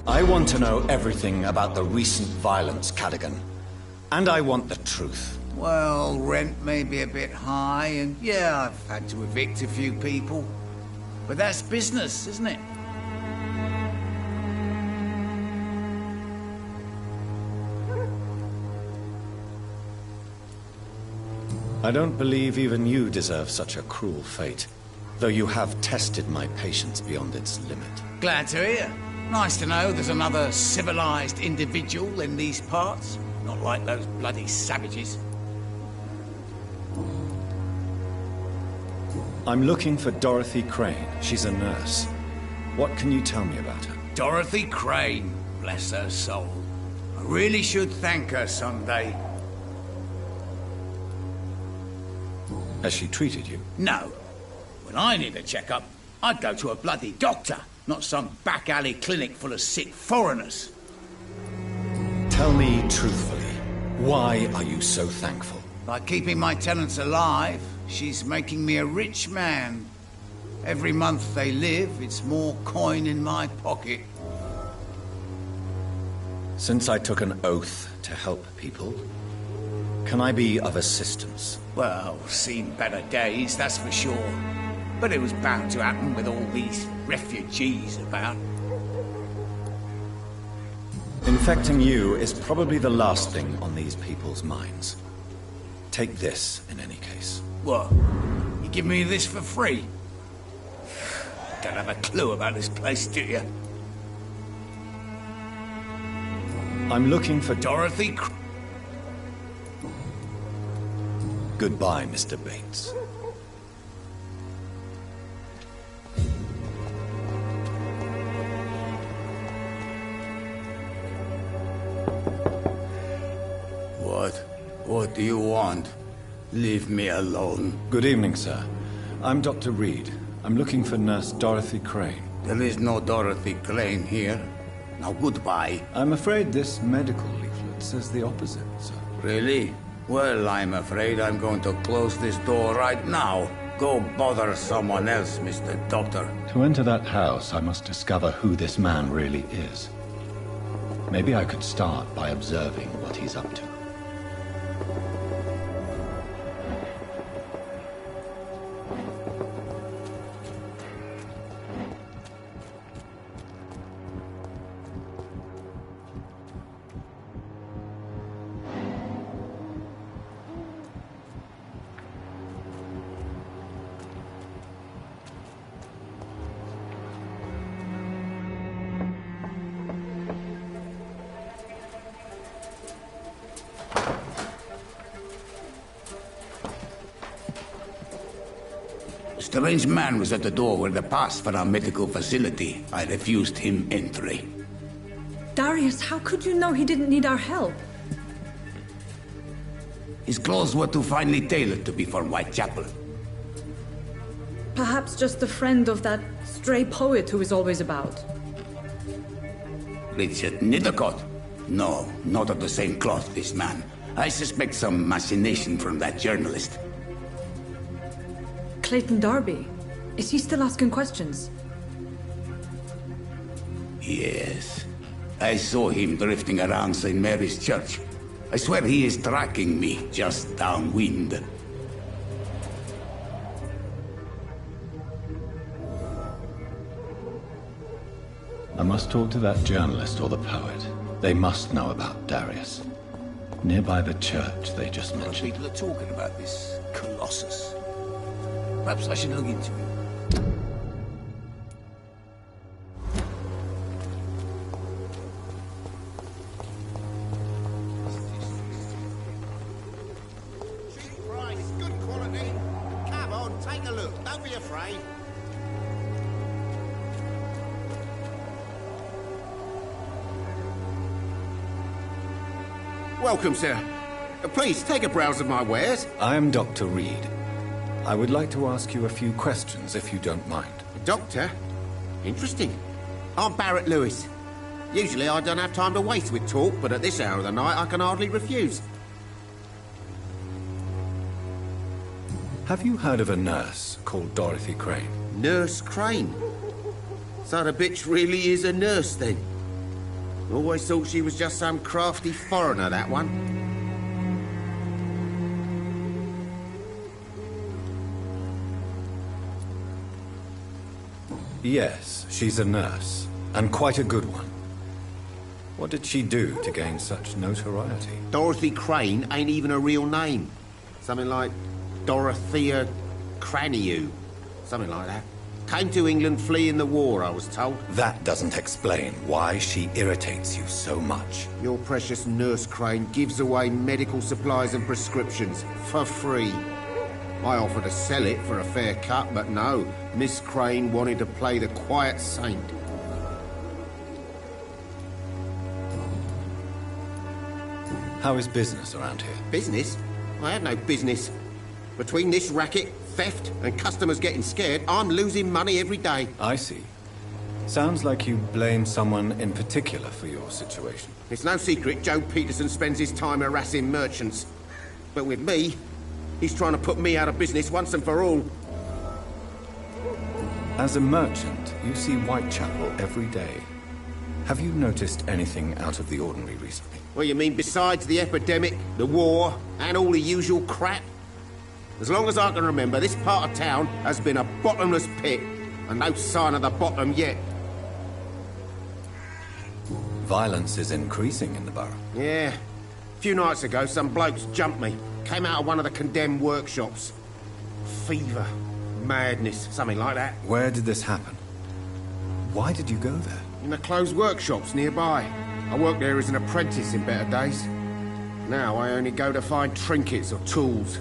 I want to know everything about the recent violence, Cadogan. And I want the truth. Well, rent may be a bit high, and yeah, I've had to evict a few people. But that's business, isn't it? I don't believe even you deserve such a cruel fate, though you have tested my patience beyond its limit. Glad to hear. Nice to know there's another civilized individual in these parts. Not like those bloody savages. I'm looking for Dorothy Crane. She's a nurse. What can you tell me about her? Dorothy Crane. Bless her soul. I really should thank her someday. Has she treated you? No. When I need a checkup, I'd go to a bloody doctor, not some back alley clinic full of sick foreigners. Tell me truthfully, why are you so thankful? By keeping my tenants alive, she's making me a rich man. Every month they live, it's more coin in my pocket. Since I took an oath to help people, can I be of assistance? Well, seen better days, that's for sure. But it was bound to happen with all these refugees about. Infecting you is probably the last thing on these people's minds. Take this, in any case. What? You give me this for free? Don't have a clue about this place, do you? I'm looking for Dorothy Goodbye, Mr. Bates. What do you want? Leave me alone. Good evening, sir. I'm Dr. Reid. I'm looking for Nurse Dorothy Crane. There is no Dorothy Crane here. Now, goodbye. I'm afraid this medical leaflet says the opposite, sir. Really? Well, I'm afraid I'm going to close this door right now. Go bother someone else, Mr. Doctor. To enter that house, I must discover who this man really is. Maybe I could start by observing what he's up to. A strange man was at the door with a pass for our medical facility. I refused him entry. Darius, how could you know he didn't need our help? His clothes were too finely tailored to be for Whitechapel. Perhaps just a friend of that stray poet who is always about. Richard Nithercott? No, not of the same cloth, this man. I suspect some machination from that journalist. Clayton Darby. Is he still asking questions? Yes. I saw him drifting around St. Mary's Church. I swear he is tracking me just downwind. I must talk to that journalist or the poet. They must know about Darius. Nearby the church they just mentioned. People are talking about this Colossus. Perhaps I should look into it. Good quality. Come on, take a look. Don't be afraid. Welcome, sir. Please, take a browse of my wares. I am Dr. Reid. I would like to ask you a few questions, if you don't mind. Doctor? Interesting. I'm Barrett Lewis. Usually I don't have time to waste with talk, but at this hour of the night I can hardly refuse. Have you heard of a nurse called Dorothy Crane? Nurse Crane? So the bitch really is a nurse, then? Always thought she was just some crafty foreigner, that one. Yes, she's a nurse, and quite a good one. What did she do to gain such notoriety? Dorothy Crane ain't even a real name. Something like Dorothea Craniu. Something like that. Came to England fleeing the war, I was told. That doesn't explain why she irritates you so much. Your precious Nurse Crane gives away medical supplies and prescriptions for free. I offered to sell it for a fair cut, but no. Miss Crane wanted to play the quiet saint. How is business around here? Business? I have no business. Between this racket, theft, and customers getting scared, I'm losing money every day. I see. Sounds like you blame someone in particular for your situation. It's no secret Joe Peterson spends his time harassing merchants. But with me, he's trying to put me out of business once and for all. As a merchant, you see Whitechapel every day. Have you noticed anything out of the ordinary recently? Well, you mean besides the epidemic, the war, and all the usual crap? As long as I can remember, this part of town has been a bottomless pit, and no sign of the bottom yet. Violence is increasing in the borough. Yeah. A few nights ago, some blokes jumped me. Came out of one of the condemned workshops. Fever, madness, something like that. Where did this happen? Why did you go there? In the closed workshops nearby. I worked there as an apprentice in better days. Now I only go to find trinkets or tools.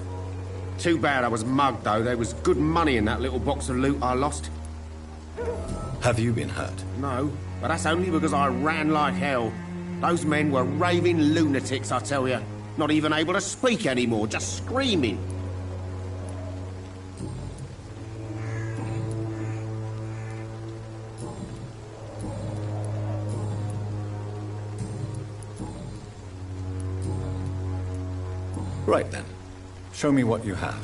Too bad I was mugged, though. There was good money in that little box of loot I lost. Have you been hurt? No, but that's only because I ran like hell. Those men were raving lunatics, I tell you. Not even able to speak anymore, just screaming. Right then. Show me what you have.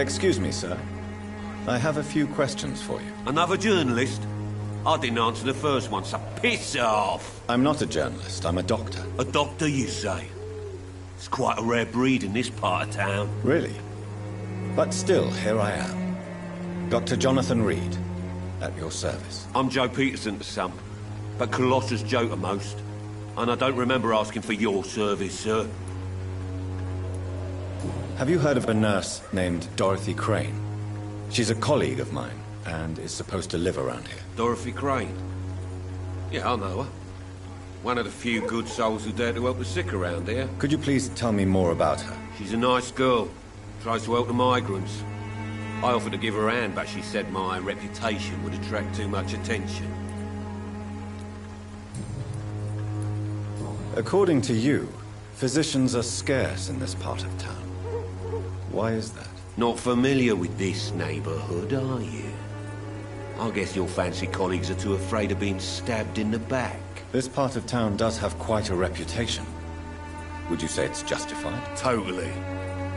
Excuse me, sir. I have a few questions for you. Another journalist? I didn't answer the first one, so piss off! I'm not a journalist, I'm a doctor. A doctor, you say? It's quite a rare breed in this part of town. Really? But still, here I am. Dr. Jonathan Reid, at your service. I'm Joe Peterson to some, but Colossus Joe to most. And I don't remember asking for your service, sir. Have you heard of a nurse named Dorothy Crane? She's a colleague of mine, and is supposed to live around here. Dorothy Crane? Yeah, I know her. One of the few good souls who dare to help the sick around here. Could you please tell me more about her? She's a nice girl. Tries to help the migrants. I offered to give her a hand, but she said my reputation would attract too much attention. According to you, physicians are scarce in this part of town. Why is that? Not familiar with this neighborhood, are you? I guess your fancy colleagues are too afraid of being stabbed in the back. This part of town does have quite a reputation. Would you say it's justified? Totally.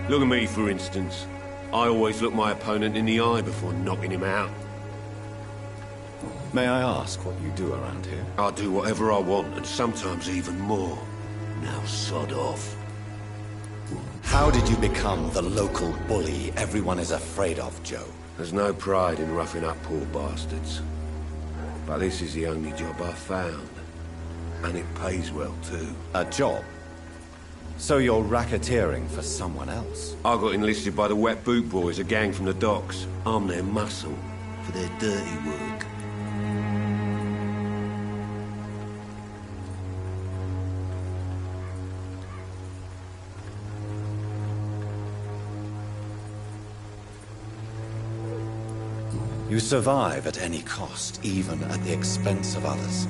Look at me, for instance. I always look my opponent in the eye before knocking him out. May I ask what you do around here? I do whatever I want, and sometimes even more. Now sod off. How did you become the local bully everyone is afraid of, Joe? There's no pride in roughing up poor bastards. But this is the only job I've found. And it pays well, too. A job? So you're racketeering for someone else? I got enlisted by the Wet Boot Boys, a gang from the docks. I'm their muscle for their dirty work. You survive at any cost, even at the expense of others.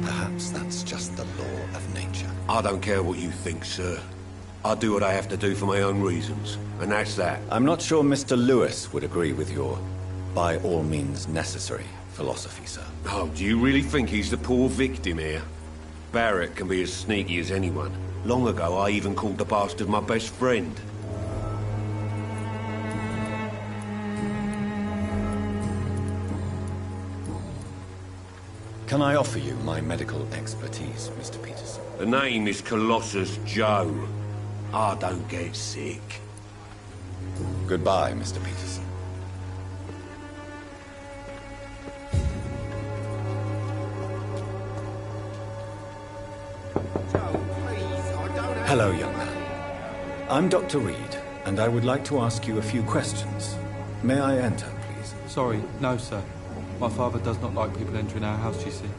Perhaps that's just the law of nature. I don't care what you think, sir. I do what I have to do for my own reasons, and that's that. I'm not sure Mr. Lewis would agree with your by all means necessary philosophy, sir. Oh, do you really think he's the poor victim here? Barrett can be as sneaky as anyone. Long ago, I even called the bastard my best friend. Can I offer you my medical expertise, Mr. Peterson? The name is Colossus Joe. I don't get sick. Goodbye, Mr. Peterson. Hello, young man. I'm Dr. Reid, and I would like to ask you a few questions. May I enter, please? Sorry, no, sir. My father does not like people entering our house, you see.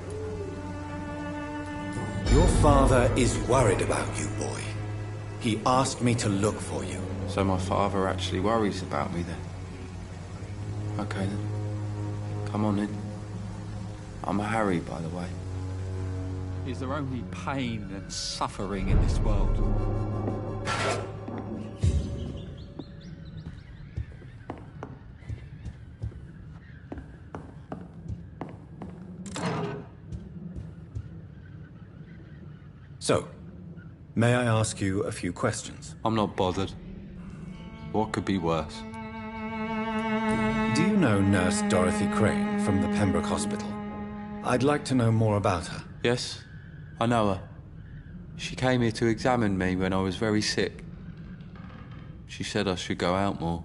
Your father is worried about you, boy. He asked me to look for you. So my father actually worries about me, then? Okay, then. Come on in. I'm Harry, by the way. Is there only pain and suffering in this world? So, may I ask you a few questions? I'm not bothered. What could be worse? Do you know Nurse Dorothy Crane from the Pembroke Hospital? I'd like to know more about her. Yes, I know her. She came here to examine me when I was very sick. She said I should go out more.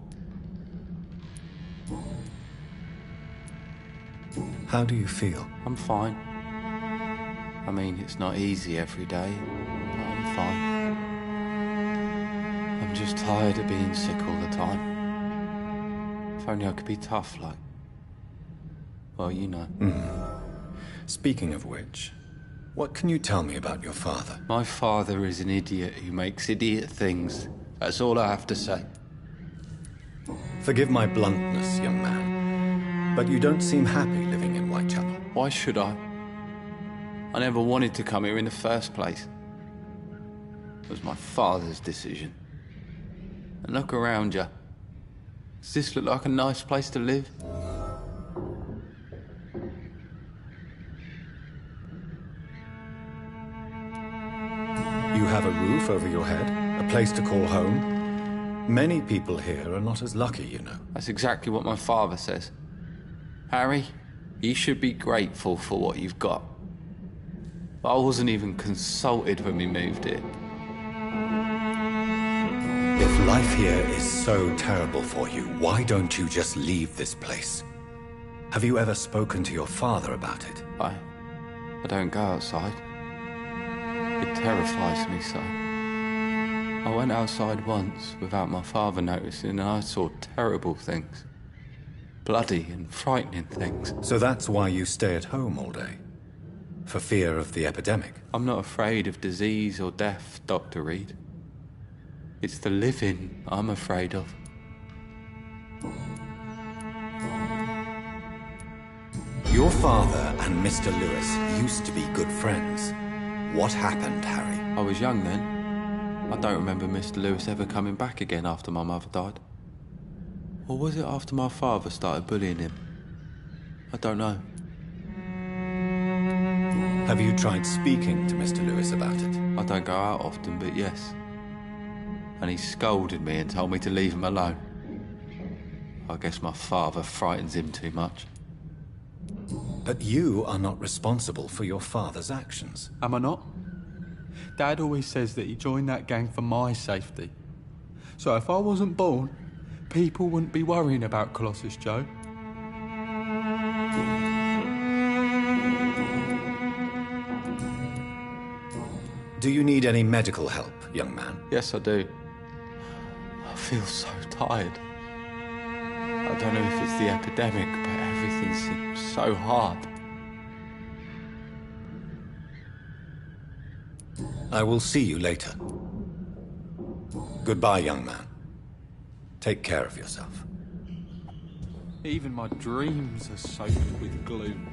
How do you feel? I'm fine. I mean, it's not easy every day, but I'm fine. I'm just tired of being sick all the time. If only I could be tough, like... Well, you know. Speaking of which, what can you tell me about your father? My father is an idiot who makes idiot things. That's all I have to say. Forgive my bluntness, young man, but you don't seem happy living in Whitechapel. Why should I? I never wanted to come here in the first place. It was my father's decision. And look around you. Does this look like a nice place to live? You have a roof over your head, a place to call home. Many people here are not as lucky, you know. That's exactly what my father says. Harry, you should be grateful for what you've got. But I wasn't even consulted when we moved here. If life here is so terrible for you, why don't you just leave this place? Have you ever spoken to your father about it? I don't go outside. It terrifies me so. I went outside once without my father noticing and I saw terrible things. Bloody and frightening things. So that's why you stay at home all day? For fear of the epidemic? I'm not afraid of disease or death, Dr. Reid. It's the living I'm afraid of. Your father and Mr. Lewis used to be good friends. What happened, Harry? I was young then. I don't remember Mr. Lewis ever coming back again after my mother died. Or was it after my father started bullying him? I don't know. Have you tried speaking to Mr. Lewis about it? I don't go out often, but yes. And he scolded me and told me to leave him alone. I guess my father frightens him too much. But you are not responsible for your father's actions. Am I not? Dad always says that he joined that gang for my safety. So if I wasn't born, people wouldn't be worrying about Colossus Joe. Do you need any medical help, young man? Yes, I do. I feel so tired. I don't know if it's the epidemic, but everything seems so hard. I will see you later. Goodbye, young man. Take care of yourself. Even my dreams are soaked with gloom.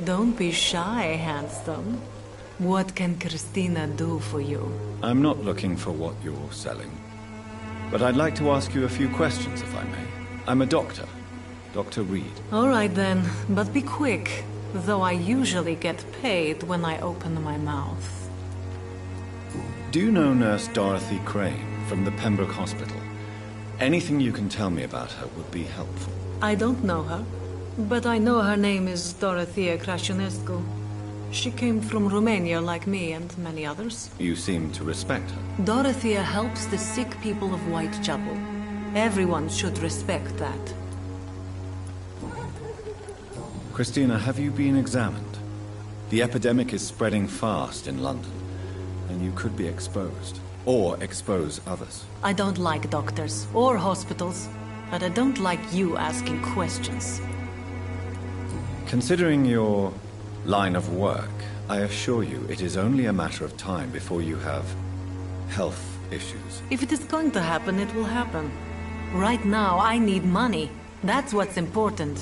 Don't be shy, handsome. What can Christina do for you? I'm not looking for what you're selling. But I'd like to ask you a few questions, if I may. I'm a doctor. Dr. Reid. All right then, but be quick. Though I usually get paid when I open my mouth. Do you know Nurse Dorothy Crane from the Pembroke Hospital? Anything you can tell me about her would be helpful. I don't know her, but I know her name is Dorothea Crăciunescu. She came from Romania like me and many others. You seem to respect her. Dorothea helps the sick people of Whitechapel. Everyone should respect that. Christina, have you been examined? The epidemic is spreading fast in London, and you could be exposed. Or expose others. I don't like doctors or hospitals, but I don't like you asking questions. Considering your line of work, I assure you it is only a matter of time before you have health issues. If it is going to happen, it will happen. Right now, I need money. That's what's important.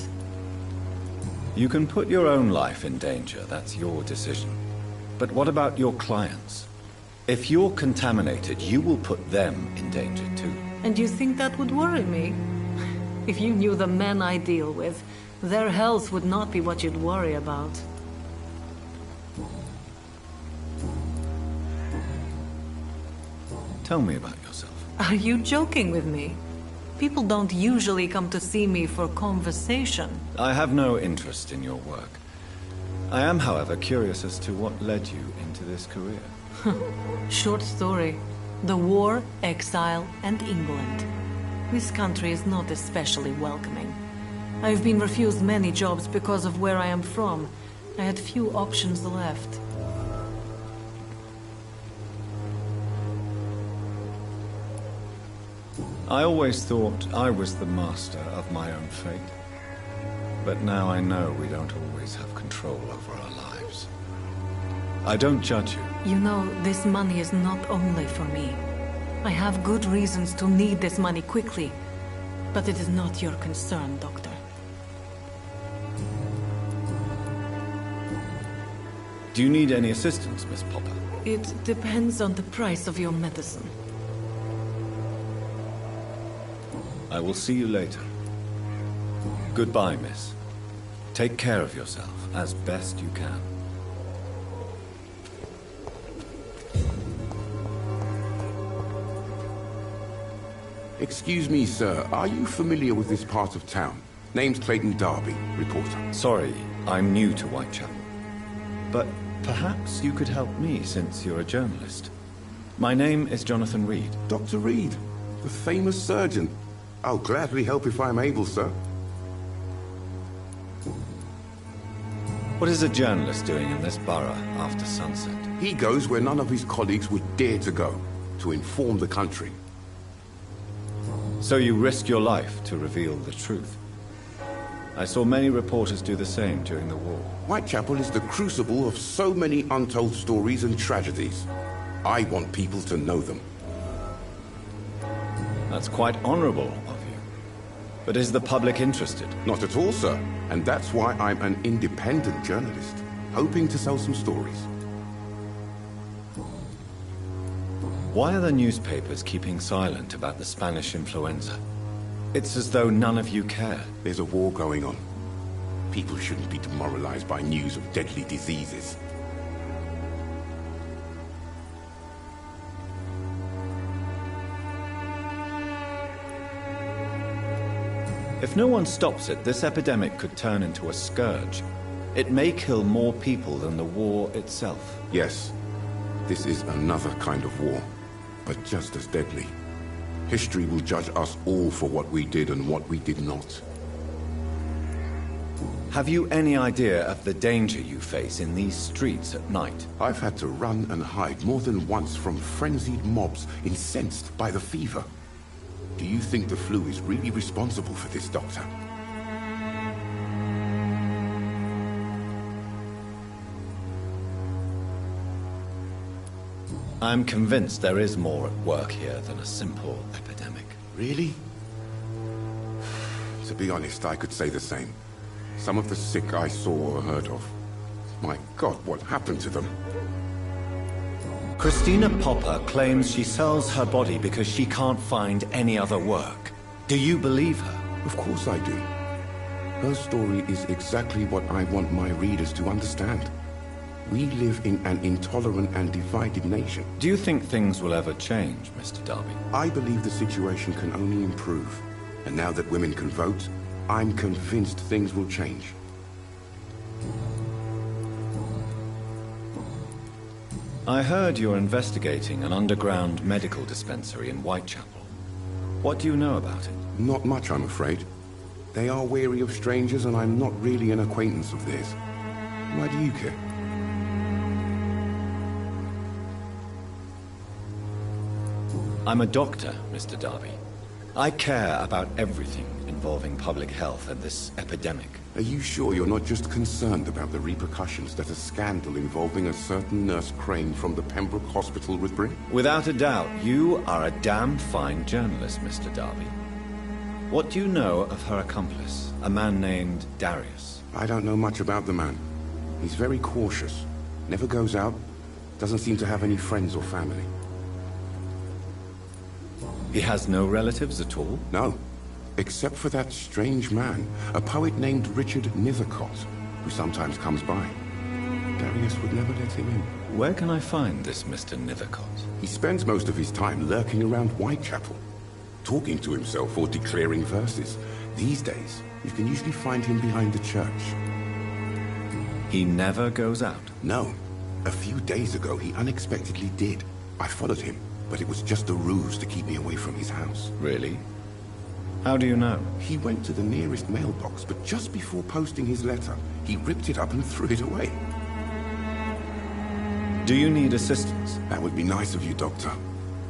You can put your own life in danger, that's your decision. But what about your clients? If you're contaminated, you will put them in danger too. And you think that would worry me? If you knew the men I deal with, their health would not be what you'd worry about. Tell me about yourself. Are you joking with me? People don't usually come to see me for conversation. I have no interest in your work. I am, however, curious as to what led you into this career. Short story. The war, exile, and England. This country is not especially welcoming. I've been refused many jobs because of where I am from. I had few options left. I always thought I was the master of my own fate. But now I know we don't always have control over our lives. I don't judge you. You know, this money is not only for me. I have good reasons to need this money quickly. But it is not your concern, Doctor. Do you need any assistance, Miss Popper? It depends on the price of your medicine. I will see you later. Goodbye, miss. Take care of yourself as best you can. Excuse me, sir. Are you familiar with this part of town? Name's Clayton Darby, reporter. Sorry, I'm new to Whitechapel. But perhaps you could help me since you're a journalist. My name is Jonathan Reid. Dr. Reid, the famous surgeon. I'll gladly help if I'm able, sir. What is a journalist doing in this borough after sunset? He goes where none of his colleagues would dare to go, to inform the country. So you risk your life to reveal the truth. I saw many reporters do the same during the war. Whitechapel is the crucible of so many untold stories and tragedies. I want people to know them. That's quite honorable of you. But is the public interested? Not at all, sir. And that's why I'm an independent journalist, hoping to sell some stories. Why are the newspapers keeping silent about the Spanish influenza? It's as though none of you care. There's a war going on. People shouldn't be demoralized by news of deadly diseases. If no one stops it, this epidemic could turn into a scourge. It may kill more people than the war itself. Yes, this is another kind of war, but just as deadly. History will judge us all for what we did and what we did not. Have you any idea of the danger you face in these streets at night? I've had to run and hide more than once from frenzied mobs incensed by the fever. Do you think the flu is really responsible for this, Doctor? I'm convinced there is more at work here than a simple epidemic. Really? To be honest, I could say the same. Some of the sick I saw or heard of, My God, what happened to them? Christina Popper claims she sells her body because she can't find any other work. Do you believe her? Of course I do. Her story is exactly what I want my readers to understand. We live in an intolerant and divided nation. Do you think things will ever change, Mr. Darby? I believe the situation can only improve. And now that women can vote, I'm convinced things will change. I heard you're investigating an underground medical dispensary in Whitechapel. What do you know about it? Not much, I'm afraid. They are wary of strangers, and I'm not really an acquaintance of theirs. Why do you care? I'm a doctor, Mr. Darby. I care about everything involving public health and this epidemic. Are you sure you're not just concerned about the repercussions that a scandal involving a certain Nurse Crane from the Pembroke Hospital would bring? Without a doubt, you are a damn fine journalist, Mr. Darby. What do you know of her accomplice, a man named Darius? I don't know much about the man. He's very cautious, never goes out, doesn't seem to have any friends or family. He has no relatives at all? No, except for that strange man, a poet named Richard Nethercott, who sometimes comes by. Darius would never let him in. Where can I find this Mr. Nethercott? He spends most of his time lurking around Whitechapel, talking to himself or declaring verses. These days, you can usually find him behind the church. He never goes out? No. A few days ago, he unexpectedly did. I followed him, but it was just a ruse to keep me away from his house. Really? How do you know? He went to the nearest mailbox, but just before posting his letter, he ripped it up and threw it away. Do you need assistance? That would be nice of you, Doctor.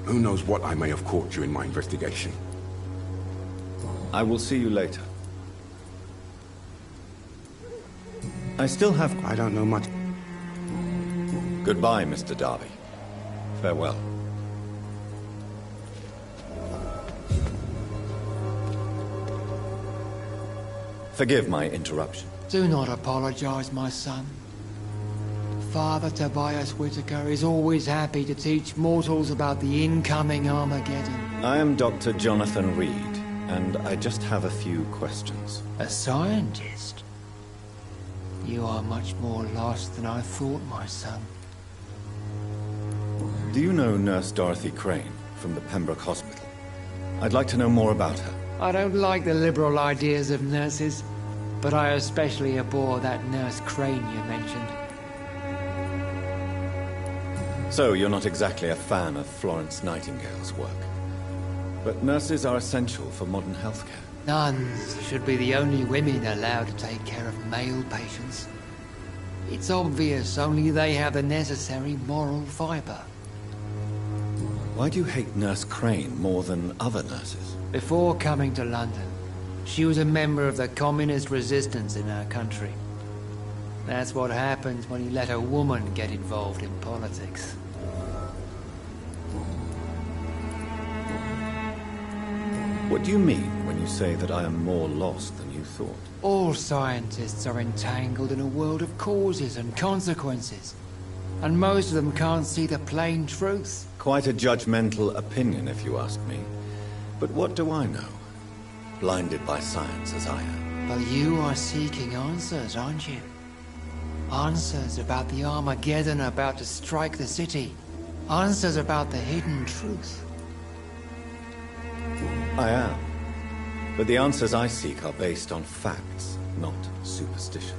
Who knows what I may have caught you in my investigation. I will see you later. I still have... I don't know much. Goodbye, Mr. Darby. Farewell. Forgive my interruption. Do not apologize, my son. Father Tobias Whitaker is always happy to teach mortals about the incoming Armageddon. I am Dr. Jonathan Reid, and I just have a few questions. A scientist? You are much more lost than I thought, my son. Do you know Nurse Dorothy Crane from the Pembroke Hospital? I'd like to know more about her. I don't like the liberal ideas of nurses, but I especially abhor that Nurse Crane you mentioned. So, you're not exactly a fan of Florence Nightingale's work. But nurses are essential for modern healthcare. Nuns should be the only women allowed to take care of male patients. It's obvious only they have the necessary moral fiber. Why do you hate Nurse Crane more than other nurses? Before coming to London, she was a member of the communist resistance in our country. That's what happens when you let a woman get involved in politics. What do you mean when you say that I am more lost than you thought? All scientists are entangled in a world of causes and consequences, and most of them can't see the plain truth. Quite a judgmental opinion, if you ask me. But what do I know? Blinded by science as I am. But you are seeking answers, aren't you? Answers about the Armageddon about to strike the city. Answers about the hidden truth. I am. But the answers I seek are based on facts, not superstition.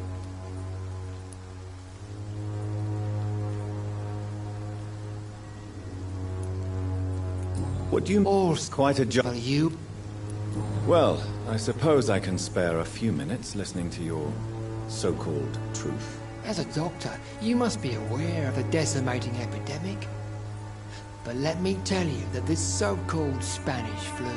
What do you... All's quite a job. You... Well, I suppose I can spare a few minutes listening to your so-called truth. As a doctor, you must be aware of the decimating epidemic. But let me tell you that this so-called Spanish flu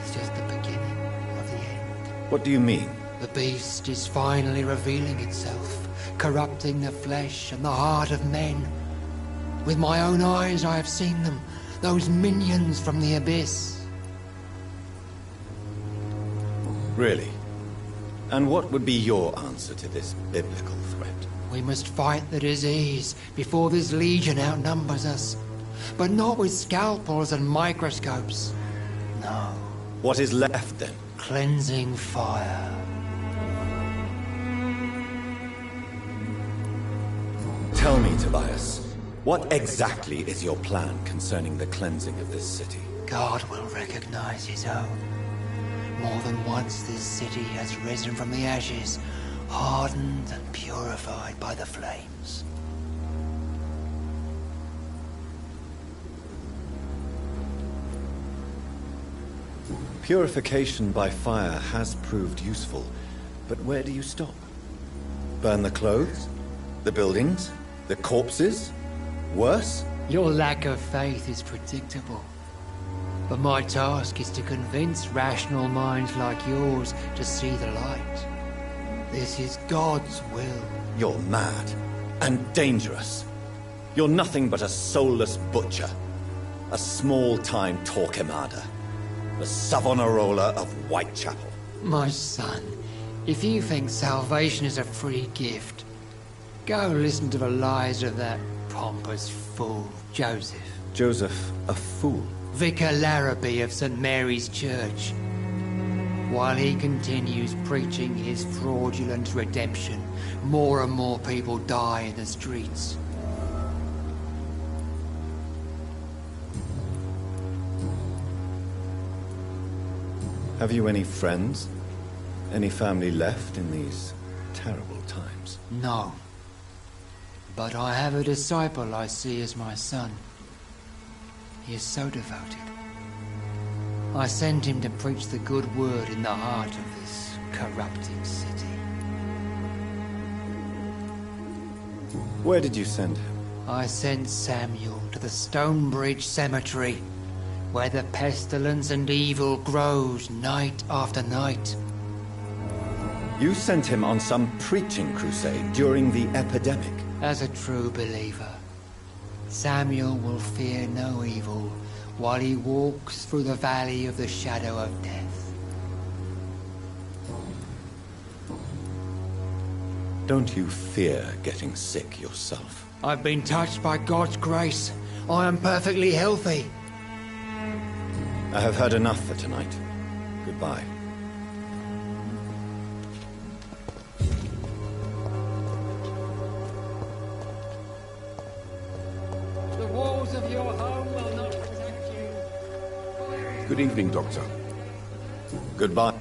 is just the beginning of the end. What do you mean? The beast is finally revealing itself, corrupting the flesh and the heart of men. With my own eyes I have seen them, those minions from the abyss. Really? And what would be your answer to this biblical threat? We must fight the disease before this legion outnumbers us. But not with scalpels and microscopes. No. What is left then? Cleansing fire. Tell me, Tobias, what exactly is your plan concerning the cleansing of this city? God will recognize his own. More than once this city has risen from the ashes, hardened and purified by the flames. Purification by fire has proved useful, but where do you stop? Burn the clothes? The buildings? The corpses? Worse? Your lack of faith is predictable. But my task is to convince rational minds like yours to see the light. This is God's will. You're mad. And dangerous. You're nothing but a soulless butcher. A small-time Torquemada. The Savonarola of Whitechapel. My son, if you think salvation is a free gift, go listen to the lies of that pompous fool, Joseph. Joseph, a fool? Vicar Larrabee of St. Mary's Church. While he continues preaching his fraudulent redemption, more and more people die in the streets. Have you any friends? Any family left in these terrible times? No. But I have a disciple I see as my son. He is so devoted. I sent him to preach the good word in the heart of this corrupted city. Where did you send him? I sent Samuel to the Stonebridge Cemetery, where the pestilence and evil grows night after night. You sent him on some preaching crusade during the epidemic. As a true believer, Samuel will fear no evil while he walks through the valley of the shadow of death. Don't you fear getting sick yourself? I've been touched by God's grace. I am perfectly healthy. I have heard enough for tonight. Goodbye. The walls of your home will not protect you. Good evening, Doctor. Goodbye.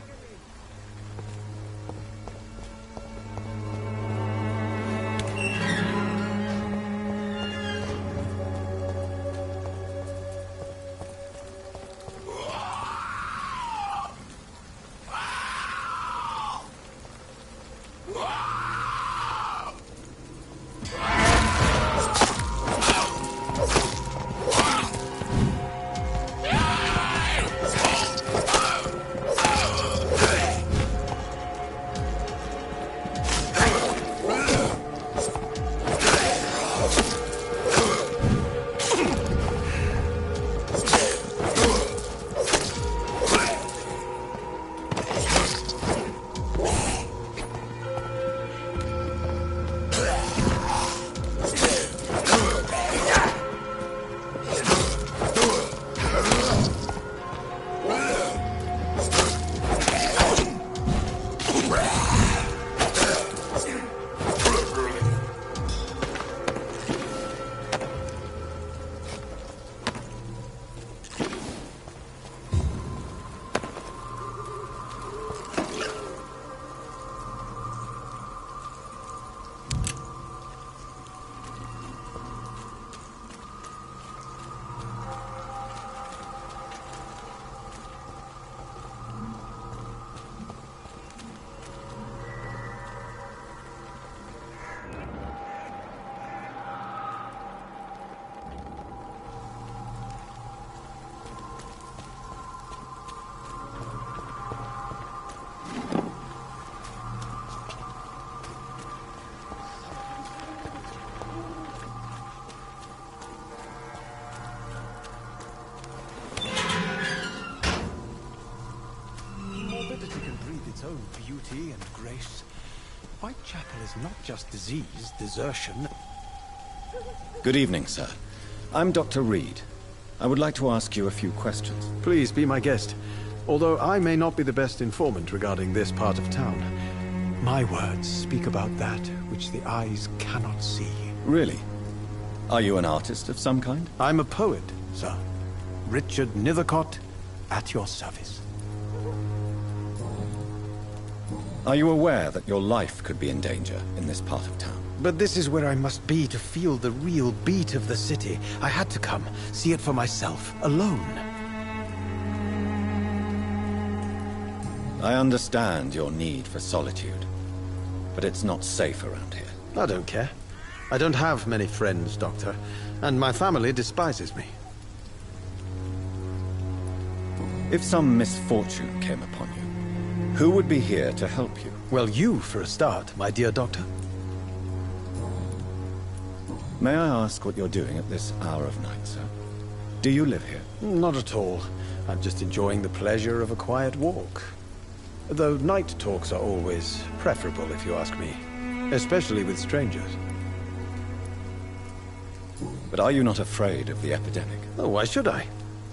Beauty and grace. Whitechapel is not just disease, desertion. Good evening, sir. I'm Dr. Reid. I would like to ask you a few questions. Please be my guest. Although I may not be the best informant regarding this part of town, my words speak about that which the eyes cannot see. Really? Are you an artist of some kind? I'm a poet, sir. Richard Nethercott, at your service. Are you aware that your life could be in danger in this part of town? But this is where I must be to feel the real beat of the city. I had to come, see it for myself, alone. I understand your need for solitude, but it's not safe around here. I don't care. I don't have many friends, Doctor, and my family despises me. If some misfortune came upon you, who would be here to help you? Well, you, for a start, my dear Doctor. May I ask what you're doing at this hour of night, sir? Do you live here? Not at all. I'm just enjoying the pleasure of a quiet walk. Though night talks are always preferable, if you ask me. Especially with strangers. But are you not afraid of the epidemic? Oh, why should I?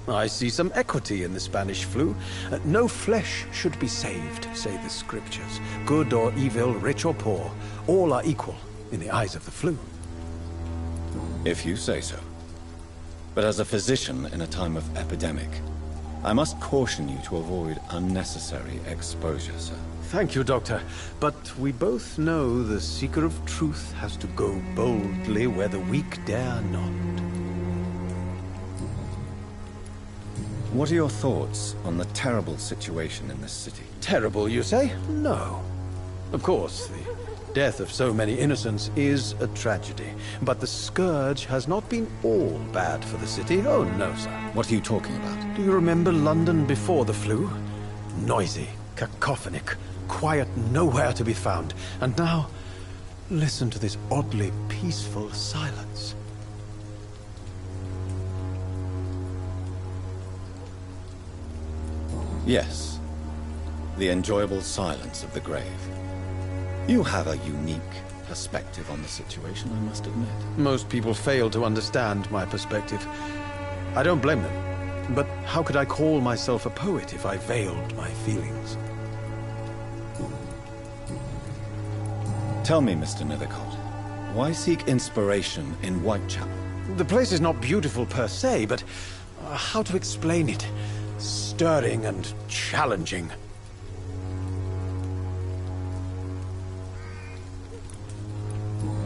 I see some equity in the Spanish flu. No flesh should be saved, say the scriptures. Good or evil, rich or poor, all are equal in the eyes of the flu. If you say so. But as a physician in a time of epidemic, I must caution you to avoid unnecessary exposure, sir. Thank you, Doctor. But we both know the seeker of truth has to go boldly where the weak dare not. What are your thoughts on the terrible situation in this city? Terrible, you say? No. Of course, the death of so many innocents is a tragedy. But the scourge has not been all bad for the city. Oh, no, sir. What are you talking about? Do you remember London before the flu? Noisy, cacophonic, quiet nowhere to be found. And now, listen to this oddly peaceful silence. Yes. The enjoyable silence of the grave. You have a unique perspective on the situation, I must admit. Most people fail to understand my perspective. I don't blame them. But how could I call myself a poet if I veiled my feelings? Tell me, Mr. Nethercott, why seek inspiration in Whitechapel? The place is not beautiful per se, but how to explain it? Stirring and challenging.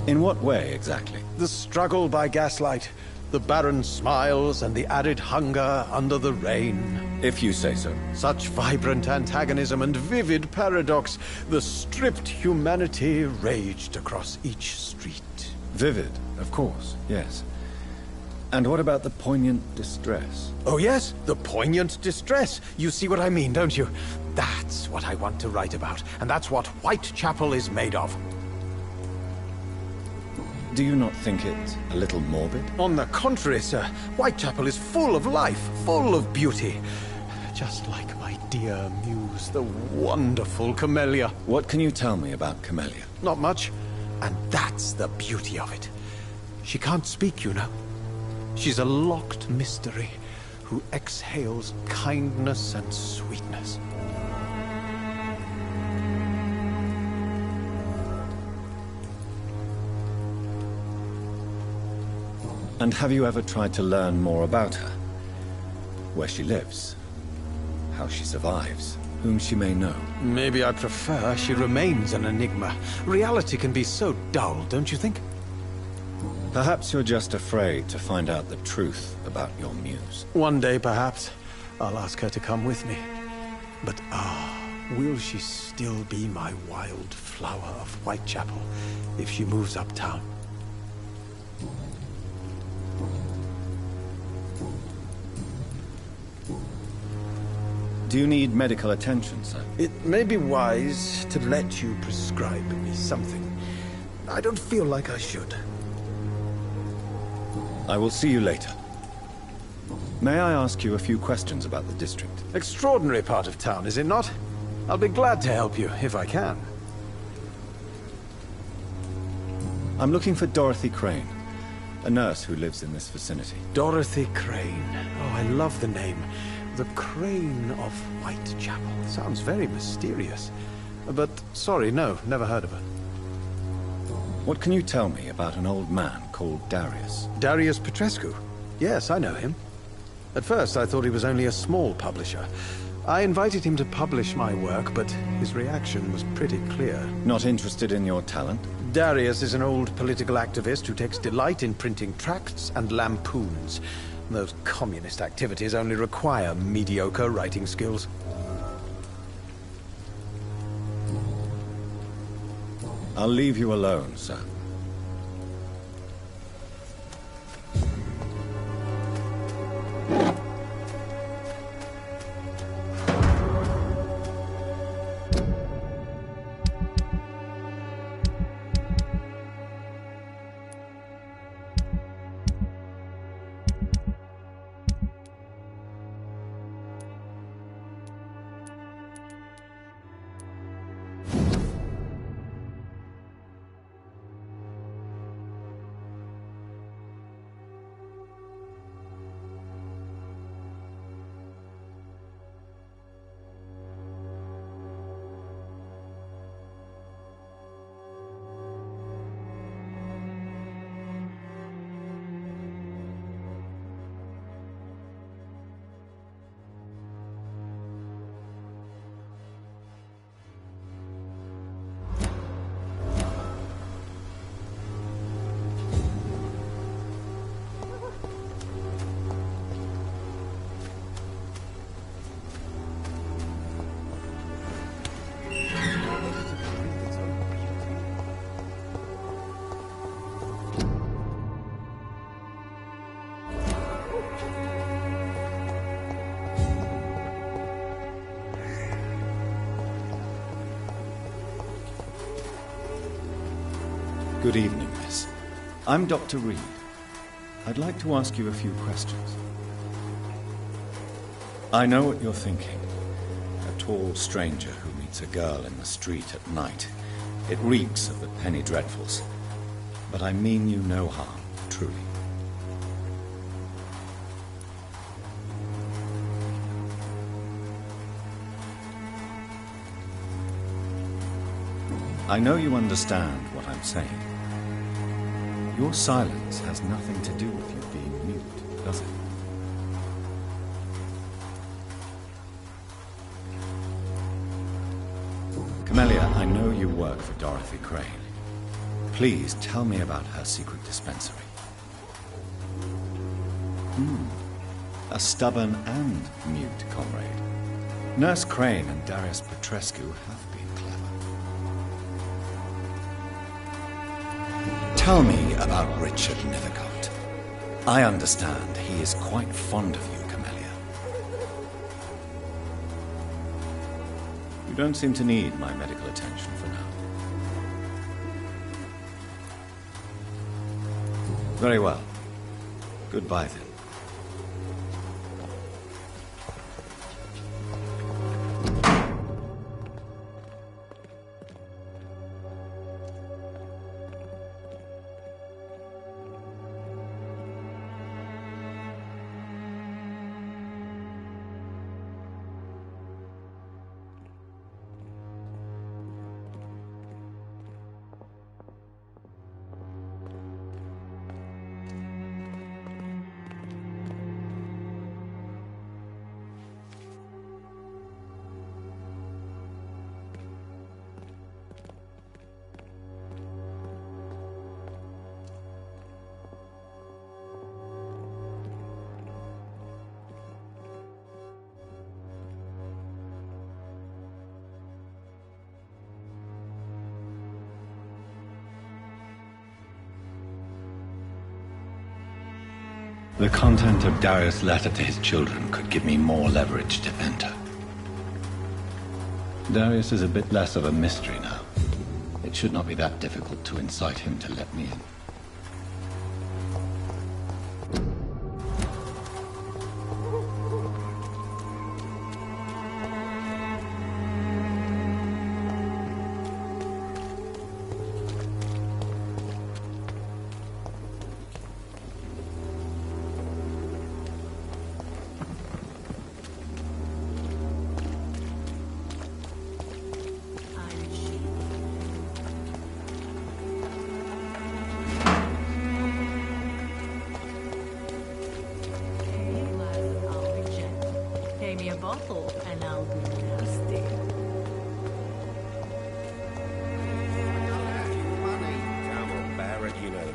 In what way, exactly? The struggle by gaslight, the barren smiles and the added hunger under the rain. If you say so. Such vibrant antagonism and vivid paradox. The stripped humanity raged across each street. Vivid, of course, yes. And what about the poignant distress? Oh yes, the poignant distress. You see what I mean, don't you? That's what I want to write about, and that's what Whitechapel is made of. Do you not think it a little morbid? On the contrary, sir. Whitechapel is full of life, full of beauty. Just like my dear muse, the wonderful Camellia. What can you tell me about Camellia? Not much. And that's the beauty of it. She can't speak, you know. She's a locked mystery who exhales kindness and sweetness. And have you ever tried to learn more about her? Where she lives? How she survives? Whom she may know? Maybe I prefer she remains an enigma. Reality can be so dull, don't you think? Perhaps you're just afraid to find out the truth about your muse. One day, perhaps, I'll ask her to come with me. But will she still be my wild flower of Whitechapel if she moves uptown? Do you need medical attention, sir? It may be wise to let you prescribe me something. I don't feel like I should. I will see you later. May I ask you a few questions about the district? Extraordinary part of town, is it not? I'll be glad to help you, if I can. I'm looking for Dorothy Crane, a nurse who lives in this vicinity. Dorothy Crane. Oh, I love the name. The Crane of Whitechapel. Sounds very mysterious. But, sorry, no, never heard of her. What can you tell me about an old man called Darius? Darius Petrescu? Yes, I know him. At first, I thought he was only a small publisher. I invited him to publish my work, but his reaction was pretty clear. Not interested in your talent? Darius is an old political activist who takes delight in printing tracts and lampoons. Those communist activities only require mediocre writing skills. I'll leave you alone, sir. Good evening, miss. I'm Dr. Reid. I'd like to ask you a few questions. I know what you're thinking. A tall stranger who meets a girl in the street at night. It reeks of the penny dreadfuls. But I mean you no harm, truly. I know you understand what I'm saying. Your silence has nothing to do with you being mute, does it? Camellia, I know you work for Dorothy Crane. Please tell me about her secret dispensary. A stubborn and mute comrade. Nurse Crane and Darius Petrescu have been clever. Tell me about Richard Nethercote. I understand he is quite fond of you, Camellia. You don't seem to need my medical attention for now. Very well. Goodbye then. The content of Darius' letter to his children could give me more leverage to enter. Darius is a bit less of a mystery now. It should not be that difficult to incite him to let me in.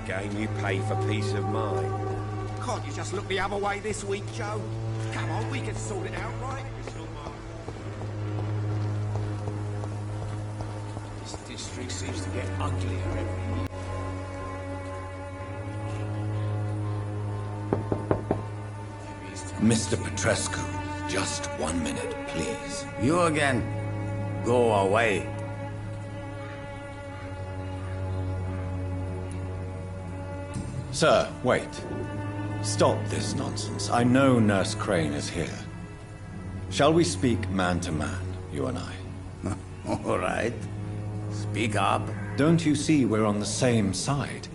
game you pay for peace of mind. Can't you just look the other way this week, Joe? Come on, we can sort it out, right? This district seems to get uglier every year. Mr. Petrescu, just 1 minute, please. You again? Go away. Sir, wait. Stop this nonsense. I know Nurse Crane is here. Shall we speak man to man, you and I? All right. Speak up. Don't you see we're on the same side?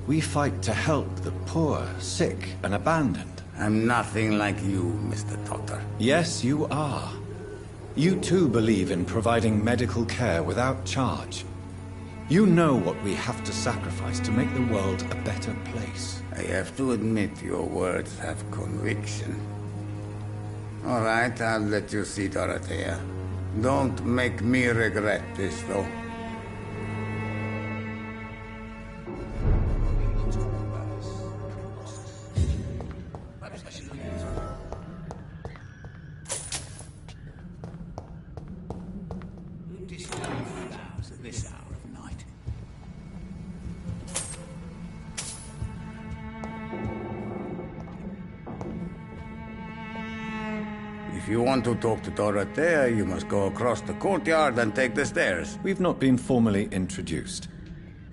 We fight to help the poor, sick, and abandoned. I'm nothing like you, Mr. Doctor. Yes, you are. You too believe in providing medical care without charge. You know what we have to sacrifice to make the world a better place. I have to admit your words have conviction. All right, I'll let you see Dorothea. Don't make me regret this, though. If you want to talk to Dorothea, you must go across the courtyard and take the stairs. We've not been formally introduced.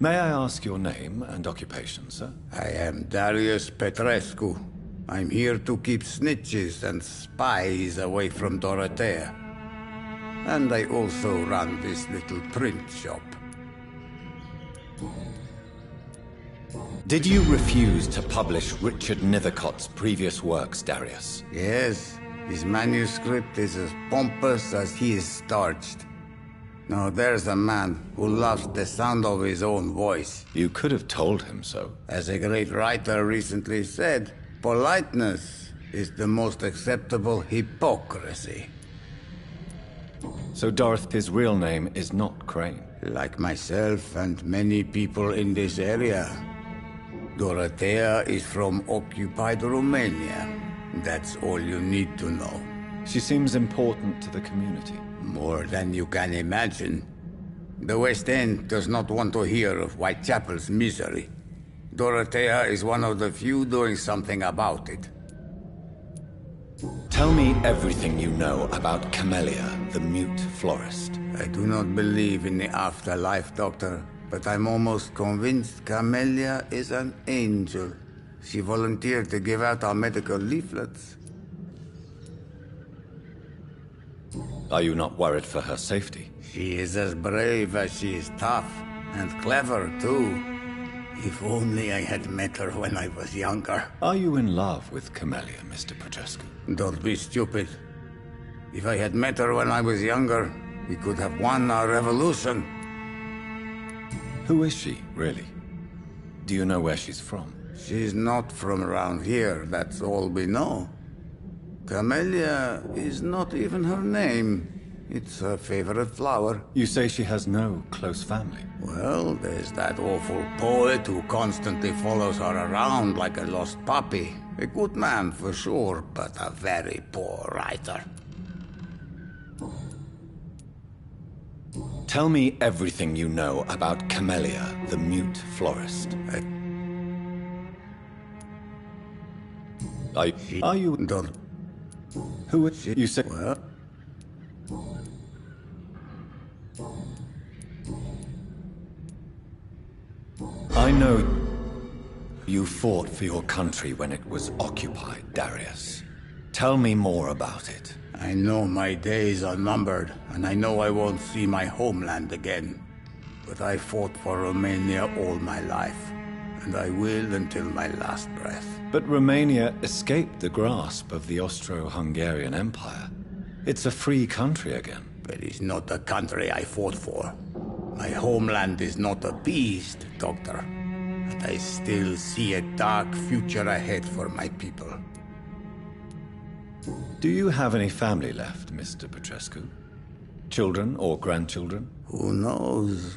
May I ask your name and occupation, sir? I am Darius Petrescu. I'm here to keep snitches and spies away from Dorothea. And I also run this little print shop. Did you refuse to publish Richard Nethercott's previous works, Darius? Yes. His manuscript is as pompous as he is starched. Now there's a man who loves the sound of his own voice. You could have told him so. As a great writer recently said, politeness is the most acceptable hypocrisy. So Dorothy's real name is not Crane? Like myself and many people in this area. Dorothea is from occupied Romania. That's all you need to know. She seems important to the community. More than you can imagine. The West End does not want to hear of Whitechapel's misery. Dorothea is one of the few doing something about it. Tell me everything you know about Camellia, the mute florist. I do not believe in the afterlife, Doctor, but I'm almost convinced Camellia is an angel. She volunteered to give out our medical leaflets. Are you not worried for her safety? She is as brave as she is tough, and clever, too. If only I had met her when I was younger. Are you in love with Camellia, Mr. Petrescu? Don't be stupid. If I had met her when I was younger, we could have won our revolution. Who is she, really? Do you know where she's from? She's not from around here, that's all we know. Camellia is not even her name. It's her favorite flower. You say she has no close family? Well, there's that awful poet who constantly follows her around like a lost puppy. A good man for sure, but a very poor writer. Tell me everything you know about Camellia, the mute florist. Are you... Don't... Who is she? You said... Well... I know you fought for your country when it was occupied, Darius. Tell me more about it. I know my days are numbered, and I know I won't see my homeland again. But I fought for Romania all my life, and I will until my last breath. But Romania escaped the grasp of the Austro-Hungarian Empire. It's a free country again. But it's not the country I fought for. My homeland is not appeased, Doctor. And I still see a dark future ahead for my people. Do you have any family left, Mr. Petrescu? Children or grandchildren? Who knows?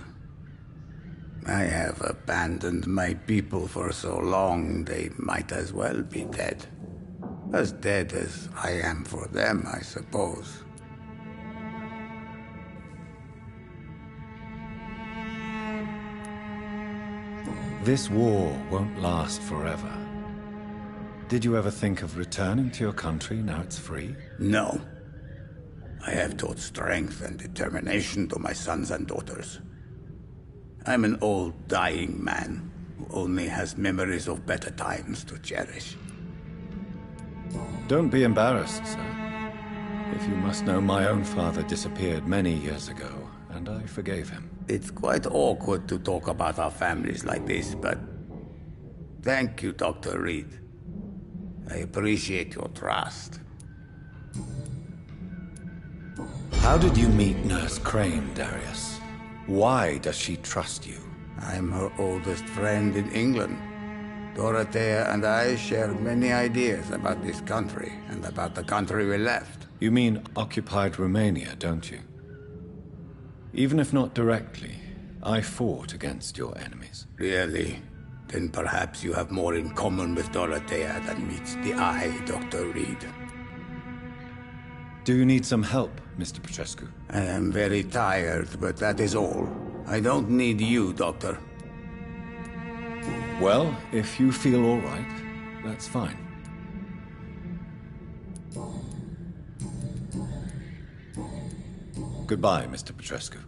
I have abandoned my people for so long, they might as well be dead. As dead as I am for them, I suppose. This war won't last forever. Did you ever think of returning to your country now it's free? No. I have taught strength and determination to my sons and daughters. I'm an old, dying man who only has memories of better times to cherish. Don't be embarrassed, sir. If you must know, my own father disappeared many years ago, and I forgave him. It's quite awkward to talk about our families like this, but thank you, Dr. Reid. I appreciate your trust. How did you meet Nurse Crane, Darius? Why does she trust you? I'm her oldest friend in England. Dorothea and I share many ideas about this country and about the country we left. You mean occupied Romania, don't you? Even if not directly, I fought against your enemies. Really? Then perhaps you have more in common with Dorothea than meets the eye, Dr. Reid. Do you need some help, Mr. Petrescu? I am very tired, but that is all. I don't need you, Doctor. Well, if you feel all right, that's fine. Goodbye, Mr. Petrescu.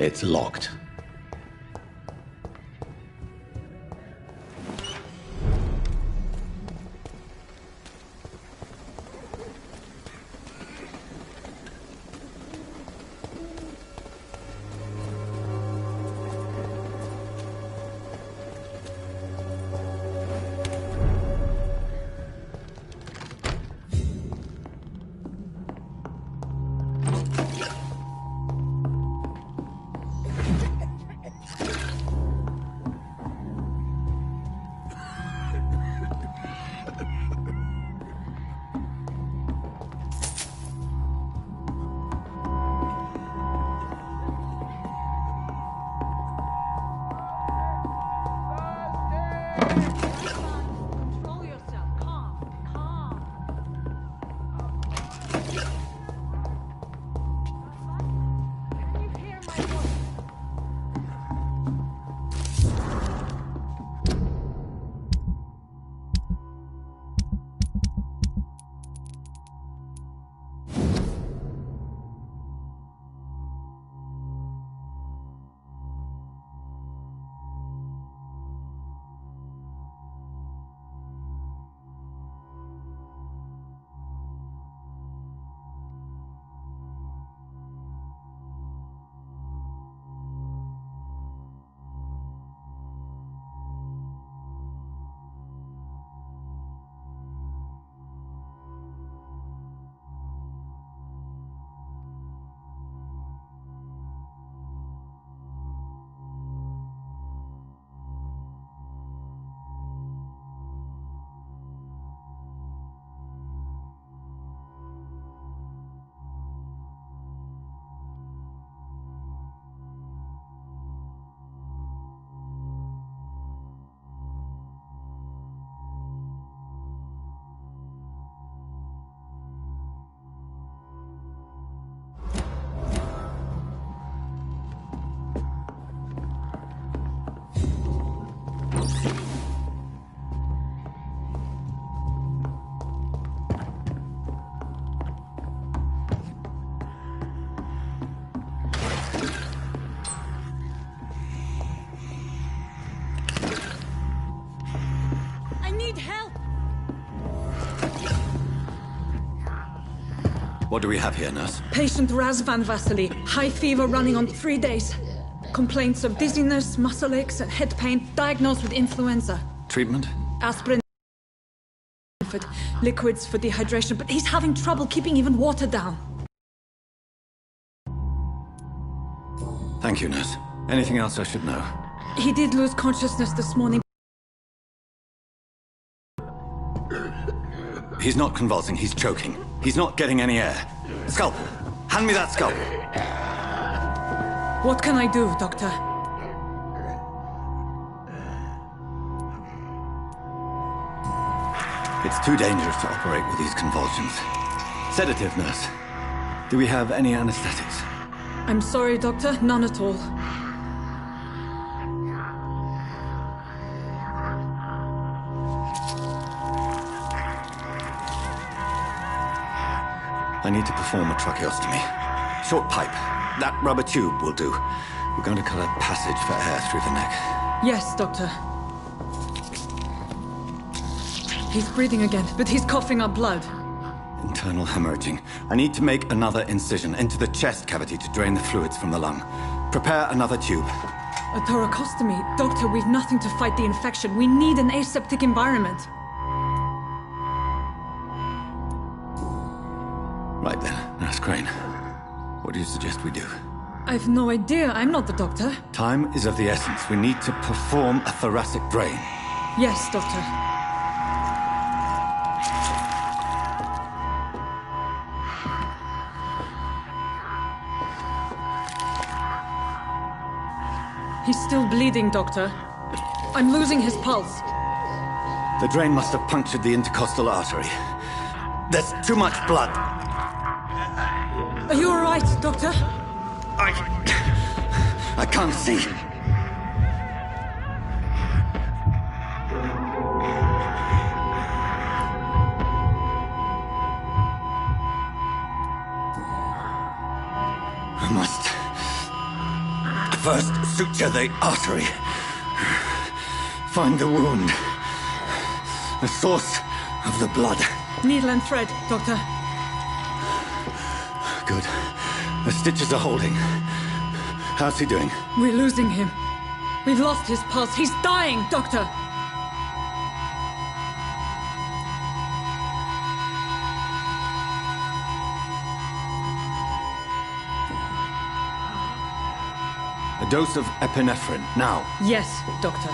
It's locked. What do we have here, nurse? Patient Raz Van Vasily. High fever running on 3 days. Complaints of dizziness, muscle aches, and head pain. Diagnosed with influenza. Treatment? Aspirin. Liquids for dehydration, but he's having trouble keeping even water down. Thank you, nurse. Anything else I should know? He did lose consciousness this morning. He's not convulsing, he's choking. He's not getting any air. Scalpel! Hand me that scalpel! What can I do, Doctor? It's too dangerous to operate with these convulsions. Sedative, nurse. Do we have any anesthetics? I'm sorry, Doctor. None at all. I need to perform a tracheostomy. Short pipe. That rubber tube will do. We're going to cut a passage for air through the neck. Yes, Doctor. He's breathing again, but he's coughing up blood. Internal hemorrhaging. I need to make another incision into the chest cavity to drain the fluids from the lung. Prepare another tube. A thoracostomy? Doctor, we've nothing to fight the infection. We need an aseptic environment. Right then, Nurse Crane. What do you suggest we do? I've no idea. I'm not the doctor. Time is of the essence. We need to perform a thoracic drain. Yes, Doctor. He's still bleeding, Doctor. I'm losing his pulse. The drain must have punctured the intercostal artery. There's too much blood. Are you all right, Doctor? I can't see. I must first suture the artery. Find the wound. The source of the blood. Needle and thread, Doctor. Good. The stitches are holding. How's he doing? We're losing him. We've lost his pulse. He's dying, Doctor! A dose of epinephrine, now. Yes, Doctor.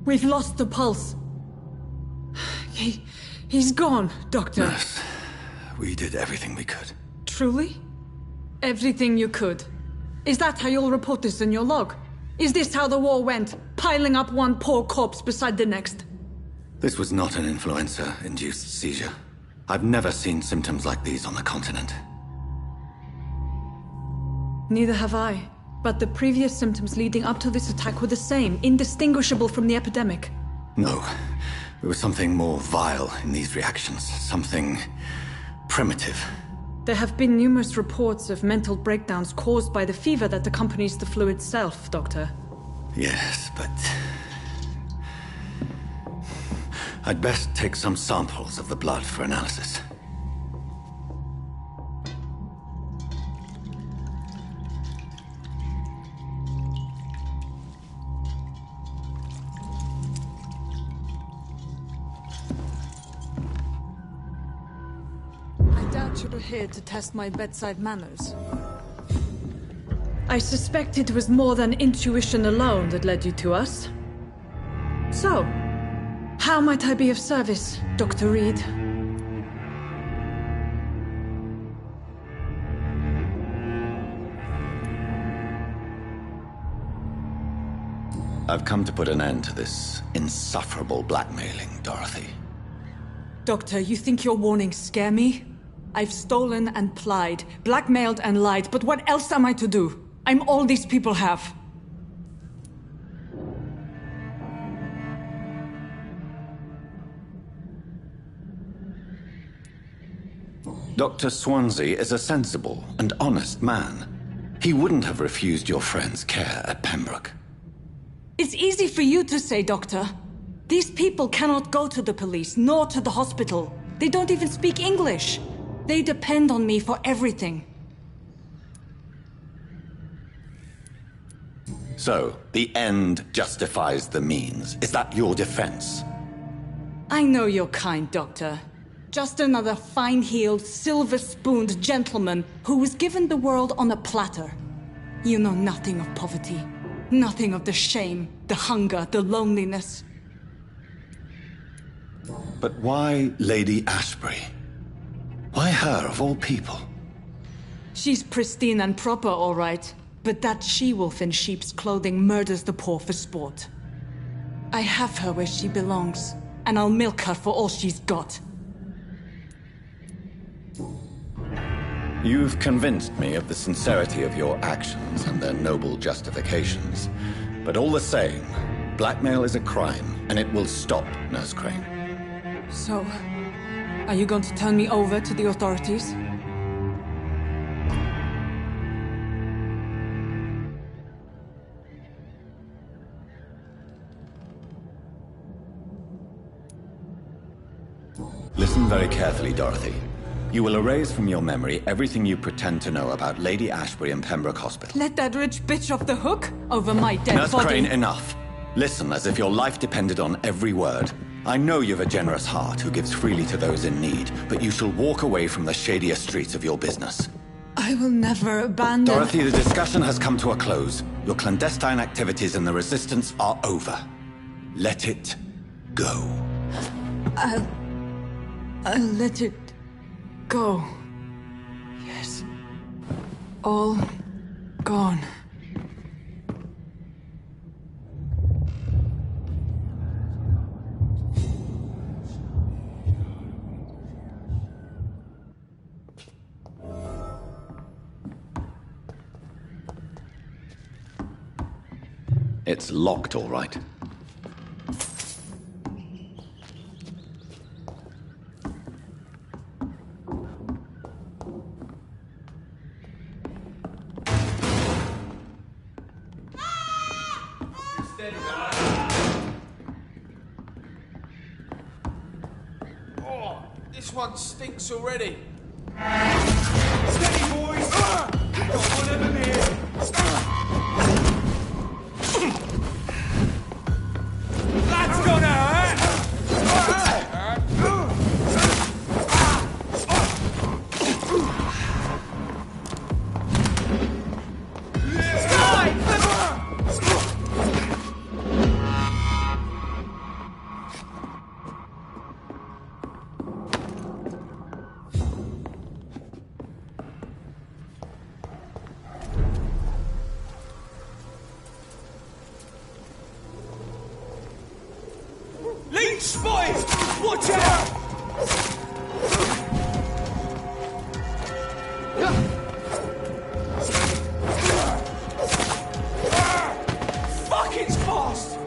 We've lost the pulse. He's gone, Doctor. Nurse, we did everything we could. Truly? Everything you could? Is that how you'll report this in your log? Is this how the war went? Piling up one poor corpse beside the next? This was not an influenza-induced seizure. I've never seen symptoms like these on the continent. Neither have I. But the previous symptoms leading up to this attack were the same, indistinguishable from the epidemic. No. There was something more vile in these reactions. Something primitive. There have been numerous reports of mental breakdowns caused by the fever that accompanies the flu itself, Doctor. Yes, but I'd best take some samples of the blood for analysis. You're here to test my bedside manners. I suspect it was more than intuition alone that led you to us. So, how might I be of service, Dr. Reid? I've come to put an end to this insufferable blackmailing, Dorothy. Doctor, you think your warnings scare me? I've stolen and plied, blackmailed and lied, but what else am I to do? I'm all these people have. Dr. Swansea is a sensible and honest man. He wouldn't have refused your friend's care at Pembroke. It's easy for you to say, Doctor. These people cannot go to the police, nor to the hospital. They don't even speak English. They depend on me for everything. So, the end justifies the means. Is that your defense? I know you're kind, Doctor. Just another fine-heeled, silver-spooned gentleman who was given the world on a platter. You know nothing of poverty. Nothing of the shame, the hunger, the loneliness. But why Lady Ashbury? Why her, of all people? She's pristine and proper, all right. But that she-wolf in sheep's clothing murders the poor for sport. I have her where she belongs, and I'll milk her for all she's got. You've convinced me of the sincerity of your actions and their noble justifications. But all the same, blackmail is a crime, and it will stop, Nurse Crane. So, are you going to turn me over to the authorities? Listen very carefully, Dorothy. You will erase from your memory everything you pretend to know about Lady Ashbury and Pembroke Hospital. Let that rich bitch off the hook over my dead Nurse body. Crane, enough. Listen as if your life depended on every word. I know you've a generous heart who gives freely to those in need, but you shall walk away from the shadier streets of your business. I will never abandon... Dorothy, the discussion has come to a close. Your clandestine activities in the Resistance are over. Let it go. I'll let it go. Yes. All gone. It's locked, all right. Oh, this one stinks already. Steady, boys! We've got one of them here. That's gonna hurt! Lead spotted! Watch out! Fuck, it's fast!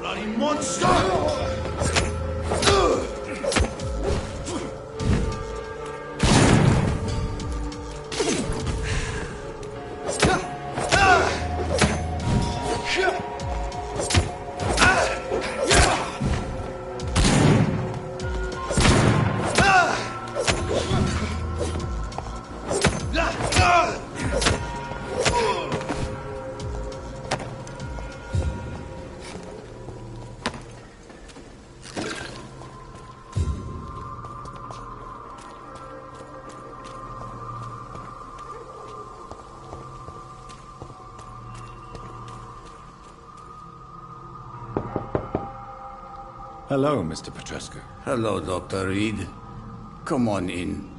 Bloody monster! Hello, Mr. Petrescu. Hello, Dr. Reid. Come on in.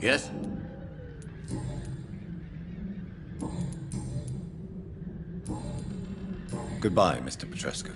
Yes? Goodbye, Mr. Petrescu.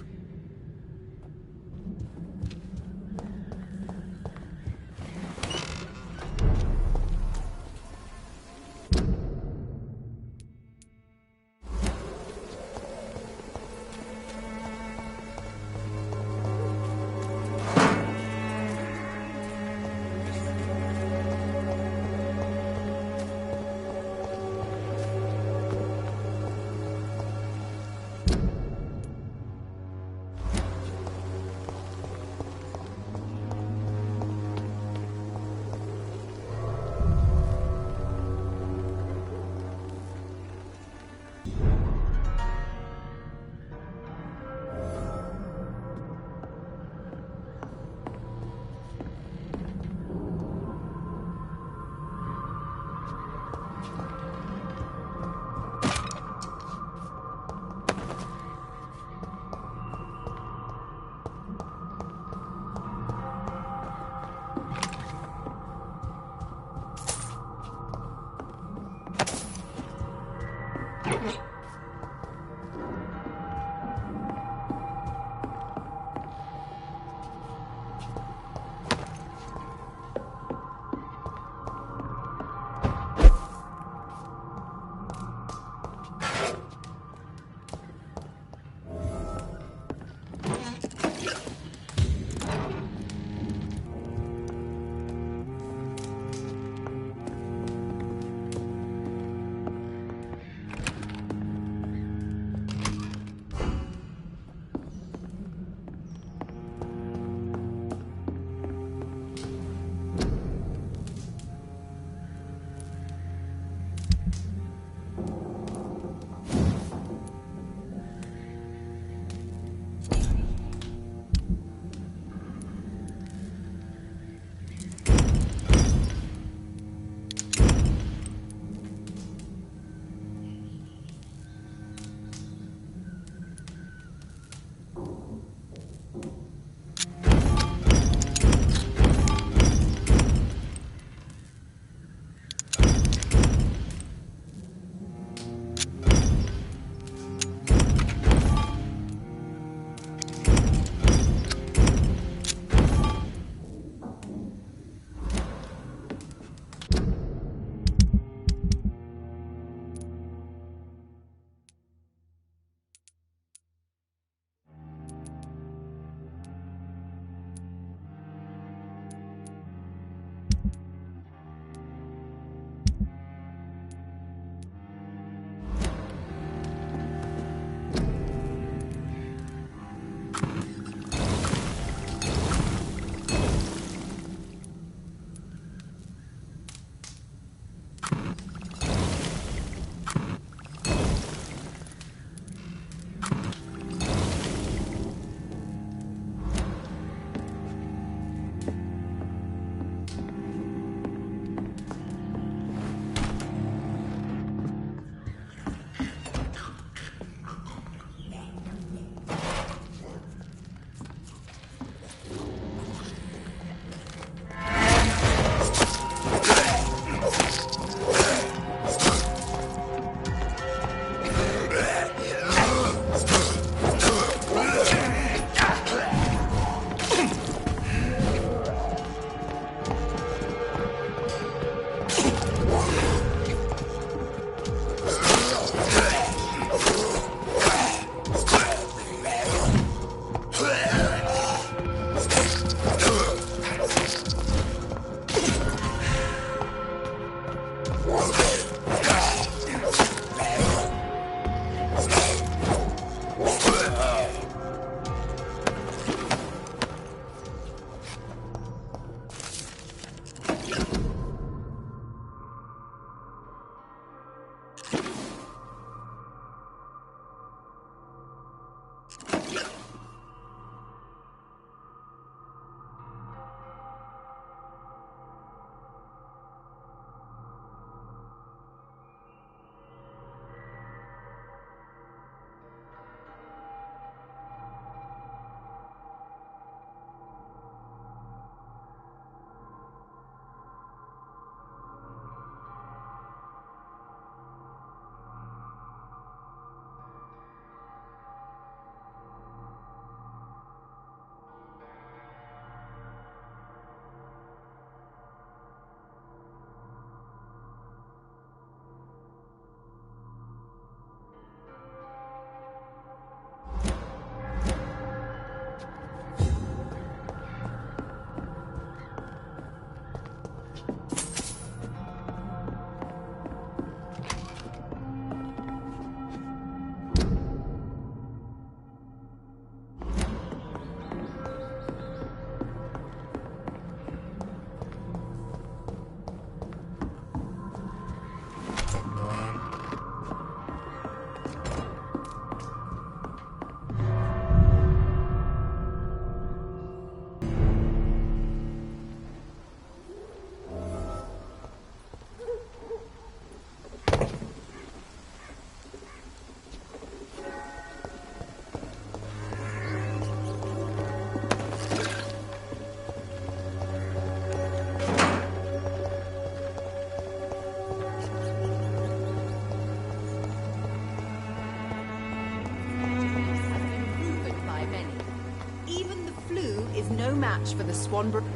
match for the Swanborough...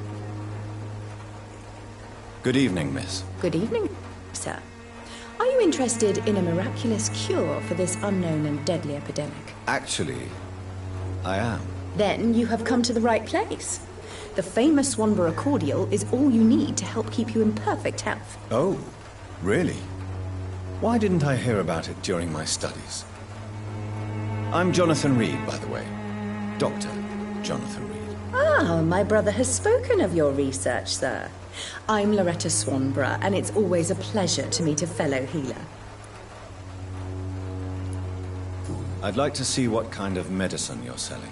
Good evening, miss. Good evening, sir. Are you interested in a miraculous cure for this unknown and deadly epidemic? Actually, I am. Then you have come to the right place. The famous Swanborough cordial is all you need to help keep you in perfect health. Oh, really? Why didn't I hear about it during my studies? I'm Jonathan Reid, by the way. Dr. Jonathan Reid. Ah, my brother has spoken of your research, sir. I'm Loretta Swanborough, and it's always a pleasure to meet a fellow healer. I'd like to see what kind of medicine you're selling.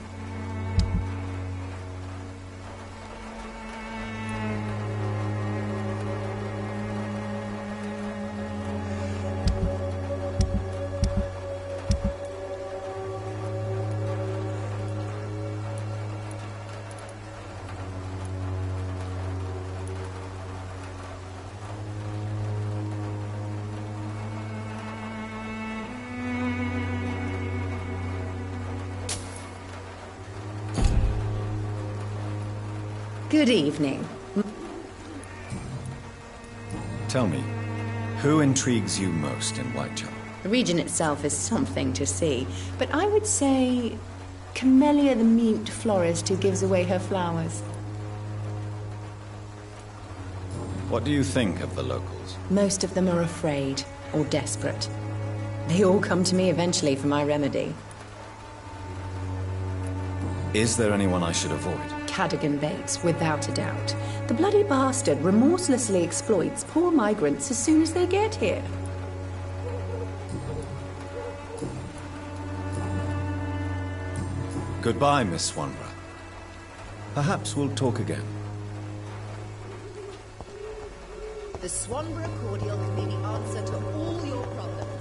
Good evening. Tell me, who intrigues you most in Whitechapel? The region itself is something to see, but I would say Camellia the mute florist who gives away her flowers. What do you think of the locals? Most of them are afraid or desperate. They all come to me eventually for my remedy. Is there anyone I should avoid? Cadogan Bates, without a doubt. The bloody bastard remorselessly exploits poor migrants as soon as they get here. Goodbye, Miss Swanborough. Perhaps we'll talk again. The Swanborough cordial can be the answer to all your problems.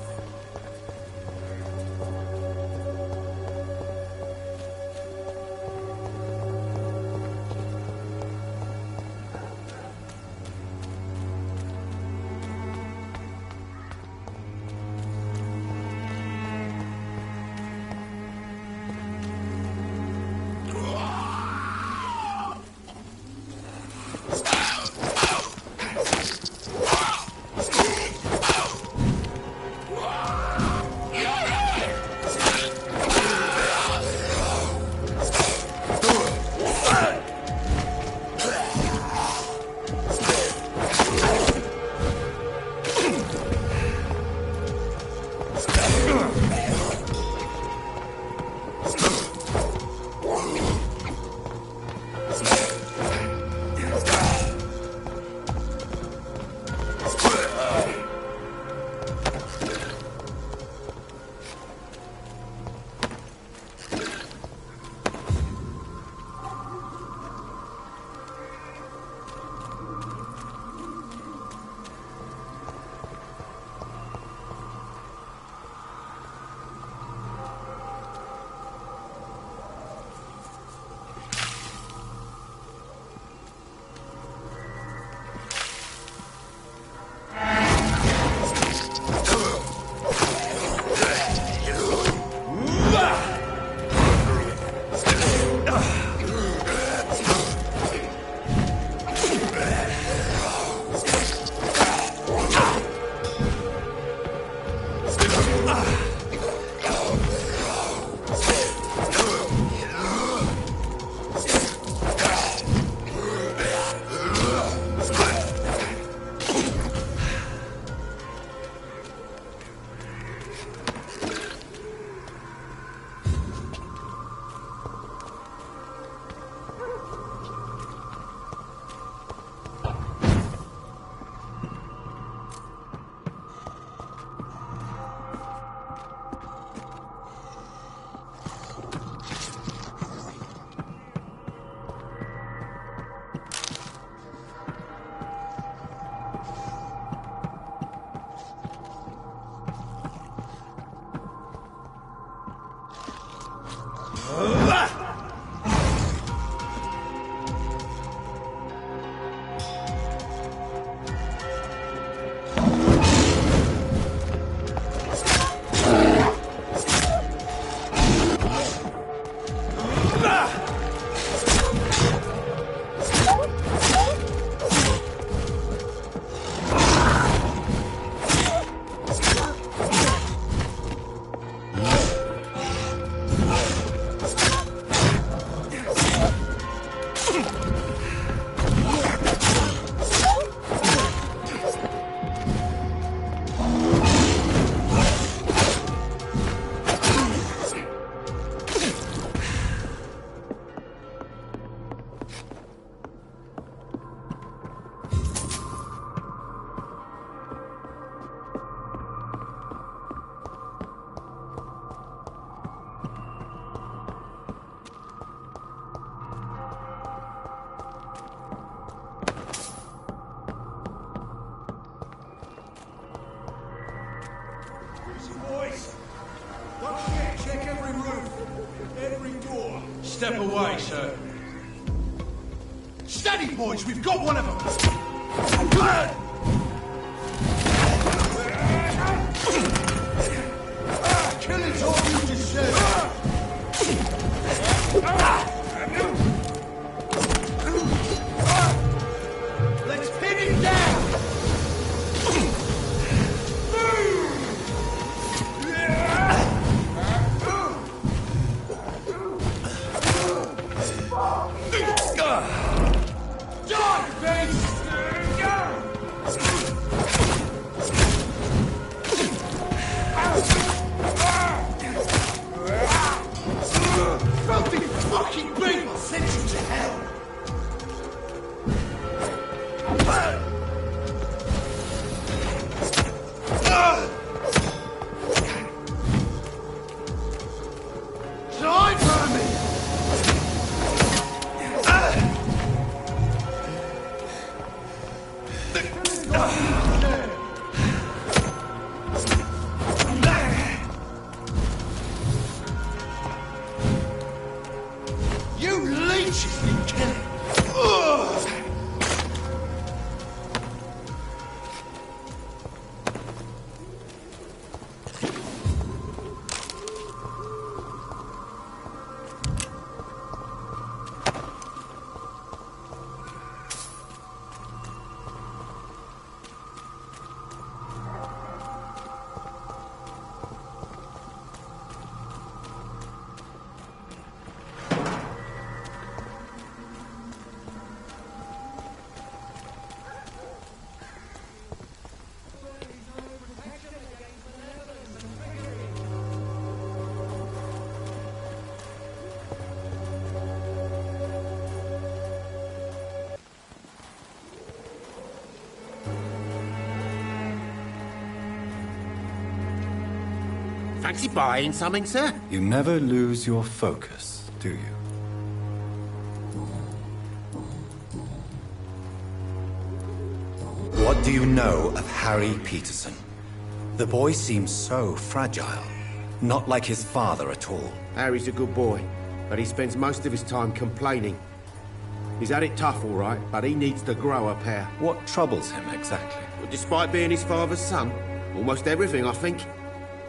Boys, don't forget, check every roof, every door. Step away, sir. Steady, boys, we've got one of them. Killing's all you deserve. Let's pin him down. Filthy fucking beast! I'll send you to hell! Die for me! You leeches need killing! Fancy buying something, sir? You never lose your focus, do you? What do you know of Harry Peterson? The boy seems so fragile. Not like his father at all. Harry's a good boy, but he spends most of his time complaining. He's had it tough, all right, but he needs to grow a pair. What troubles him exactly? Well, despite being his father's son, almost everything, I think.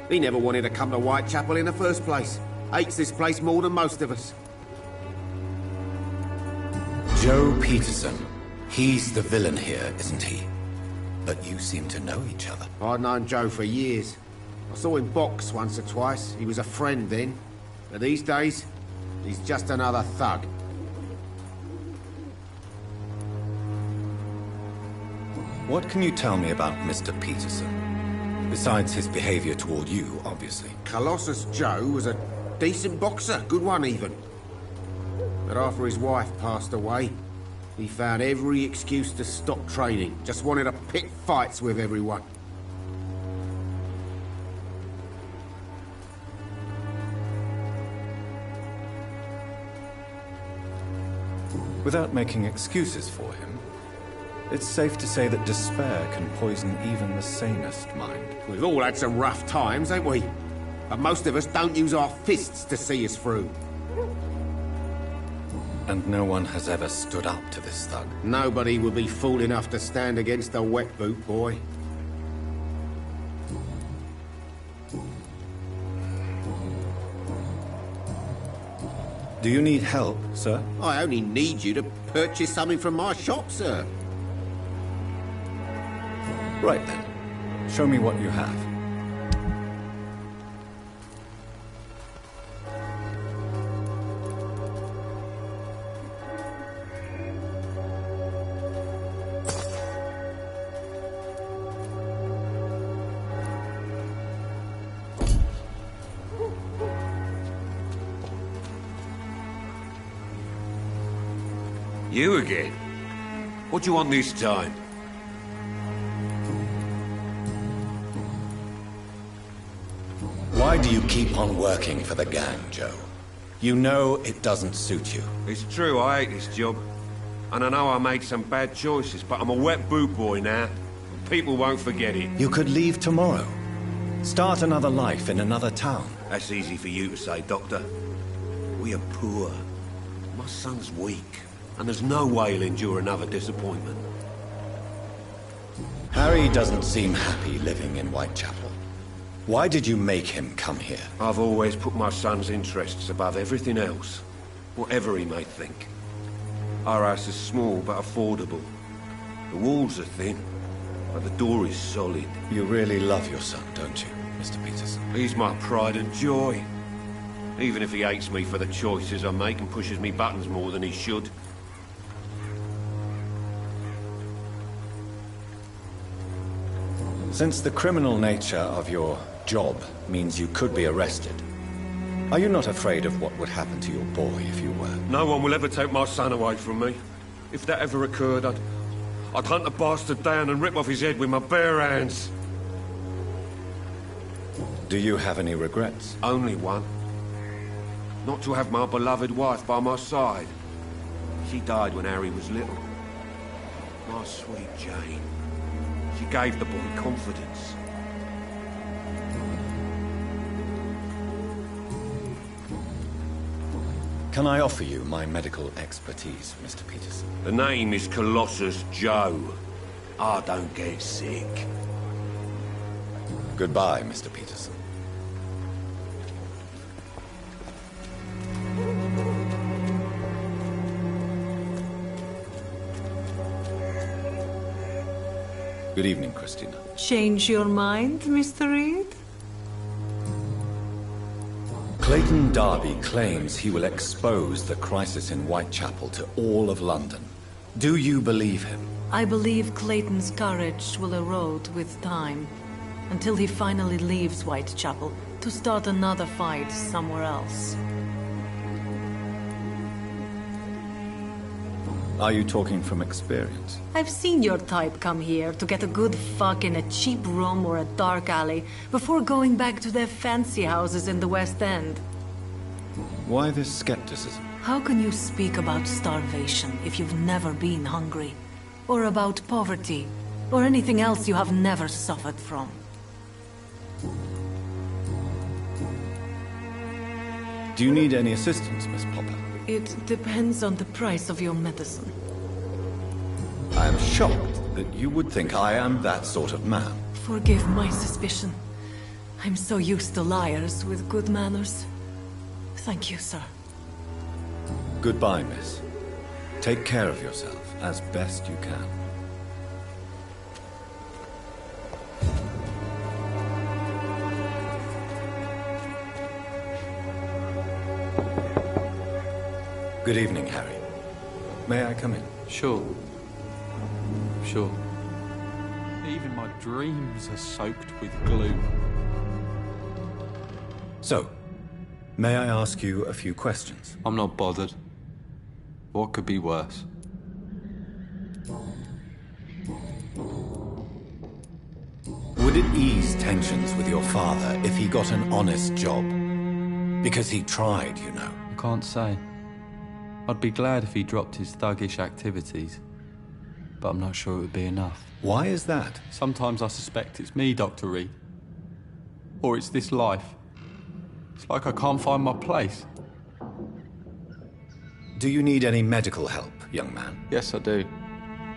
He never wanted to come to Whitechapel in the first place. Hates this place more than most of us. Joe Peterson. He's the villain here, isn't he? But you seem to know each other. I'd known Joe for years. I saw him box once or twice. He was a friend then. But these days, he's just another thug. What can you tell me about Mr. Peterson? Besides his behavior toward you, obviously. Colossus Joe was a decent boxer, good one even. But after his wife passed away, he found every excuse to stop training. Just wanted to pick fights with everyone. Without making excuses for him, it's safe to say that despair can poison even the sanest mind. We've all had some rough times, ain't we? But most of us don't use our fists to see us through. And no one has ever stood up to this thug. Nobody would be fool enough to stand against a wet boot boy. Do you need help, sir? I only need you to purchase something from my shop, sir. Right then. Show me what you have. You again? What do you want this time? Why do you keep on working for the gang, Joe? You know it doesn't suit you. It's true, I hate this job. And I know I made some bad choices, but I'm a wet boot boy now. People won't forget it. You could leave tomorrow. Start another life in another town. That's easy for you to say, Doctor. We are poor. My son's weak, and there's no way he'll endure another disappointment. Harry doesn't seem happy living in Whitechapel. Why did you make him come here? I've always put my son's interests above everything else, whatever he may think. Our house is small but affordable. The walls are thin, but the door is solid. You really love your son, don't you, Mr. Peterson? He's my pride and joy. Even if he hates me for the choices I make and pushes me buttons more than he should. Since the criminal nature of your job means you could be arrested, are you not afraid of what would happen to your boy if you were? No one will ever take my son away from me. If that ever occurred, I'd hunt the bastard down and rip off his head with my bare hands. Do you have any regrets? Only one. Not to have my beloved wife by my side. She died when Harry was little. My sweet Jane. She gave the boy confidence. Can I offer you my medical expertise, Mr. Peterson? The name is Colossus Joe. I don't get sick. Goodbye, Mr. Peterson. Good evening, Christina. Change your mind, Mr. Reid? Clayton Darby claims he will expose the crisis in Whitechapel to all of London. Do you believe him? I believe Clayton's courage will erode with time, until he finally leaves Whitechapel to start another fight somewhere else. Are you talking from experience? I've seen your type come here to get a good fuck in a cheap room or a dark alley before going back to their fancy houses in the West End. Why this skepticism? How can you speak about starvation if you've never been hungry? Or about poverty? Or anything else you have never suffered from? Do you need any assistance, Miss Popper? It depends on the price of your medicine. I am shocked that you would think I am that sort of man. Forgive my suspicion. I'm so used to liars with good manners. Thank you, sir. Goodbye, miss. Take care of yourself as best you can. Good evening, Harry. May I come in? Sure. Sure. Even my dreams are soaked with glue. So, may I ask you a few questions? I'm not bothered. What could be worse? Would it ease tensions with your father if he got an honest job? Because he tried, you know. I can't say. I'd be glad if he dropped his thuggish activities, but I'm not sure it would be enough. Why is that? Sometimes I suspect it's me, Dr. Reid. Or it's this life. It's like I can't find my place. Do you need any medical help, young man? Yes, I do.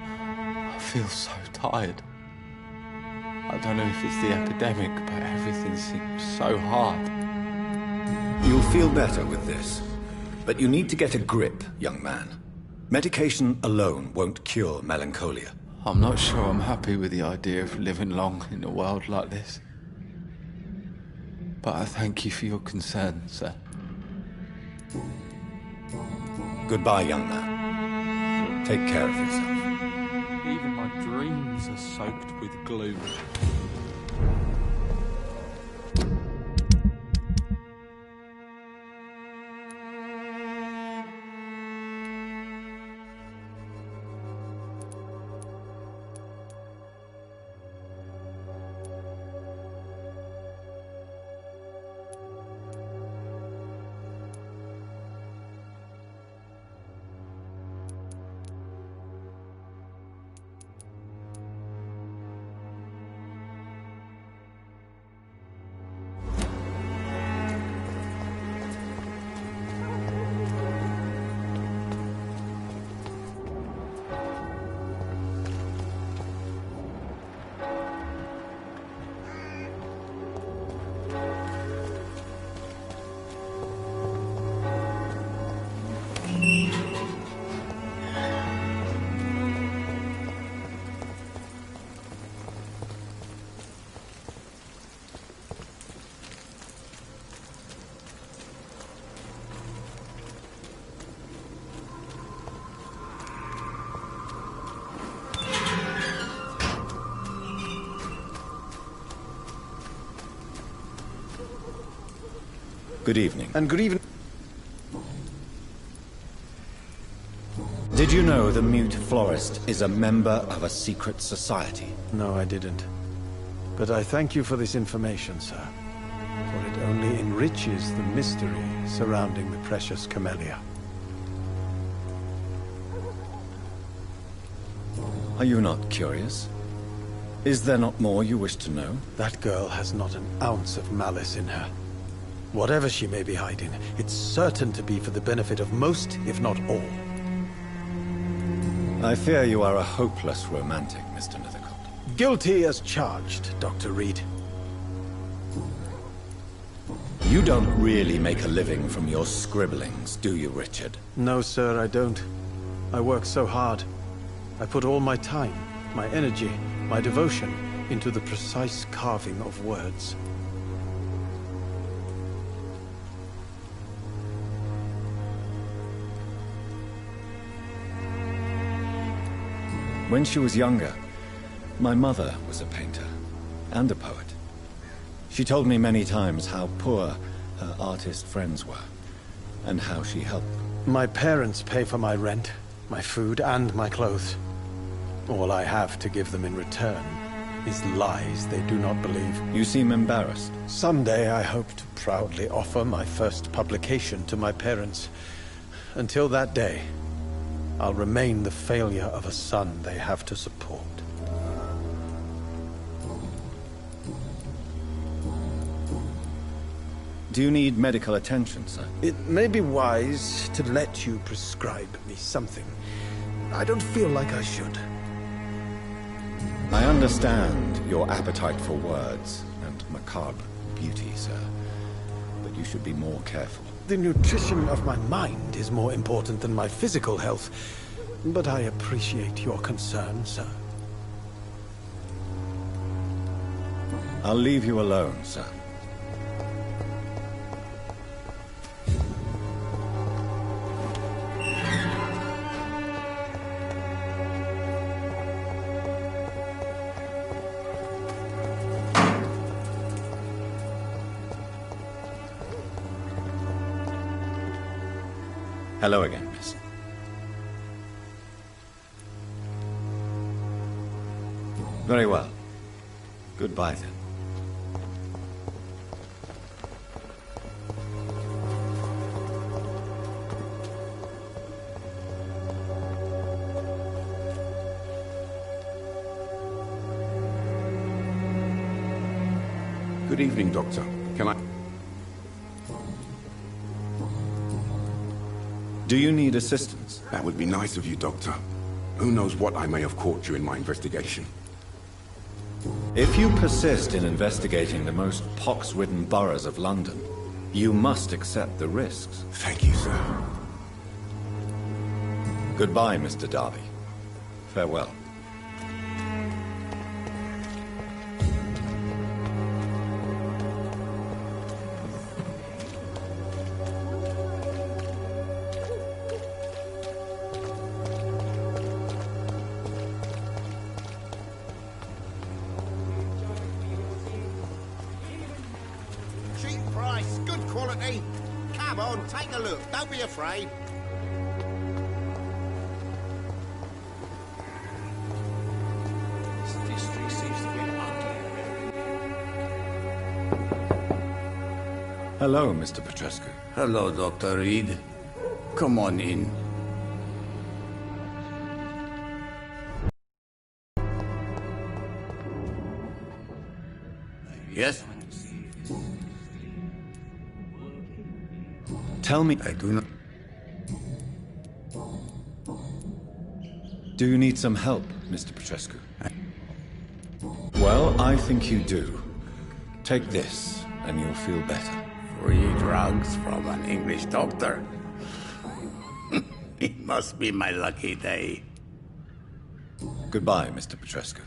I feel so tired. I don't know if it's the epidemic, but everything seems so hard. You'll feel better with this. But you need to get a grip, young man. Medication alone won't cure melancholia. I'm not sure I'm happy with the idea of living long in a world like this. But I thank you for your concern, sir. Goodbye, young man. Take care of yourself. Even my dreams are soaked with glue. Good evening. And good evening. Did you know the mute florist is a member of a secret society? No, I didn't. But I thank you for this information, sir. For it only enriches the mystery surrounding the precious camellia. Are you not curious? Is there not more you wish to know? That girl has not an ounce of malice in her. Whatever she may be hiding, it's certain to be for the benefit of most, if not all. I fear you are a hopeless romantic, Mr. Nethercott. Guilty as charged, Dr. Reid. You don't really make a living from your scribblings, do you, Richard? No, sir, I don't. I work so hard. I put all my time, my energy, my devotion into the precise carving of words. When she was younger, my mother was a painter and a poet. She told me many times how poor her artist friends were, and how she helped them. My parents pay for my rent, my food, and my clothes. All I have to give them in return is lies they do not believe. You seem embarrassed. Someday I hope to proudly offer my first publication to my parents. Until that day, I'll remain the failure of a son they have to support. Do you need medical attention, sir? It may be wise to let you prescribe me something. I don't feel like I should. I understand your appetite for words and macabre beauty, sir. But you should be more careful. The nutrition of my mind is more important than my physical health. But I appreciate your concern, sir. I'll leave you alone, sir. Hello again, miss. Very well. Goodbye, then. Good evening, Doctor. Can I... Do you need assistance? That would be nice of you, Doctor. Who knows what I may have caught during my investigation. If you persist in investigating the most pox-ridden boroughs of London, you must accept the risks. Thank you, sir. Goodbye, Mr. Darby. Farewell. Good quality. Come on, take a look. Don't be afraid. This district seems to get Hello, Mr. Petrescu. Hello, Dr. Reid. Come on in. Yes? Tell me... I do not... Do you need some help, Mr. Petrescu? Well, I think you do. Take this, and you'll feel better. Free drugs from an English doctor? It must be my lucky day. Goodbye, Mr. Petrescu.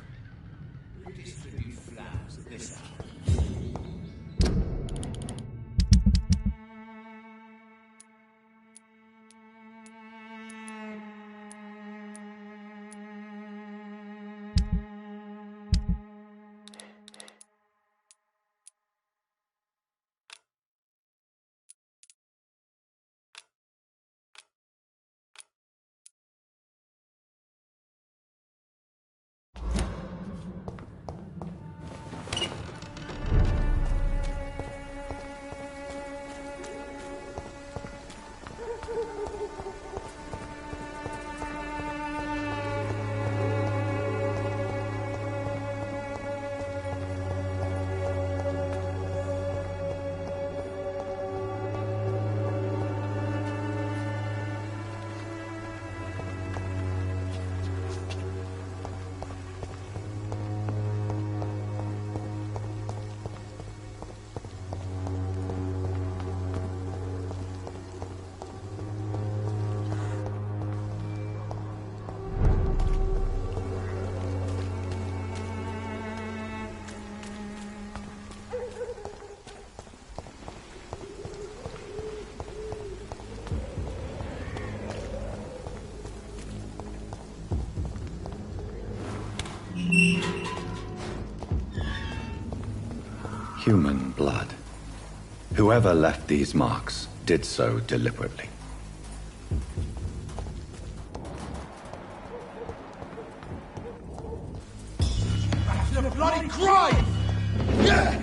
Human blood. Whoever left these marks did so deliberately. The bloody crime! Yeah!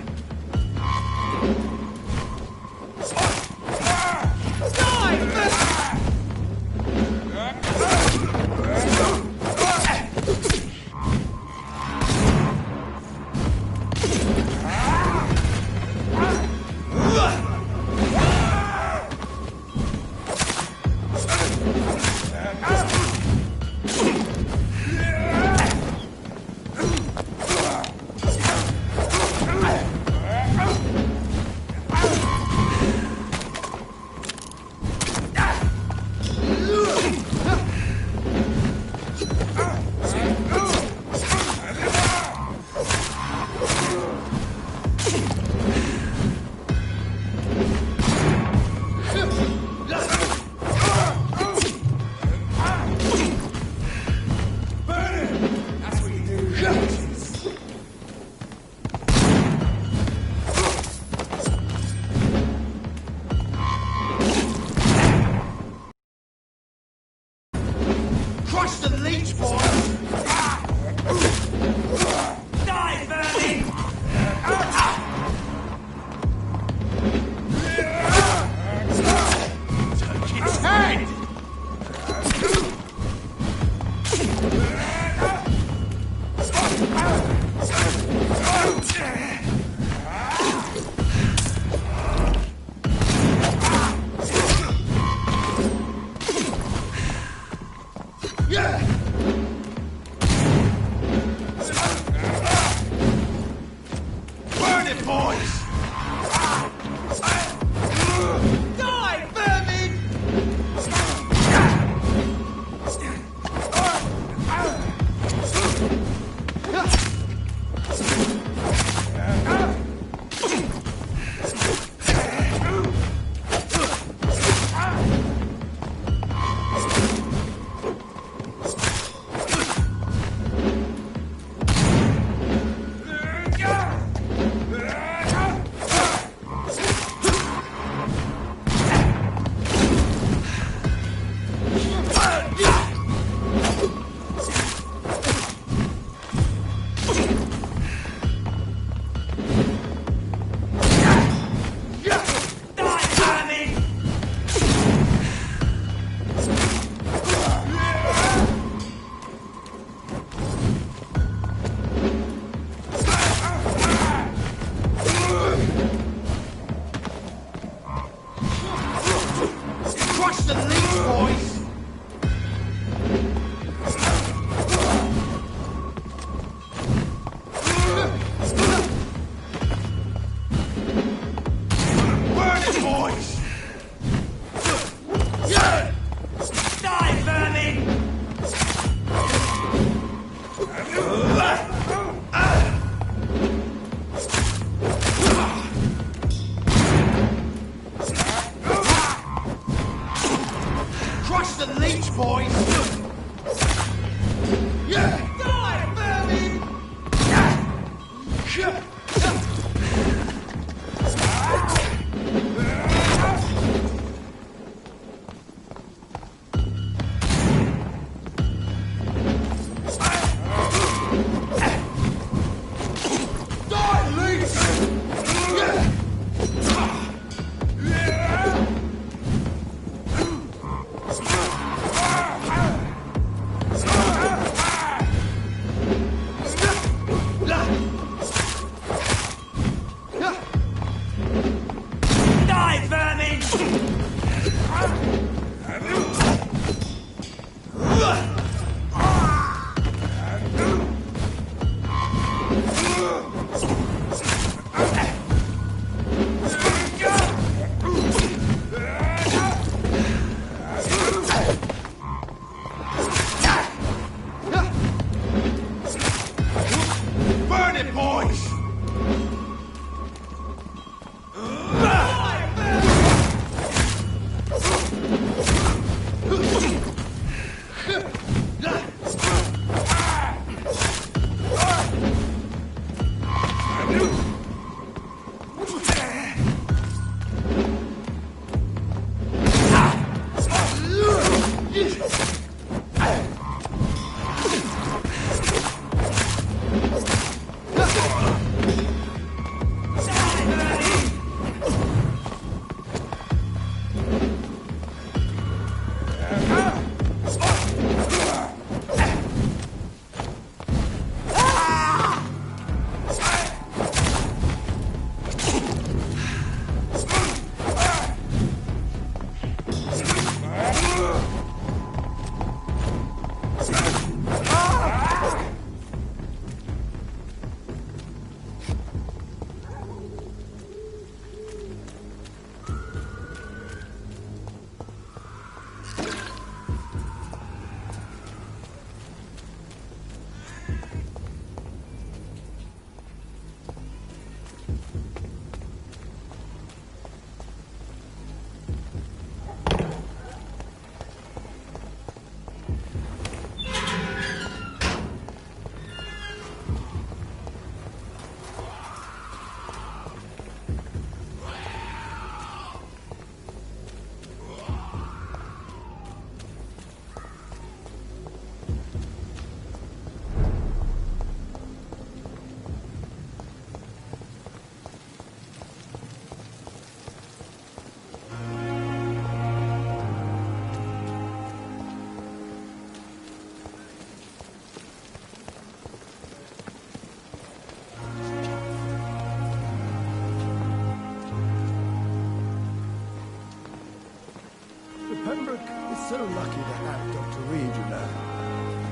so lucky to have Dr. Reid, you know.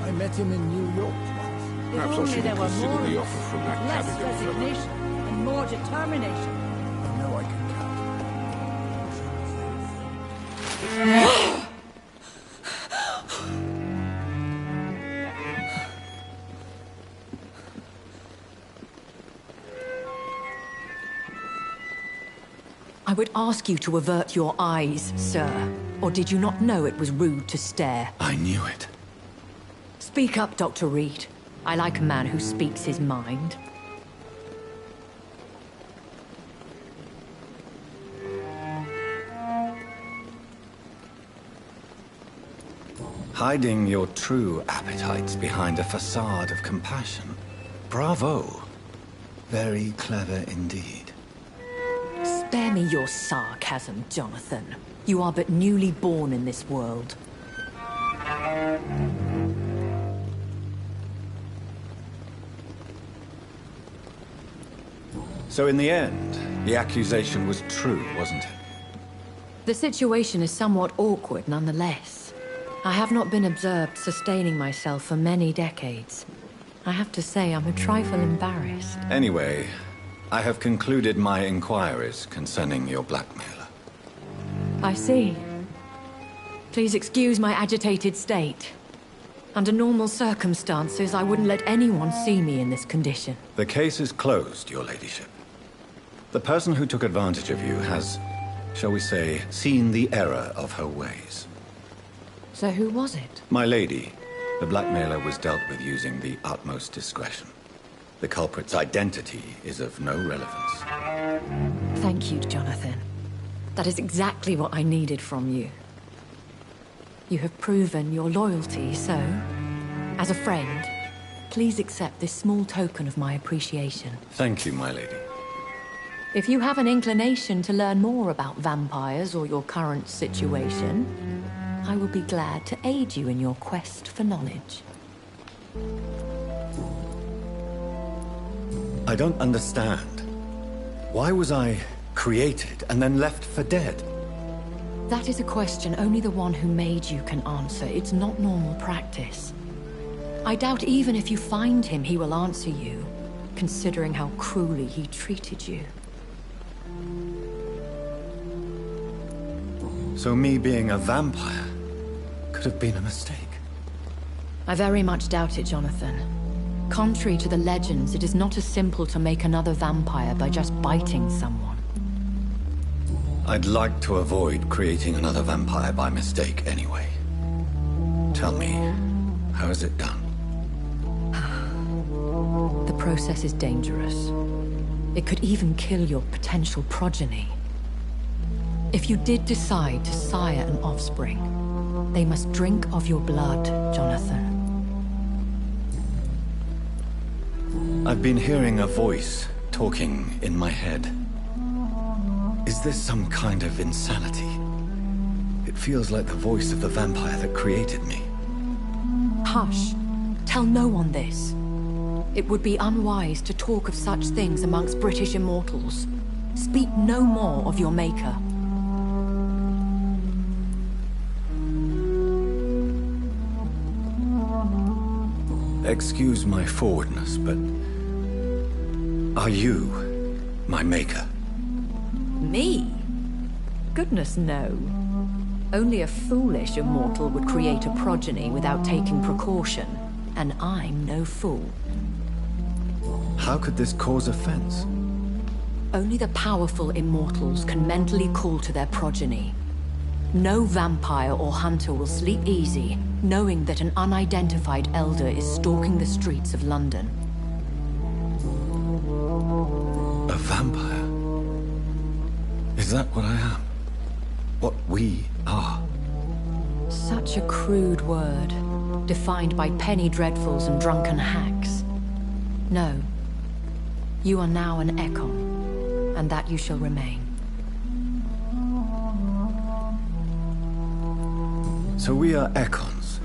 I met him in New York once. Perhaps I shouldn't consider the offer from that less Cadogan fellow. resignation and more determination. I know I can count. I would ask you to avert your eyes, sir. Or did you not know it was rude to stare? I knew it. Speak up, Dr. Reid. I like a man who speaks his mind. Hiding your true appetites behind a facade of compassion. Bravo. Very clever indeed. Spare me your sarcasm, Jonathan. You are but newly born in this world. So in the end, the accusation was true, wasn't it? The situation is somewhat awkward nonetheless. I have not been observed sustaining myself for many decades. I have to say I'm a trifle embarrassed. Anyway, I have concluded my inquiries concerning your blackmailer. I see. Please excuse my agitated state. Under normal circumstances, I wouldn't let anyone see me in this condition. The case is closed, your ladyship. The person who took advantage of you has, shall we say, seen the error of her ways. So who was it? My lady, the blackmailer was dealt with using the utmost discretion. The culprit's identity is of no relevance. Thank you, Jonathan. That is exactly what I needed from you. You have proven your loyalty, so, as a friend, please accept this small token of my appreciation. Thank you, my lady. If you have an inclination to learn more about vampires or your current situation, I will be glad to aid you in your quest for knowledge. I don't understand. Why was I created and then left for dead? That is a question only the one who made you can answer. It's not normal practice. I doubt even if you find him, he will answer you, considering how cruelly he treated you. So me being a vampire could have been a mistake. I very much doubt it, Jonathan. Contrary to the legends, it is not as simple to make another vampire by just biting someone. I'd like to avoid creating another vampire by mistake anyway. Tell me, how is it done? The process is dangerous. It could even kill your potential progeny. If you did decide to sire an offspring, they must drink of your blood, Jonathan. I've been hearing a voice talking in my head. Is this some kind of insanity? It feels like the voice of the vampire that created me. Hush. Tell no one this. It would be unwise to talk of such things amongst British immortals. Speak no more of your maker. Excuse my forwardness, but are you my maker? Me? Goodness, no. Only a foolish immortal would create a progeny without taking precaution, and I'm no fool. How could this cause offense? Only the powerful immortals can mentally call to their progeny. No vampire or hunter will sleep easy, knowing that an unidentified elder is stalking the streets of London. A vampire? Is that what I am? What we are? Such a crude word, defined by penny dreadfuls and drunken hacks. No. You are now an Ekon, and that you shall remain. So we are Ekons.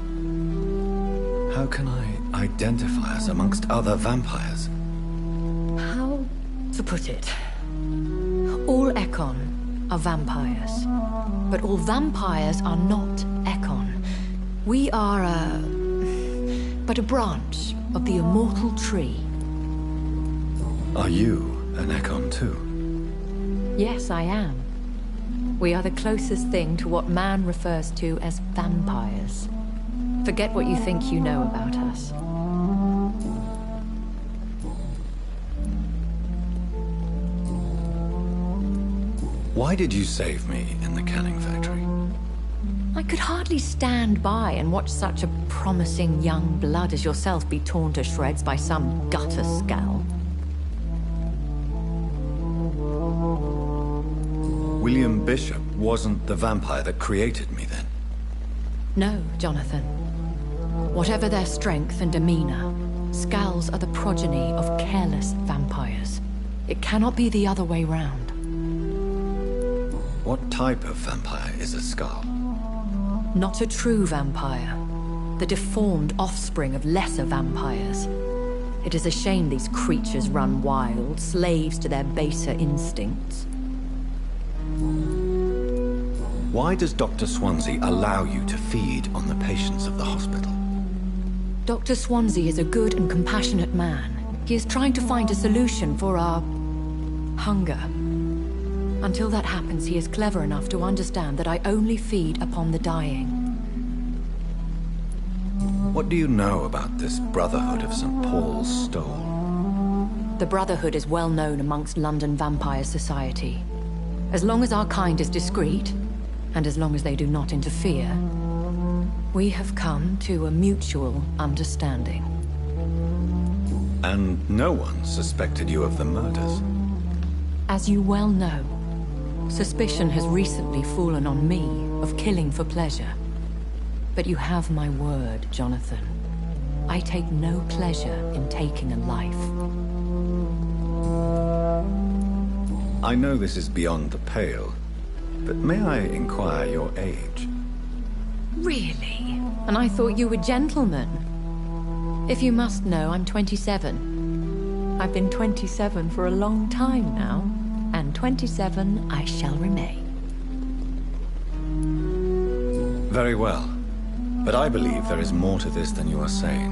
How can I identify us amongst other vampires? How to put it? All Ekon are vampires, but all vampires are not Ekon. We are but a branch of the immortal tree. Are you an Ekon too? Yes, I am. We are the closest thing to what man refers to as vampires. Forget what you think you know about us. Why did you save me in the canning factory? I could hardly stand by and watch such a promising young blood as yourself be torn to shreds by some gutter scowl. William Bishop wasn't the vampire that created me then? No, Jonathan. Whatever their strength and demeanor, scowls are the progeny of careless vampires. It cannot be the other way round. What type of vampire is a skull? Not a true vampire. The deformed offspring of lesser vampires. It is a shame these creatures run wild, slaves to their baser instincts. Why does Dr. Swansea allow you to feed on the patients of the hospital? Dr. Swansea is a good and compassionate man. He is trying to find a solution for our hunger. Until that happens, he is clever enough to understand that I only feed upon the dying. What do you know about this Brotherhood of St. Paul's Stole? The Brotherhood is well known amongst London Vampire Society. As long as our kind is discreet, and as long as they do not interfere, we have come to a mutual understanding. And no one suspected you of the murders? As you well know, suspicion has recently fallen on me of killing for pleasure. But you have my word, Jonathan. I take no pleasure in taking a life. I know this is beyond the pale, but may I inquire your age? Really? And I thought you were gentlemen. If you must know, I'm 27. I've been 27 for a long time now, and 27 I shall remain. Very well. But I believe there is more to this than you are saying.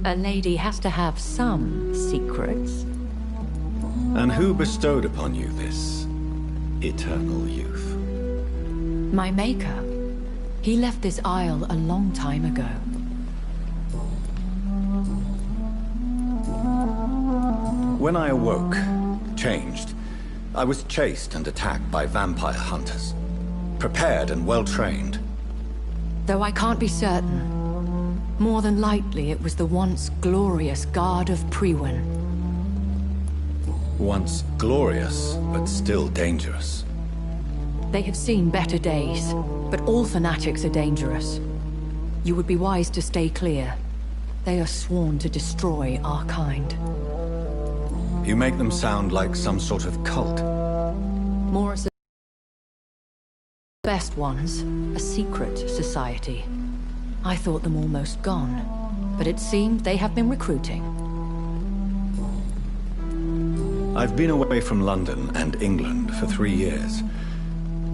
A lady has to have some secrets. And who bestowed upon you this eternal youth? My maker. He left this isle a long time ago. When I awoke, changed, I was chased and attacked by vampire hunters. Prepared and well-trained. Though I can't be certain, more than likely it was the once glorious Guard of Priwen. Once glorious, but still dangerous. They have seen better days, but all fanatics are dangerous. You would be wise to stay clear. They are sworn to destroy our kind. You make them sound like some sort of cult. More as the best ones, a secret society. I thought them almost gone, but it seemed they have been recruiting. I've been away from London and England for 3 years.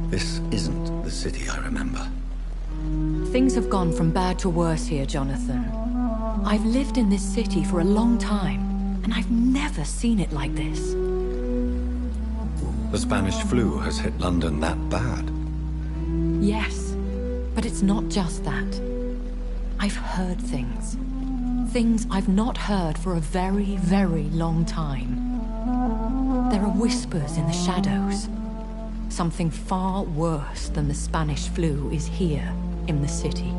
This isn't the city I remember. Things have gone from bad to worse here, Jonathan. I've lived in this city for a long time, and I've never seen it like this. The Spanish flu has hit London that bad? Yes, but it's not just that. I've heard things. Things I've not heard for a very, very long time. There are whispers in the shadows. Something far worse than the Spanish flu is here in the city.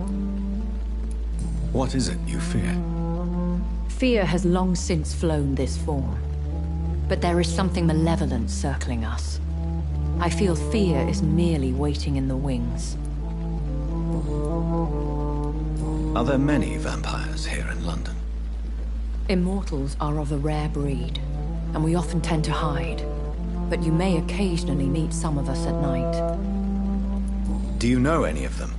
What is it you fear? Fear has long since flown this form. But there is something malevolent circling us. I feel fear is merely waiting in the wings. Are there many vampires here in London? Immortals are of a rare breed, and we often tend to hide. But you may occasionally meet some of us at night. Do you know any of them?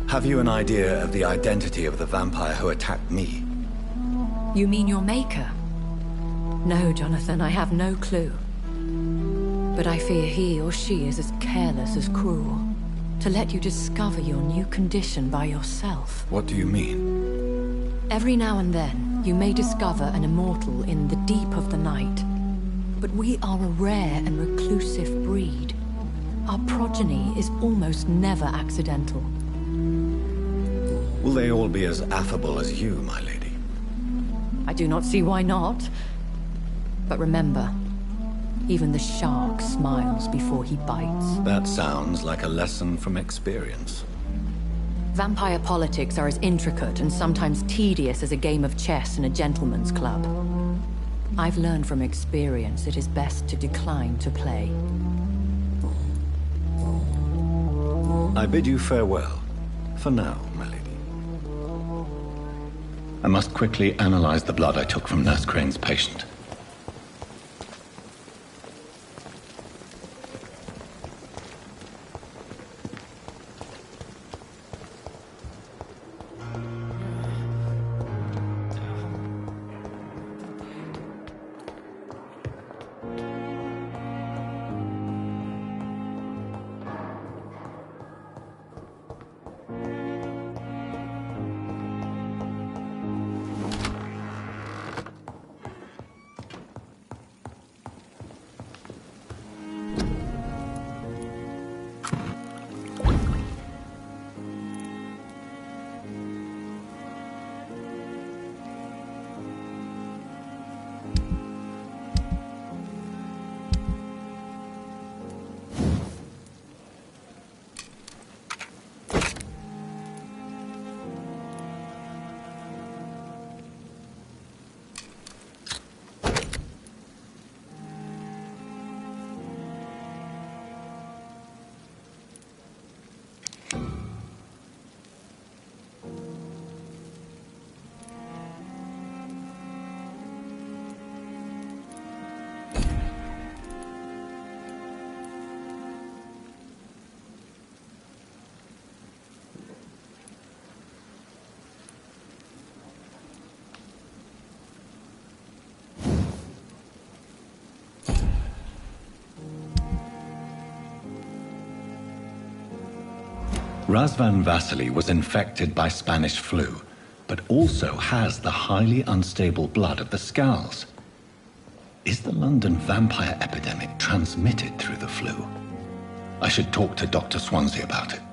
Have you an idea of the identity of the vampire who attacked me? You mean your maker? No, Jonathan, I have no clue. But I fear he or she is as careless as cruel. To let you discover your new condition by yourself. What do you mean? Every now and then, you may discover an immortal in the deep of the night. But we are a rare and reclusive breed. Our progeny is almost never accidental. Will they all be as affable as you, my lady? I do not see why not. But remember, even the shark smiles before he bites. That sounds like a lesson from experience. Vampire politics are as intricate and sometimes tedious as a game of chess in a gentleman's club. I've learned from experience it is best to decline to play. I bid you farewell. For now, my lady. I must quickly analyze the blood I took from Nurse Crane's patient. Razvan Vasily was infected by Spanish flu, but also has the highly unstable blood of the Scowls. Is the London vampire epidemic transmitted through the flu? I should talk to Dr. Swansea about it.